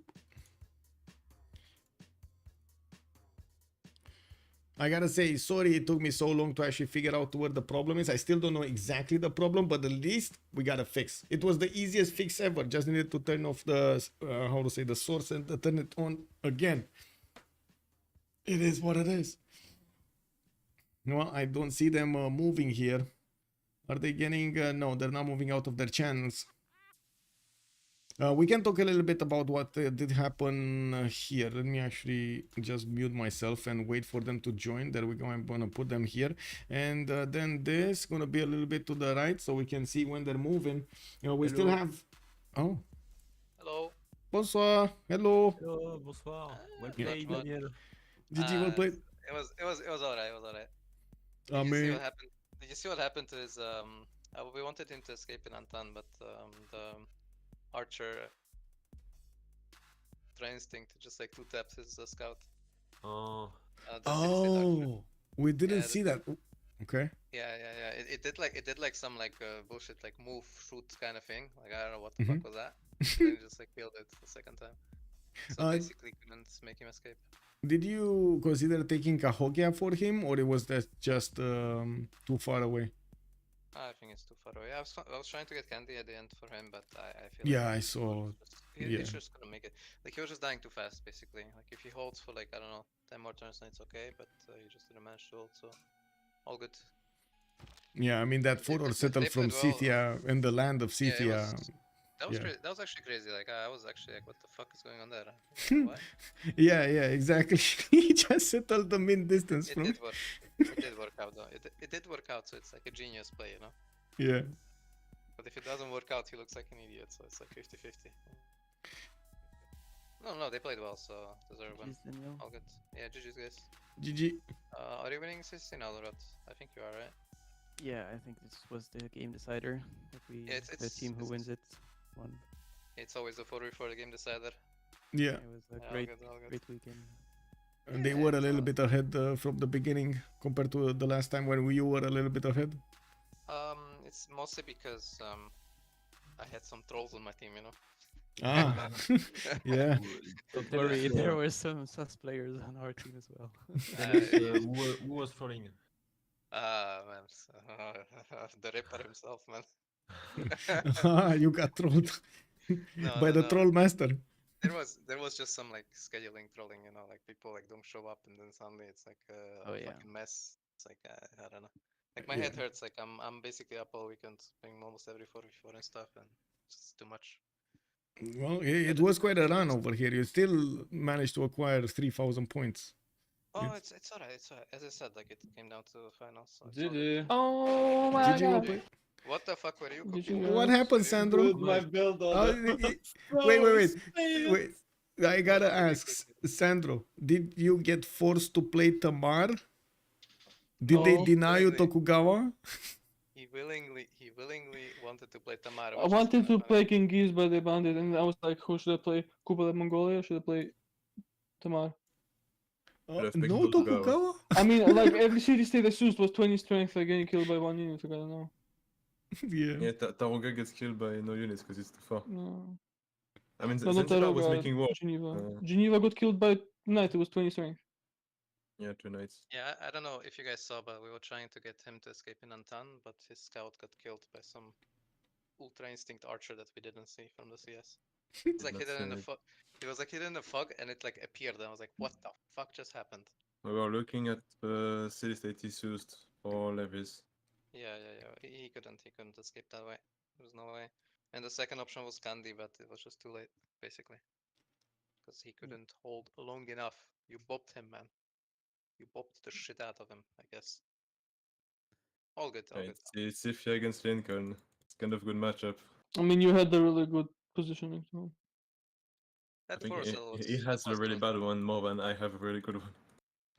I gotta say, sorry it took me so long to actually figure out where the problem is. I still don't know exactly the problem, but at least we got a fix. It was the easiest fix ever. Just needed to turn off the, how to say, the source and turn it on again. It is what it is. No, I don't see them moving here. Are they getting... no, they're not moving out of their channels. We can talk a little bit about what did happen here. Let me actually just mute myself and wait for them to join. There we go. I'm gonna put them here, and then this gonna be a little bit to the right so we can see when they're moving. You know, we still have... Oh. Hello. Bonsoir. Hello. Hello, bonsoir. Well played, Daniel. GG, well played. It was alright. It was alright. I Did you see mean, what happened? Did you see what happened to his we wanted him to escape in Antan, but the archer try instinct just like 2 taps his scout. Oh, oh, we didn't see that. Okay. Yeah. It did like some bullshit like move shoot kind of thing. Like I don't know what the fuck was that. Then just like killed it the second time. So basically couldn't make him escape. Did you consider taking a Hogia for him, or it was that just too far away? I think it's too far away. I was trying to get candy at the end for him, but I feel Yeah, like I saw. he's just gonna make it. Like he was just dying too fast, basically. Like if he holds for like I don't know 10 more turns, then it's okay. But he just didn't manage to hold, so all good. Yeah, I mean that forward settle from well. Scythia and the land of Scythia. Yeah, that was yeah. that was actually crazy. Like I was actually like, what the fuck is going on there? What? Yeah, exactly. He just settled the mid distance It from. did work. It did work out though. It did work out, so it's like a genius play, you know. Yeah. But if it doesn't work out, he looks like an idiot. So it's like 50-50. No, they played well, so deserve one. All good. Yeah, GG's guys. GG. Are you winning CCC now, Lorot? I think you are, right? Yeah, I think this was the game decider. If we, Yeah, the team who wins it won. It's always the 4v4 the game decider. Yeah. It was a Yeah, great, all good. great weekend. And they were a little bit ahead from the beginning compared to the last time when you were a little bit ahead. It's mostly because I had some trolls on my team, you know. Ah, yeah. Don't worry, there were some sus players on our team as well. who was trolling? Man, the Ripper himself, man. You got trolled by the troll master. There was just some like scheduling trolling, you know, like people like don't show up and then suddenly it's like a fucking mess. It's like I don't know. Like my head hurts. Like I'm basically up all weekend playing almost every 4v4 and stuff, and it's just too much. Well, it was quite a run over here. You still managed to acquire 3,000 points. Oh, it's alright. It's alright. As I said, like it came down to the finals. So GG. Oh my god! What the fuck were you cooking? What happened, Sandro? My build on Wait. I gotta Really ask, quickly. Sandro, did you get forced to play Tamar? Did they No. deny you Willingly. Tokugawa? He willingly wanted to play Tamara. I Which is wanted kinda to funny. play Genghis, but they banned it, and I was like, who should I play? Kublai Mongolia or should I play Tamar? Have picked No Tokugawa. Tokugawa? I mean, like every city state I used was 20 strength, like getting killed by 1 unit, like, I don't know. Yeah. Yeah, Taruga gets killed by no units because it's too far. No. I mean, No, not Zanzibar was Taruga, making war. Geneva. Uh, Geneva got killed by knight, it was 20 strength. Yeah, 2 nights. Yeah, I don't know if you guys saw, but we were trying to get him to escape in Antan, but his scout got killed by some ultra instinct archer that we didn't see from the CS. It was like not hidden in the see fog. It was like hidden in the fog, and it like appeared. And I was like, "What the fuck just happened?" We were looking at city state issues for levies. Yeah. He couldn't escape that way. There was no way. And the second option was Candy, but it was just too late, basically, because he couldn't hold long enough. You bopped him, man. You bopped the shit out of him, I guess. All good, all Yeah, good. it's Civ6 against Lincoln. It's kind of a good matchup. I mean, you had a really good positioning, so. I That think Forcell he has a really was bad one more than I have a really good one.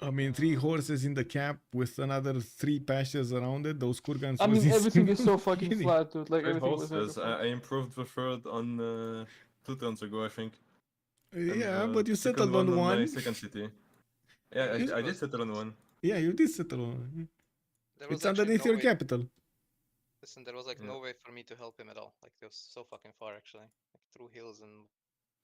I mean, 3 horses in the cap with another 3 pastures around it. Those kurgans. I mean, was everything is so insane. fucking flat, dude. Like, Three everything was horses. made of I improved the third on 2 turns ago, I think. And Yeah, but you second settled on my one. second city. Yeah, You- I did settle on one. Yeah, you did settle on. There was It's actually underneath no your way. capital. Listen, there was like Yeah. no way for me to help him at all. Like it was so fucking far actually, like through hills and.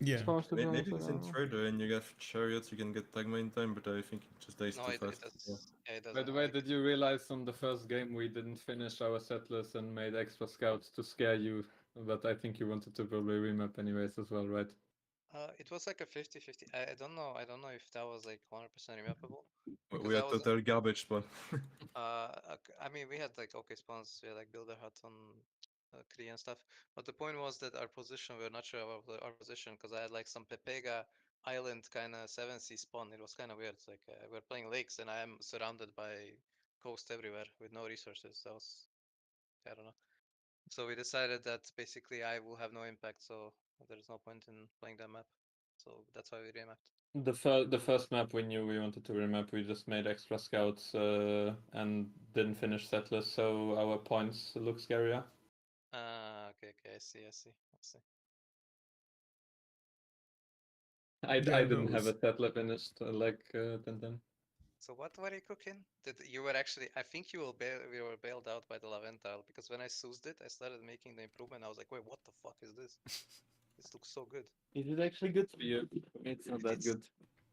Yeah. Spawns to be honest, Maybe like, it's I in don't know. trader and you have chariots, you can get Tagma in time, but I think it just dies No, too it fast. does. Yeah. Yeah, it doesn't. By the way, like, did you realize on the first game we didn't finish our settlers and made extra scouts to scare you? But I think you wanted to probably remap anyways as well, right? It was like a 50-50. I don't know. I don't know if that was like 100% remappable. We Because had I was. total garbage spawn. I mean, we had like okay spawns. We had like builder hut on Kree and stuff. But the point was that our position, we were not sure about our position because I had like some Pepega island kind of 7C spawn. It was kind of weird. It's like we're playing lakes and I am surrounded by coast everywhere with no resources. That was, I don't know. So we decided that basically I will have no impact. So there's no point in playing that map. So that's why we remapped. The first map we knew we wanted to remap, we just made extra scouts and didn't finish settlers, so our points look scarier. Okay, I see. I Yeah, didn't have those. a settler finished like Tintin. So what were you cooking? Did you were actually? I think you we were bailed out by the Laventile because when I soused it, I started making the improvement. I was like, wait, what the fuck is this? This looks so good. Is it actually good for you? It's not that good.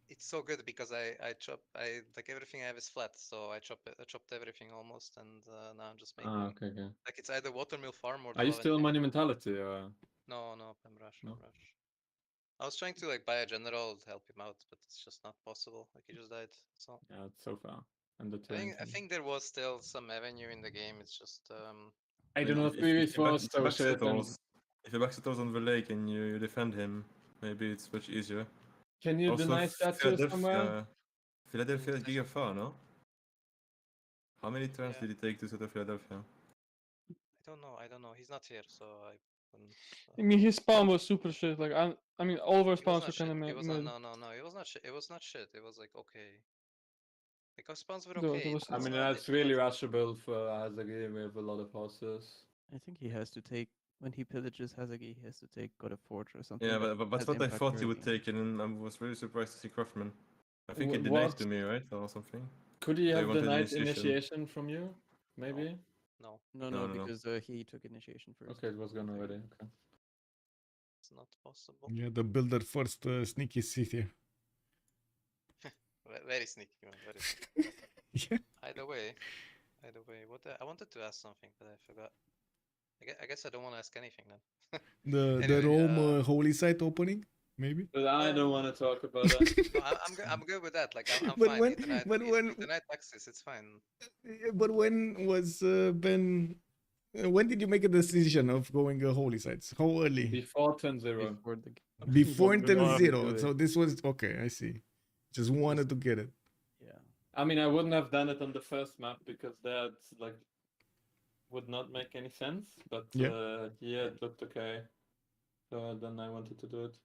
It's so good because I like everything I have is flat, so I chopped everything almost, and now I'm just making Okay. like it's either watermill farm or. Are you still monumentality or? No, Pemrush. No. I was trying to like buy a general to help him out, but it's just not possible. Like he just died. So Yeah, it's so far. And the I think there was still some avenue in the game. It's just I do mean, not if really you back- force if you so back shit and settles- If you back settles on the lake and you defend him, maybe it's much easier. can you Also, deny statues somewhere? Philadelphia is giga far, no? How many turns Yeah. did it take to settle Philadelphia? I don't know. He's not here, so I couldn't. I mean, his spawn was super shit. Like, I mean, all of our It was spawns not were kind of shit. It was not, mid. no. It was not shit. It was not shit. It was like okay. Like our spawns were Dude, okay. it was- I mean, that's really rushable for Hazagi. We have a lot of horses. I think he has to take when he pillages Hazagi, he has to take God of Forge or something. Yeah, that but that's has what I impact thought he would early. take, and I was really surprised to see Craftman. I think he Wh- denied what? to me, right, or something. Could he They have wanted denied initiation. initiation from you? Maybe? No, No, No. because he took initiation first. Okay, it was gone already. Okay. it's not possible. Yeah, the builder first sneaky city. Very sneaky, man. Very sneaky. Yeah. Either way, what I wanted to ask something, but I forgot. I guess I don't want to ask anything then. The Anyway, Rome holy site opening, maybe. But I don't want to talk about that. No, I'm good with that. Like I'm But fine. when- but he when- denied taxes, it's fine. But when was Ben? When did you make a decision of going holy sites? How early? Before 10-0. Before the Before we Intel wanted to Zero. do So it. this was okay. I see. Just wanted to get it. Yeah. I mean, I wouldn't have done it on the first map because that like would not make any sense. But Yeah. yeah, it looked okay. So then I wanted to do it.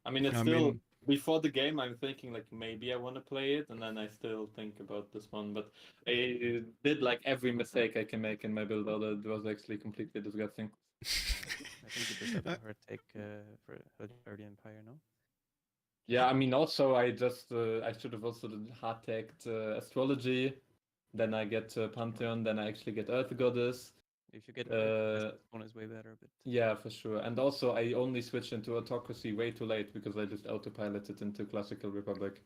I mean, it's I still mean, before the game, I'm thinking like maybe I want to play it, and then I still think about this one. But I did like every mistake I can make in my build, although it was actually completely disgusting. I think you just have a hard take for early Empire, no? Yeah, I mean, also I just I should have also hard tagged astrology. Then I get Pantheon. Then I actually get Earth Goddess. If you get this one is way better, but Yeah, for sure. And also, I only switched into autocracy way too late because I just autopiloted into Classical Republic.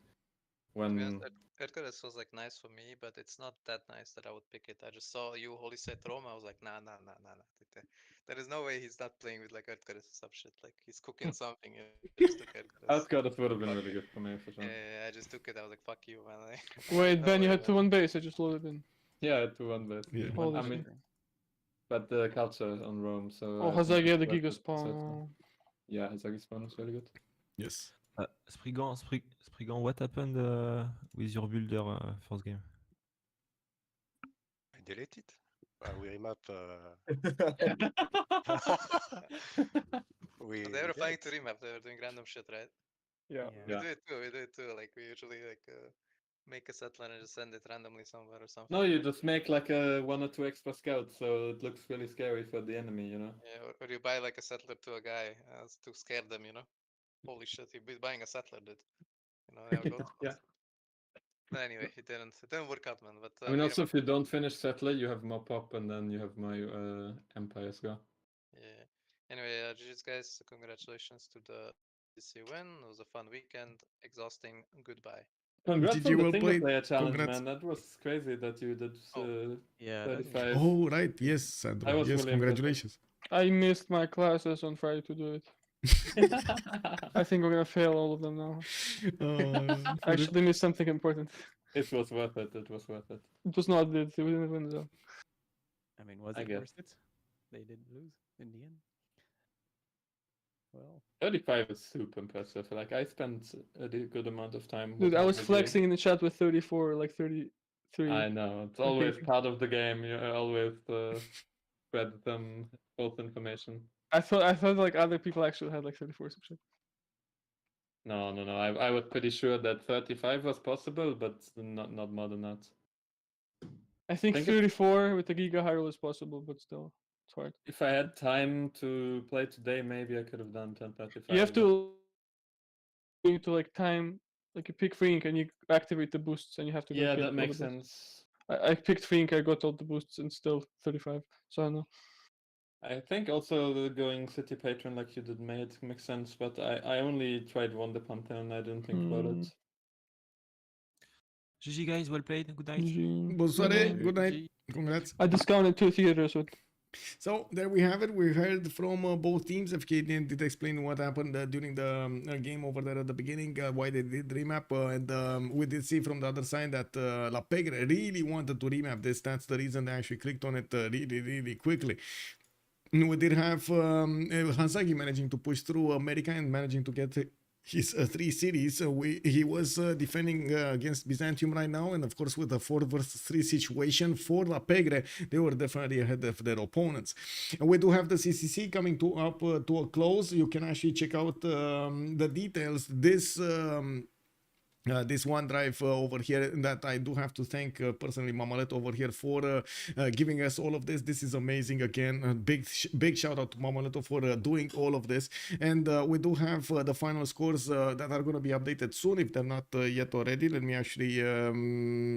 When Earthgoddess was like nice for me, but it's not that nice that I would pick it. I just saw you Holy Set Rome. I was like, nah. There is no way he's not playing with like Earthgoddess or some shit. Like he's cooking something. You know, I just took Earthgoddess. Earthgoddess would have been really good for me for sure. I just took it. I was like, fuck you, man. Like, Wait, no Ben, you way, had 2-1 base. I just loaded in. Yeah, 2-1 base. Yeah. Holy I mean, shit. but the culture on Rome. So Oh, I think Hazagi had the it's Giga worth it, so- spawn. Yeah, Hazagi spawn was really good. Yes. Spriggan, what happened with your builder first game? I delete it. We remap. they were flying to remap. They were doing random shit, right? Yeah. We do it too. Like we usually like make a settler and just send it randomly somewhere or something. No, you just make like a 1 or 2 extra scouts, so it looks really scary for the enemy, you know. Yeah, or you buy like a settler to a guy to scare them, you know. Holy shit, he'd be buying a settler, dude. You know, they go Yeah. But anyway, it didn't work out, man. But I mean, also if you don't finish settler, you have more pop, and then you have my empire as well. yeah. Anyway, GG's guys, congratulations to the CCC win. It was a fun weekend, exhausting. Goodbye. Congrats GG, on the well single played. player challenge, Congrats. man. That was crazy that you did yeah, 35. Oh, right. Yes, Sandro. I was Yes, really congratulations. I missed my classes on Friday to do it. I think we're gonna fail all of them now. I actually missed something important. It was worth it. It was worth it. It was not it. We didn't win though. I mean, was I it guess. worth it? They did lose in the end. Well, 35 is super impressive. Like I spent a good amount of time. Dude, with I was Hazagi. flexing in the chat with 34, like 33. I know. It's always part of the game. You always spread some false information. I thought like other people actually had like 34 some shit. No. I was pretty sure that 35 was possible, but not more than that. I think 34 with the Giga Hyrule is possible, but still, it's hard. If I had time to play today, maybe I could have done 1035. You have to like time, like you pick Frink and you activate the boosts, and you have to. Yeah, get that all makes the boosts. sense. I picked Frink, I got all the boosts, and still 35. So I don't know. I think also going City Patron like you did makes sense, but I only tried Wonder Pantheon. I didn't think about it. GG guys, well played. Good night. GG. Bonsoir, good night. Congrats. I discounted 2 theaters. So there we have it. We heard from both teams. FK did explain what happened during the game over there at the beginning, why they did remap, and we did see from the other side that La Pegre really wanted to remap this. That's the reason they actually clicked on it really quickly. We did have Hazagi managing to push through America and managing to get his 3 cities. He was defending against Byzantium right now, and of course with the 4 versus 3 situation for La Pegre, they were definitely ahead of their opponents. And we do have the CCC coming to a close. You can actually check out the details. This OneDrive over here, that I do have to thank personally Mamalet over here for giving us all of this. This is amazing. Again, big shout out to Mamalet for doing all of this. And we do have the final scores that are going to be updated soon if they're not yet already. Let me actually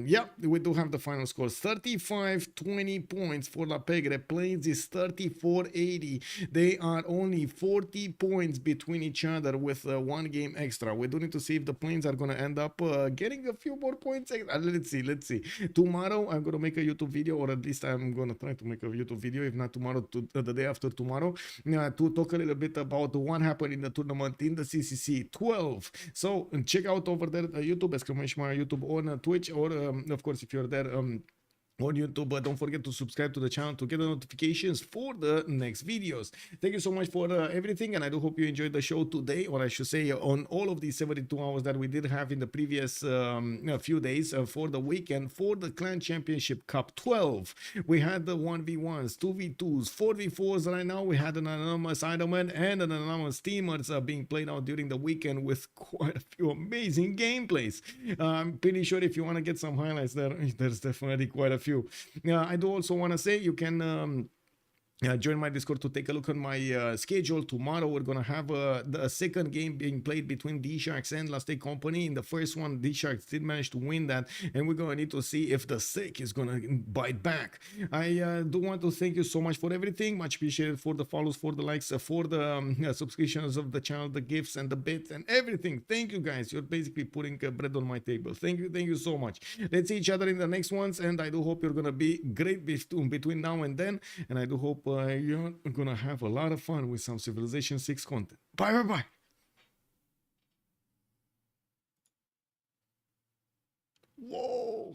yeah, we do have the final scores. 35-20 points for La Pegre. Plains is 34-80. They are only 40 points between each other with 1 game extra. We do need to see if the Plains are going to end up getting a few more points. Let's see. Tomorrow I'm gonna make a YouTube video, or at least I'm gonna try to make a YouTube video, if not tomorrow, the day after tomorrow, to talk a little bit about what happened in the tournament in the CCC 12. So check out over there YouTube, exclamation mark YouTube on Twitch, or of course if you're there on YouTube, but don't forget to subscribe to the channel to get the notifications for the next videos. Thank you so much for everything, and I do hope you enjoyed the show today, or I should say on all of these 72 hours that we did have in the previous few days for the weekend for the Clan Championship Cup 12. We had the 1v1s, 2v2s, 4v4s right now. We had an anonymous Ironman and an anonymous teamers being played out during the weekend with quite a few amazing gameplays. I'm pretty sure if you want to get some highlights there's definitely quite a few. I do also want to say you can join my Discord to take a look at my schedule. Tomorrow we're gonna have the second game being played between D-Sharks and Last Day Company. In the first one, D-Sharks did manage to win that, and we're gonna need to see if the SEC is gonna bite back. I do want to thank you so much for everything. Much appreciated for the follows, for the likes, for the subscriptions of the channel, the gifts and the bits and everything. Thank you guys. You're basically putting bread on my table. Thank you so much. Let's see each other in the next ones, and I do hope you're gonna be great between now and then, and I do hope you're gonna have a lot of fun with some Civilization 6 content. Bye. Whoa.